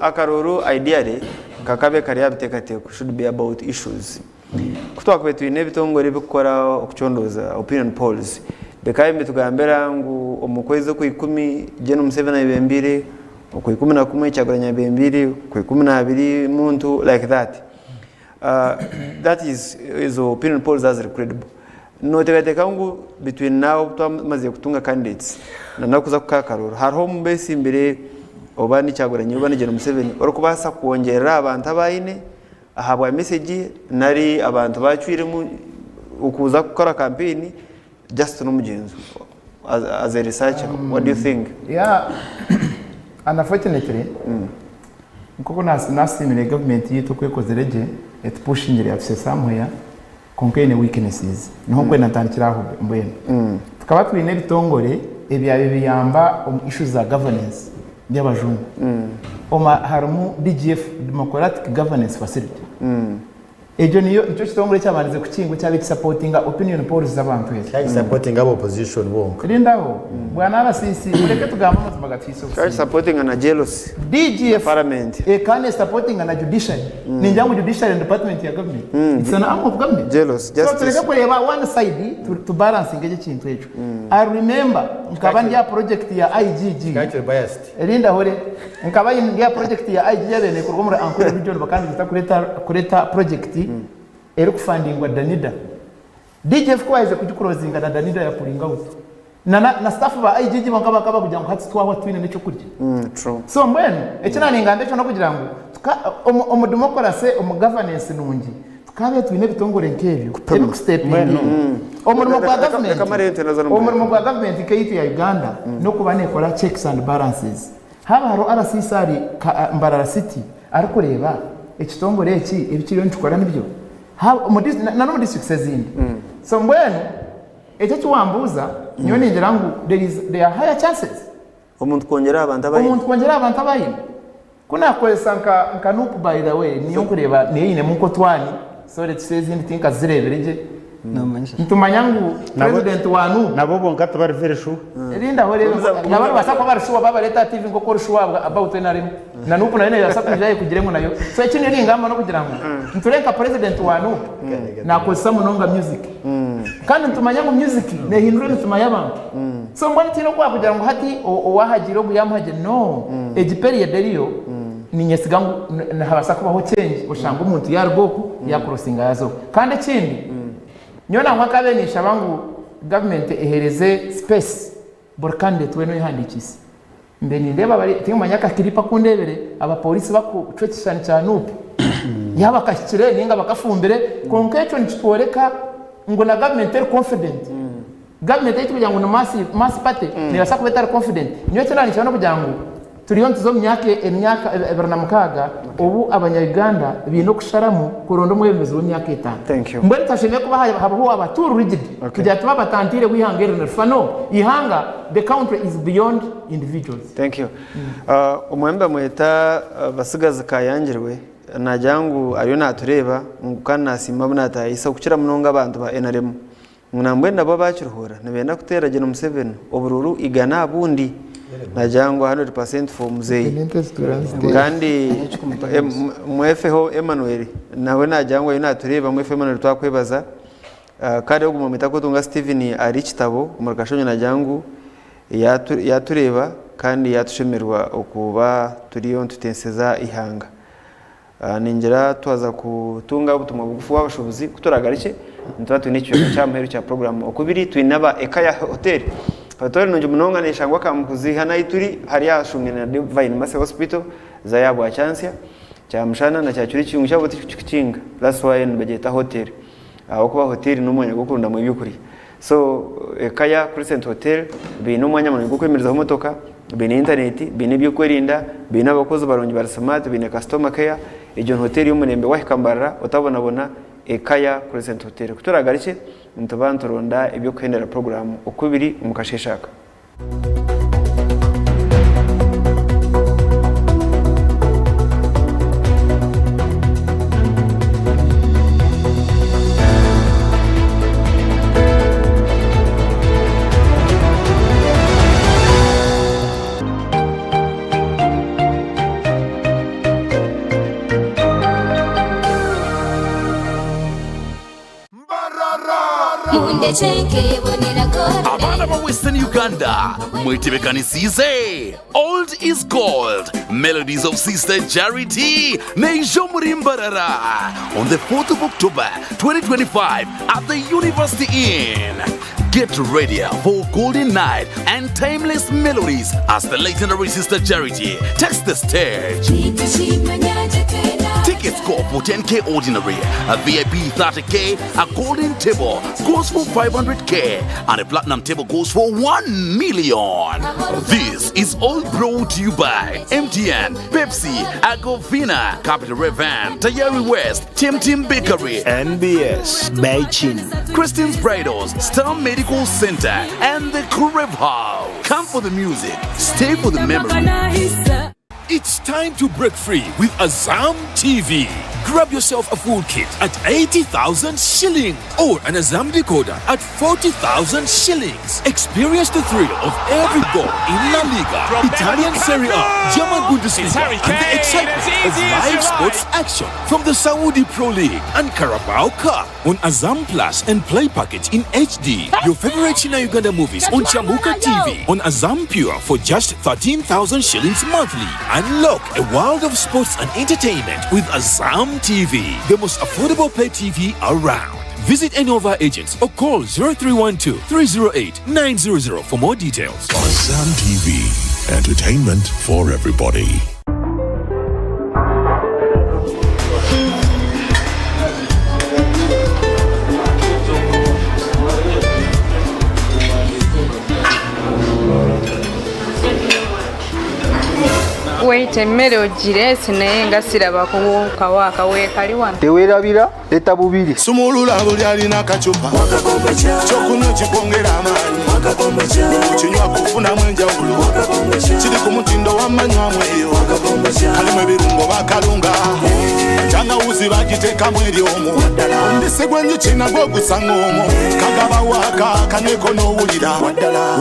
akaruru ideally kakabe kari yabitekateko should be about issues kutwakwetu inebitongore bikora okuchondoza opinion polls bekaye mbitugambera ngo omukwezi ku 10 je no Museveni ibembire ku 11 cyagoranya ibembire ku 12 muntu like that that is opinion polls as credible no tegateka ngo between now twamaze kutunga candidates na nakuza kukakarura hariho mbese imbere obani cyagoranye ubani je no Museveni orukubasa kuongera abantu abayine ahabwa message nari abantu bacwire mu ukuza gukora campaign just no mugenzo as a researcher what do you think? Yeah, unfortunately nkoko nasimire government yitu kwekozereje et pushing it up somewhere contain weaknesses niho kwe natandikiraho mbwene tukaba twine bitongore ebyabe biyamba issues za governance by'abajungu harimo DGF Democratic Governance Facility ejo niyo icyo kitongore cyabanize ku kingo cyabe supportinga opinion polls z'abantu yese cyari supporting abo opposition bonka rindaho bwana abasisi ureke tugamba amazi magatiso cyari supporting na jealousy DGF parliament can supporting na judiciary ninjangu judiciary department ya government it's an arm of government jealous justice so tureke kureba one side to balancing eje kintu ejo I remember nkabanja project ya IGG cyari biased rindaho re nkabanja project ya IGG yabene kurwo muri Ankole region bakandi kureta project eri kufandingwa Danida DGF kwaje kujikurozinga na Danida ya pulinga out na staff ba IGG bankaba kugira ngo hati twaho twine n'icyo kurya true so mbwene ekina ningande cyo no kugira ngo omudemocracy governance nungi tukabe twine bitongore nkebyo eri step omurimo gwa government kaitu ya Uganda no kubane kora checks and balances haba haro RCSR Mbarara City ari kureba ekitongore eki ebikiriyo ntukora nibyo na no district zindi so mbwene ecyo kiwambuza niyo ningira ngo there are higher chances umuntu kongera abantu abayine kuna kwesa nka nupu by the way niyo kureba niyine muko twani so let's say zindi tinka zirebereje ntumanyangu president wanu nabo bonka tabari very sure rinda hore nabari basako bari sure baba leta TV ngo kora sure about enarimo na nupu nayo yasako jaye kugiremo nayo so ekindi ringamba no kugira ngo nturenka president wanu na kwesa munonga music kandi ntumanyangu music ne hindure ntumanya abantu so mbona tino kwa kugira ngo hati owahagiro buyamhaje no age period eriyo ninyesigangu habasako baho change ushanga umuntu yargoku yakrosinga yazo kandi ekindi nyona mwakabenisha bangu government ehereze space borkande tweno yihandikise mbeni ndeba bari tinga manyaka kiripa kundebere aba police baku cwekishani cha nupu yaba kashyikire ninga bakafumbire konka icyo nikitworeka ngo na government eri confident government iri kugira ngo na mass party nirasa kuba itari confident niyo cyane cyane kugira ngo turiyo ntuzo myaka 2006 ubu abanyayuganda bino kusharamu kuronda umuyobozi w'imyaka 5 mbere tashimye kuba habaho abaturu rigid kugira tuba batantire wihangere na fano ihanga the country is beyond individuals. Thank you. Umwemba mweta basigaza kayangirwe najyangu ayo natureba ngukana nasima bunata isa kucira munonga abantu ba NRM munambwe nabo bakiruhura nabenda kutera Gen Museveni obururu igana abundi najyangu 100% for muzeyi kandi mwefeho Emmanuel nawe najyangu ayo natureba mwefe Emmanuel twakwebaza kandi oguma mwita ko tunga Steven ari kitabo umurikashonyo najyangu yatureba kandi yatushemerwa okuba turiyo tutenseza ihanga ninjira twaza kutunga ubutumwa bugufi w'abashobozi kutoragarike ntwa tunicyo cyamperu cya program okubiri twinaba Ekaya Hotel nonje munonga neshangwa kamukuzi hana ituri hari yashumye na Divine Mercy Hospital za yabwa chansia cha mshana na cha churi cyungu cyabo tikinga that's why bageta hotel aho kuba hotel n'umwanya gukunda mu byukuri so Ekaya Crescent Hotel bino mwanya mu gukwemereza motoka bine internet bine byo kwerinda bine abakozi barongi bar smart bine customer care ejo hotel y'umunembe wahikambara utabona Ekaya Crescent Hotel kutoragarike ntubantoronda ibyo kwendera program okubiri mukasheshaka. Abana ba Western Uganda mwitebekanisize Old is Gold Melodies of Sister Charity Nejo Murimbarara on the 4th of October 2025 at the University Inn. Get ready for golden night and timeless melodies as the legendary Sister Charity takes the stage. Tickets go for 10k ordinary, a VIP 30k, a golden table goes for 500k, and a platinum table goes for 1 million. This is all brought to you by MTN, Pepsi, Agofina, Capital Revan, Tayari West, Tim Bakery, NBS, Beijing, Christian's Bridals, Star Medical Center, and the Crib House. Come for the music, stay for the memory. It's time to break free with Azam TV. Grab yourself a full kit at 80,000 shillings or an Azam decoder at 40,000 shillings. Experience the thrill of every goal in La Liga, Italian Serie A, German Bundesliga, and the excitement of live sports action from the Saudi Pro League and Carabao Cup on Azam Plus and Play Package in HD. Your favorite China Uganda movies on Chamuka TV on Azam Pure for just 13,000 shillings monthly. Unlock a world of sports and entertainment with Azam TV, the most affordable pay TV around. Visit any of our agents or call 0312 308 900 for more details. Azam TV, entertainment for everybody. Wait emmere ogire sinaye nga siraba kawaka weekali wano teweerabira leta bubiri sumulula buli alina akacupa kyokunywa kikwongera amaanyi kinywa kufunamu enjawulo kiri ku mutindo w'amanywamu eyo kalimu ebirungo bakalunga tangawuzi bagiteekamu eri omwo omubisi gw'enjuki nagwo gusanga omwo kagaba waaka kaneko n'owulira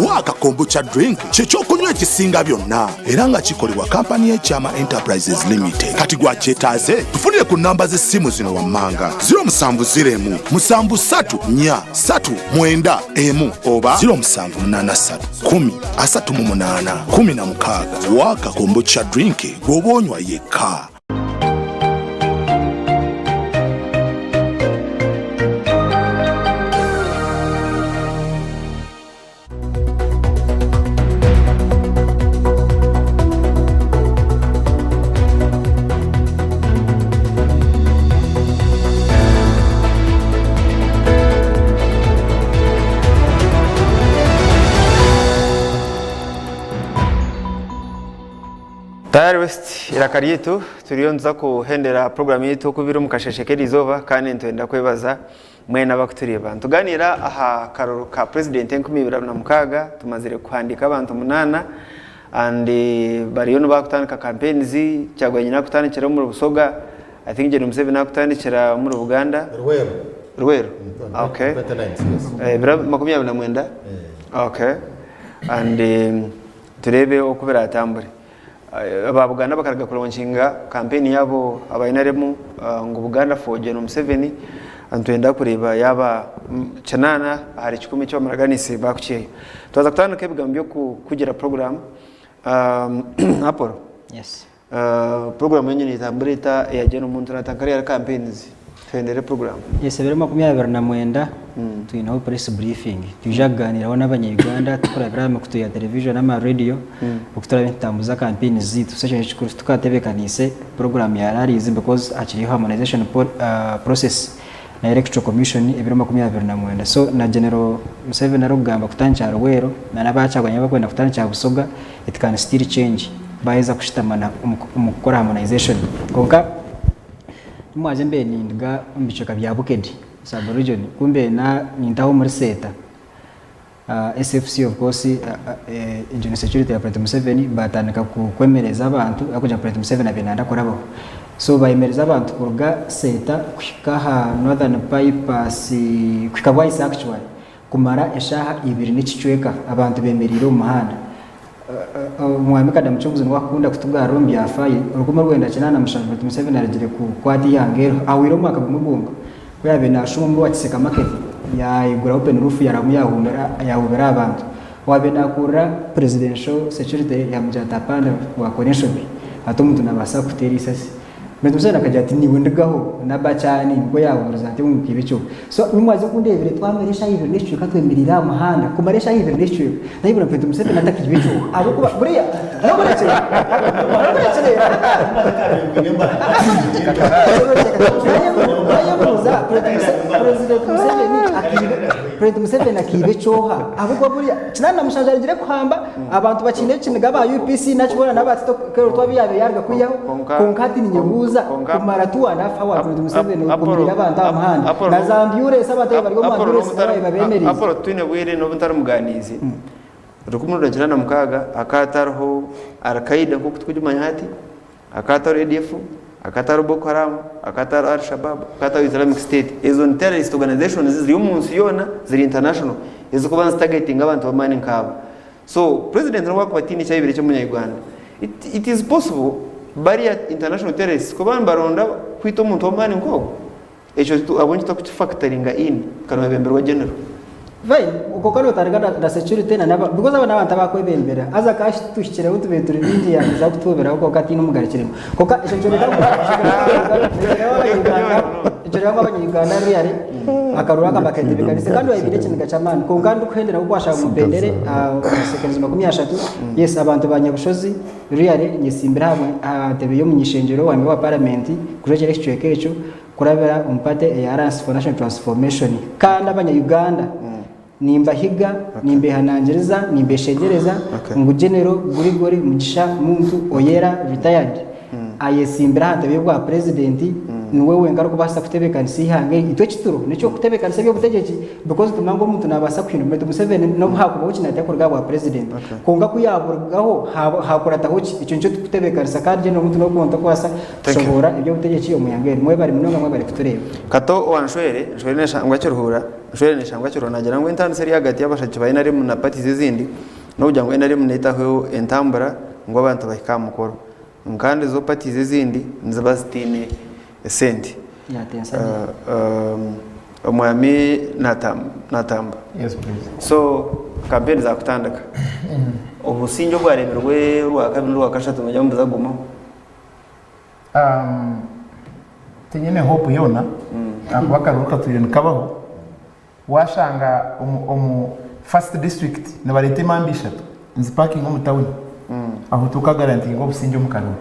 waaka kombucha drink kyekyokunywa ekisinga byonna era nga kikolebwa kampani y'ekyama Enterprises Limited. Kati gwakyetaaze tufunire ku namba z'essimu zino wammanga 0701 734 391 oba 0783 10 38 16 waaka kombucha drink gw'oba onywa yekka. Tayari West irakari yetu turiyo nza kuhendera program yetu kubira mukasheshekera izoba kandi ntwenda kwebaza mwena bakutureba tuganira aha karoro ka president 2026 tumazire kwandika abantu 8 and bariyo no bakutandika campaigns cyagwanye nakutandikira mu Busoga I think je Museveni nakutandikira mu Uganda Rwero okay bira 29 okay and turebe okubera atambure ababuganda bakaraga kulonshinga campaign yabo abayinaremu ngo Buganda for Gen Museveni antwenda kureba yaba canana hari 10 cyo maraganise bakuciye tuza kutandika ibigambyo kugira program Apollo yes program yenye itamburita ya Gen umuntu natankarira campaigns twendere program yes bere 29 twinaho press briefing tujaganiraho n'abanyarwanda tukora drama kutuya television n'ama radio ukutora bitambuza campaign zitu session chikuru tukatebekanise program ya rarize because actually harmonization process na electoral commission ibiro 29 so na general Museveni arugamba kutancha Rwero na nabacagwanya bakwenda kutancha Busoga it can still change baeza kushitamana umukora harmonization konka mwaje mbe nindiga mbichoka bya Bukedi sub region kumbe na nindaho muri seta SFC of course engineer security ya President Museveni batanaka kukwemereza abantu akuja President Museveni abinanda korabo so bayimereza abantu kuruga seta kwikaha northern bypass kwikabwise actually kumara eshaha 2 n'ikicweka abantu bemerira umuhanda mwamika damuchunguzi wakunda kutuga rombi ya fayi urukuma rwenda kinana mushanjwe Museveni aragire ku kwati yangero awiro mwaka bumubunga kwabe na shumu watiseka market ya igura open roof yaramu yahubera abantu wabe nakura presidential security ya mjata panda wa connection atomuntu nabasa kuteri sasi Museveni akajya ati niwe ndigaho nabacani ngo yaburuza ati mu kibico so mwaze kundebere twameresha ibyo n'icyo katwemerira amahanda kumaresha ibyo n'icyo ndayibura President Museveni ataka ikibico abo kuba buriya nabaretse President Museveni akibicoha abo kuba buriya kinana mushajarigire kuhamba abantu bakine kiniga ba UPC nakibona nabatito kero twabiyabe yarga kuyaho konkati ni nyebuza kumara tuwana fawa President Museveni kumira abantu amahanda na Zambia sabata bari gomandure sabaye babemereza Apollo twine bwire no butari muganizi rukumurura kirana mukaga akatarho Al-Qaeda kuko twujumanya hati akatar ADF akatar Boko Haram akatar Al-Shabaab akatar Islamic State izo terrorist organizations ziri umunsi yona ziri international izo kubanza targeting abantu bamani nkabo so president rwa kwatini cyabire cyo munyarwanda it is possible barrier international terrorists kubamba baronda kwita umuntu wamani nkoko ejo abonye tukufactoringa in kana bemberwa general vai uko kano targa da security na naba because abana abantu bakwebembera aza kashi tushikira utubeturi bindi ya za kutubera uko kati no mugarikiremo koka ejo cyo Ijoro y'abanyarwanda riyari akarura kabakende bikanise kandi wayibire kintu gacamana ko kandi kuhendera uko ashaka mupendere sekenzi 30 yes abantu banyabushozi riyari nyisimbira hamwe atebe yo munyishengero wamwe wa parliament kujeje recyo echo kurabera umpate ya Alliance for National Transformation kandi abanyarwanda nimba higa nimbe hanangereza nimbe shegereza ngo genero guri mugisha muntu oyera retired ayesimbira hatebe bwa president niwe wenga ko basa kutebekanisa ihange itwe kituro nico kutebekanisa byo butegeki because tumango muntu nabasa kwintu President Museveni no hakuba ukinajya kurga bwa president konga kuyaburgaho hakurata hoki icyo cyo kutebekanisa kandi no muntu no konta kwasa shobora ibyo butegeki yo muyangere mwe bari munonga mwe bari kutureba kato wanshwere nshwere neshangwa cyuruhura nshwere neshangwa cyuro nagira ngo intani seri hagati y'abashaki bayinari mu na party zizindi no ujya ngo inari mu netaho entambura ngo abantu bahikamukoro kandi zo party zizindi nzabastine senti ya Tanzania umwami natamba yes please so campaign za kutandaka ubusinjo bwaremerwe rwa kabiri rwa kashatu mujya mbuza guma tinyene hope yona akubakaruka tuyene kabaho washanga first district na barete mambisha nzi parking mu town aho tukagaranti ngo businjo mukaruka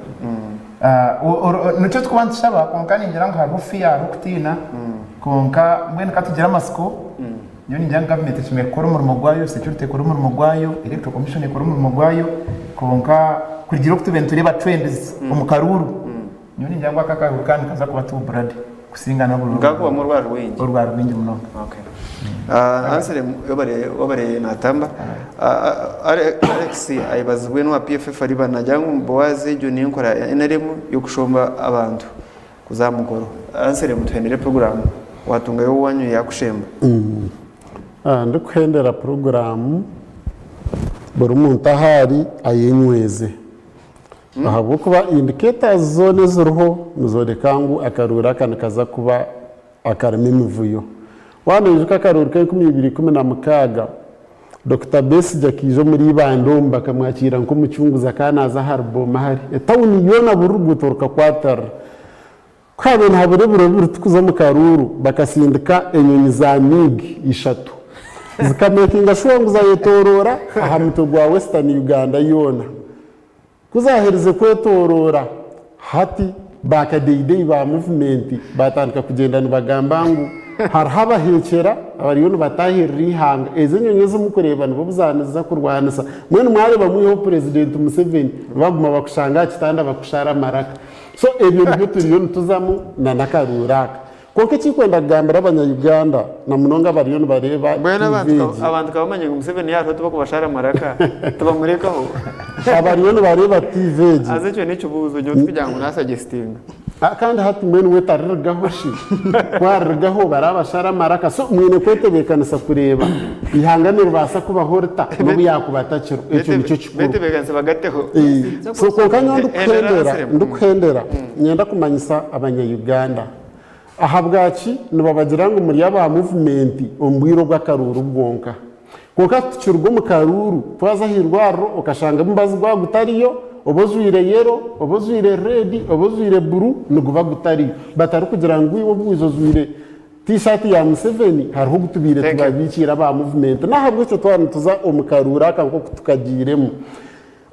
nucyo twandishaba konka ningira ngo harufi ya rukutina konka mwene katugira amasiko nyo ningira government kimekora umurimo gwayo security ekora umurimo gwayo electoral commission ekora umurimo gwayo konka kugira kutubenta tureba trends umukaruru nyoni njangwa kakahuru kandi kaza kuba tu brand kusingana buru ngako mu rwa rwingi muno. Okay. Answer obare natamba Alex ayibazwe no PFF ari banajyangu mbowaze jo ninkora NRM yo kushomba abantu kuzamukoro. Answer mutwenere program watunga yo wanyu yakushemba. Ndikuhendera program buri muntu ahari ayenyweze ahabwo kuba indicators zone ziriho muzorekangu akarura kana kaza kuba akarema imivuyo wanuje kakarura ka 2016 Dr. Besigye kijo muri Bandomba kamwakira nko mucyunguza kanaza harbo mahari etawuni yona burugutoroka kwatar kabe ntabure buro tukuza mu karuru bakasindika enyonyi za mig 3 zikamakinga shwanguza yetorora ahamito gwa Western Uganda yona kuzahereze kwetorora hati bakadeidei ba movement batandika kugendana bagambangu harhaba hekera abariyo batahirira ihanga ezo nyonyezo mukureba nibo buzaniza kurwanisa mwene mwari bamwiho president Museveni baguma bakushanga kitanda bakushara maraka so ebyo nibyo turiyo tuzamu na nakaruraka konke chikwenda gambira abanya-Uganda na munonga bariyo bareba bwana abantu kabamanye ngo Museveni yaho tuba kubashara maraka tubamurekaho abariyo bareba TV aze cyo nicyo buzo nyo tujya ngo nasuggesting kandi hati mwene wetaragaho shi kwaragaho barabashara maraka so mwene kwetebekanisa kureba ihanganiro basa kubahorta no yakubatakiro icyo nicyo cyukuru betebekanisa bagateho so konka ndukhendera nyenda kumanyisa abanya-Uganda ahabwaci nibabagira ngo muri yaba movement ombwiro bw'akaruru bwonka kuko tucurwa mu karuru twazahirwaro ukashanga mbazi gwa gutariyo obozwire yero obozwire red obozwire blue nuguba gutariyo batari kugira ngo iwo bwizozwire t-shirt ya Museveni hariho gutubire tubabikira ba movement nahabwo cyo twana tuza omukarura kanko tukagiremo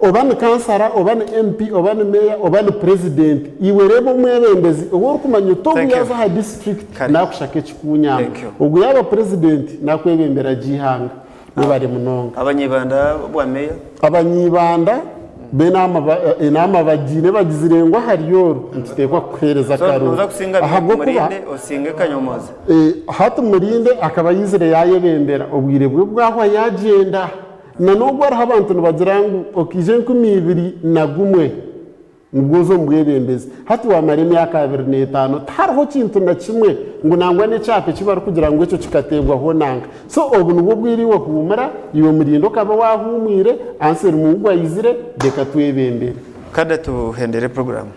obane kansara obane MP obane mayor obane president iwerebo mwebembezi uwo kumanya to yaza ha district nakushake kikunya ubwo yaba president nakwebembera gihanga nibare munonga abanyibanda bwa mayor abanyibanda benama bagine bagizirengwa hariyo ntitekwa kuhereza karu ahabwo murinde osinge kanyomoza hatu murinde akaba yizire yayebembera ubwire bwe bwaho yagenda na nubwo ari abantu bagira ngo okije 2021 nubwozo mbwebembeze hati wamara imyaka 25 tariho kintu na kimwe ngo nangwa ne cyape kibara kugira ngo icyo kikategwa ho nanga so ubu nubwo bwiriwe kumara iwe murindo kaba wahumwire answer mu ngwa yizire deka twebembere kada tuhendere program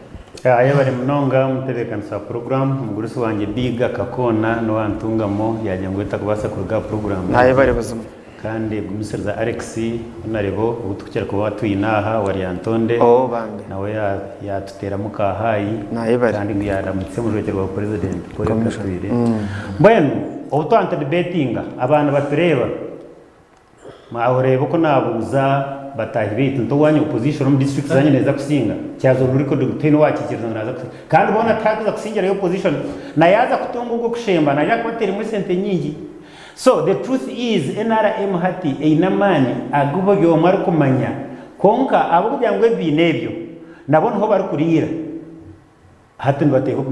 aya bari munonga mutebekanisa program mugurusi wanje biga kakona no antungamo yajya ngo itakubasa kuruga program aya bari buzuma kandi gumisiriza Alex unarebo ubutukira kuba tuyinaha wari Antonde nawe yatutera mukahayi kandi ngo yaramutse mu rwego rwa president Paul Kagame mbene ubutwante debatinga abantu batureba mahorebo ko nabuza batahi bitu ntowanye opposition mu district zanye neza kusinga cyazo ruri ko duteno wakikirana naza kandi bona takuza kusingira yo opposition na yaza kutunga ugo kushemba na yakwatera mu sente nyingi. So the truth is NRM hati einamani agubo yo marukumanya konka abo kubyangwe binebyo nabone ho bari kurira hati nbateko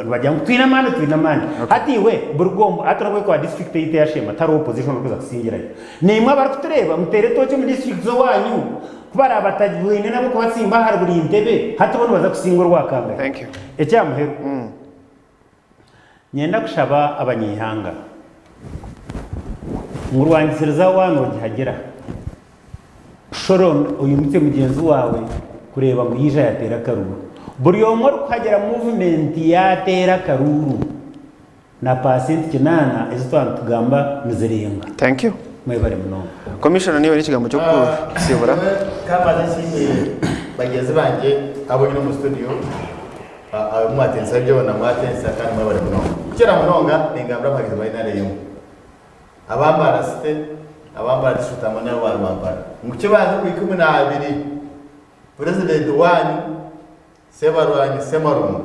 bajyangu twinamani hati we burgombo atarabwe kwa district ite yashema taro opposition kuza kusingira nimwe bari kutureba mutere toje mu district zo wanyu kubara abatajwine nabo kubatsimba hari buri intebe hati bone baza kusingura wakanga. Thank you. Ecyamuhero nyenda kushaba abanyihanga ngurwanyisiriza wano gihagera shoron uyu mutse mugenzi wawe kureba ngo yija yatera karuru buri omwe kuhagera movement yatera karuru na percent kinana ezitwana tugamba mizirenga. Thank you. Mwebare muno commissioner niwe n'ikigambo cyo kusibura kamaze shimye bageze banje abo nyine mu studio mwatensa byo na mwatensa kandi mwebare muno kera munonga ningambra magize bayinare yo abambara site abambara dishuta mane wabambara mucyo baza ku 12 president wanyu sebarwanyi semarumu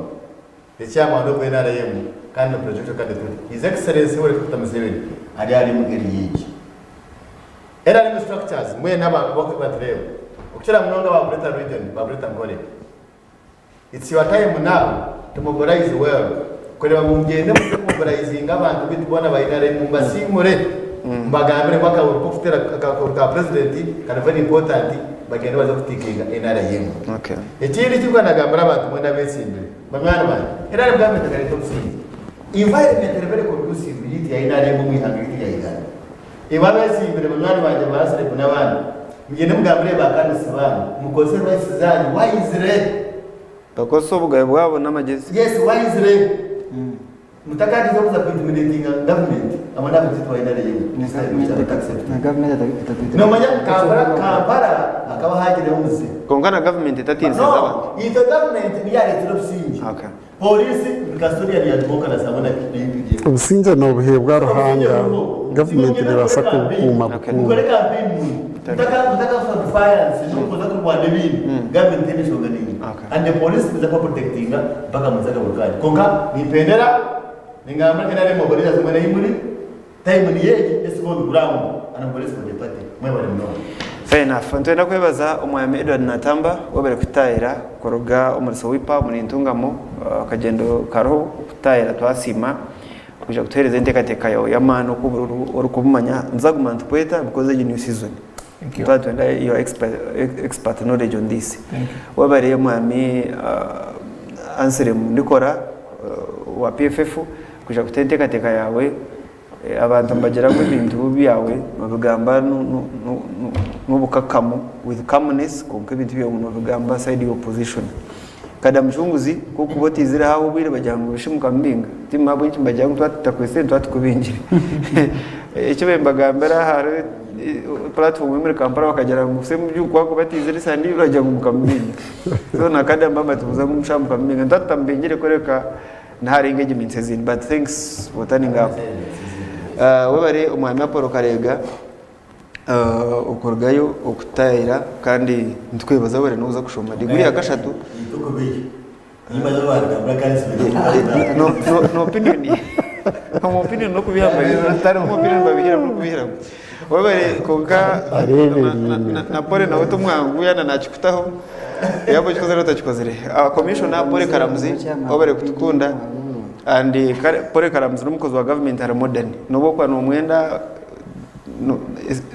ecyama ndo bayinare yo kandi project kandi his excellency wari kutamuzebeni ari mu eri yiki era ni structures mwe n'abantu bako batreba ukira mnonga wa Greater Region wa Greater Ngore. It's your time now to mobilize well. Kureba mugende mobilizing abantu bitubona bayinare mu basimure mbagambire kwaka urukufutera ka president kana very important bagende baza kutikinga NRM. Okay. Ekindi kibwa nagambira abantu mwenda besimbire. Bamwana bana. Era bwambe takare to see. Environment very conducive yiti ya NRM mu ihangiriti ya igana. Ibabe simbire bamwana banje basire kuna bana. Mugende mugambire bakandi sibana. Mukoze basi zanyu wise bakoso bugaye bwabo n'amagezi. Yes, wise mutakati zo kuza implementing government amana kuzitwa ina rege na government atatuita no manya kampara akaba hagire umuzi kongana government itatinze zaba ito government ni yale tulosingi okay police custodian ya dumoka na sabona ubusinze no buhebwa ruhanga government ne basaka kuma ukore campaign mutaka for finance no kuza kurwanya ibintu government ni shoga nini and the police is protecting mpaka muzaka burkani konga nipendera ningamba kenare mobiliza zimwe imuri time ni yeje esibo ground ana police for the party mwe bari mno fair enough ntwenda kwebaza umwami Edward Natamba wabere kutayira koroga umuriso wipa muri ntungamo akagendo karo kutayira twasima kuja kutereza intekateka yawe yamano kubururu orukubumanya nzaguma ntweta because the new season. Thank you. But your expert knowledge on this. Wabare umwami answer ndikora wa PFF kuja kutentekateka yawe abantu mbagera mu bintu byawe babugamba n'ubukakamu with calmness konke bintu byo mu bugamba side opposition kada mchunguzi kukuboti zira hawo bire bajyango bishimuka mbinga timabo iki mbajyango twatakwese twatukubinjira icyo bembagambera hari platform muri Kampala bakagera mu semu byuko batizira sandi urajya mu kambinga so nakada mbamba tubuza mushamu kambinga ntatambengere koreka ntari engagement zin but thanks for turning up webare umwami Paul Karega ukorgayo okutayira kandi ntwebaza bare nuza kushoma diguri ya gashatu no opinion no opinion no kubihamba no opinion babihira webare konka na pole na wetu mwangu yana nachikutaho yabo chikozera tachikozere commissioner Paul Karamzi webare kutukunda and Paul Karamzi n'umukozi wa government are modern nobo kwa no mwenda no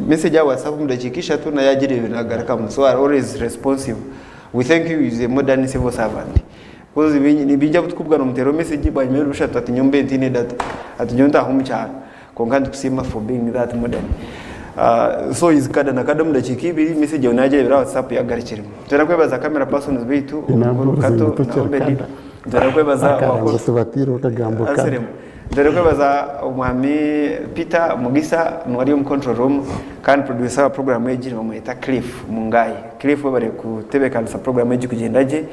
message ya WhatsApp mudachikisha tu na yajiri binagaraka so are always responsive. We thank you as a modern civil servant because ni bijja butukubwa no mutero message ba nyero bushatu ati nyombe ntine data ati nyonta humcha konkandi kusima for being that modern so is kada na kada mudachikibiri message unaje bira WhatsApp ya garikirimo tera kwebaza camera persons bitu umukuru kato obedi tera kwebaza wakusibatiro kagambuka tera kwebaza umwami Peter Mugisa nwari mu control room kan producer program yeji bamwita Cliff Mungai Cliff bare kutebeka sa program yeji kugendaje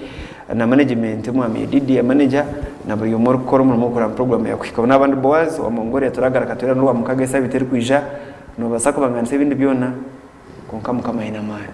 na management mwami Didi manager na buri yomor koro mu gukora program yakwika n'abandi boys wa Mongore turagara katera n'uwa mukagesa biteri kwija no basako banganse ibindi byona konka mukama ina mani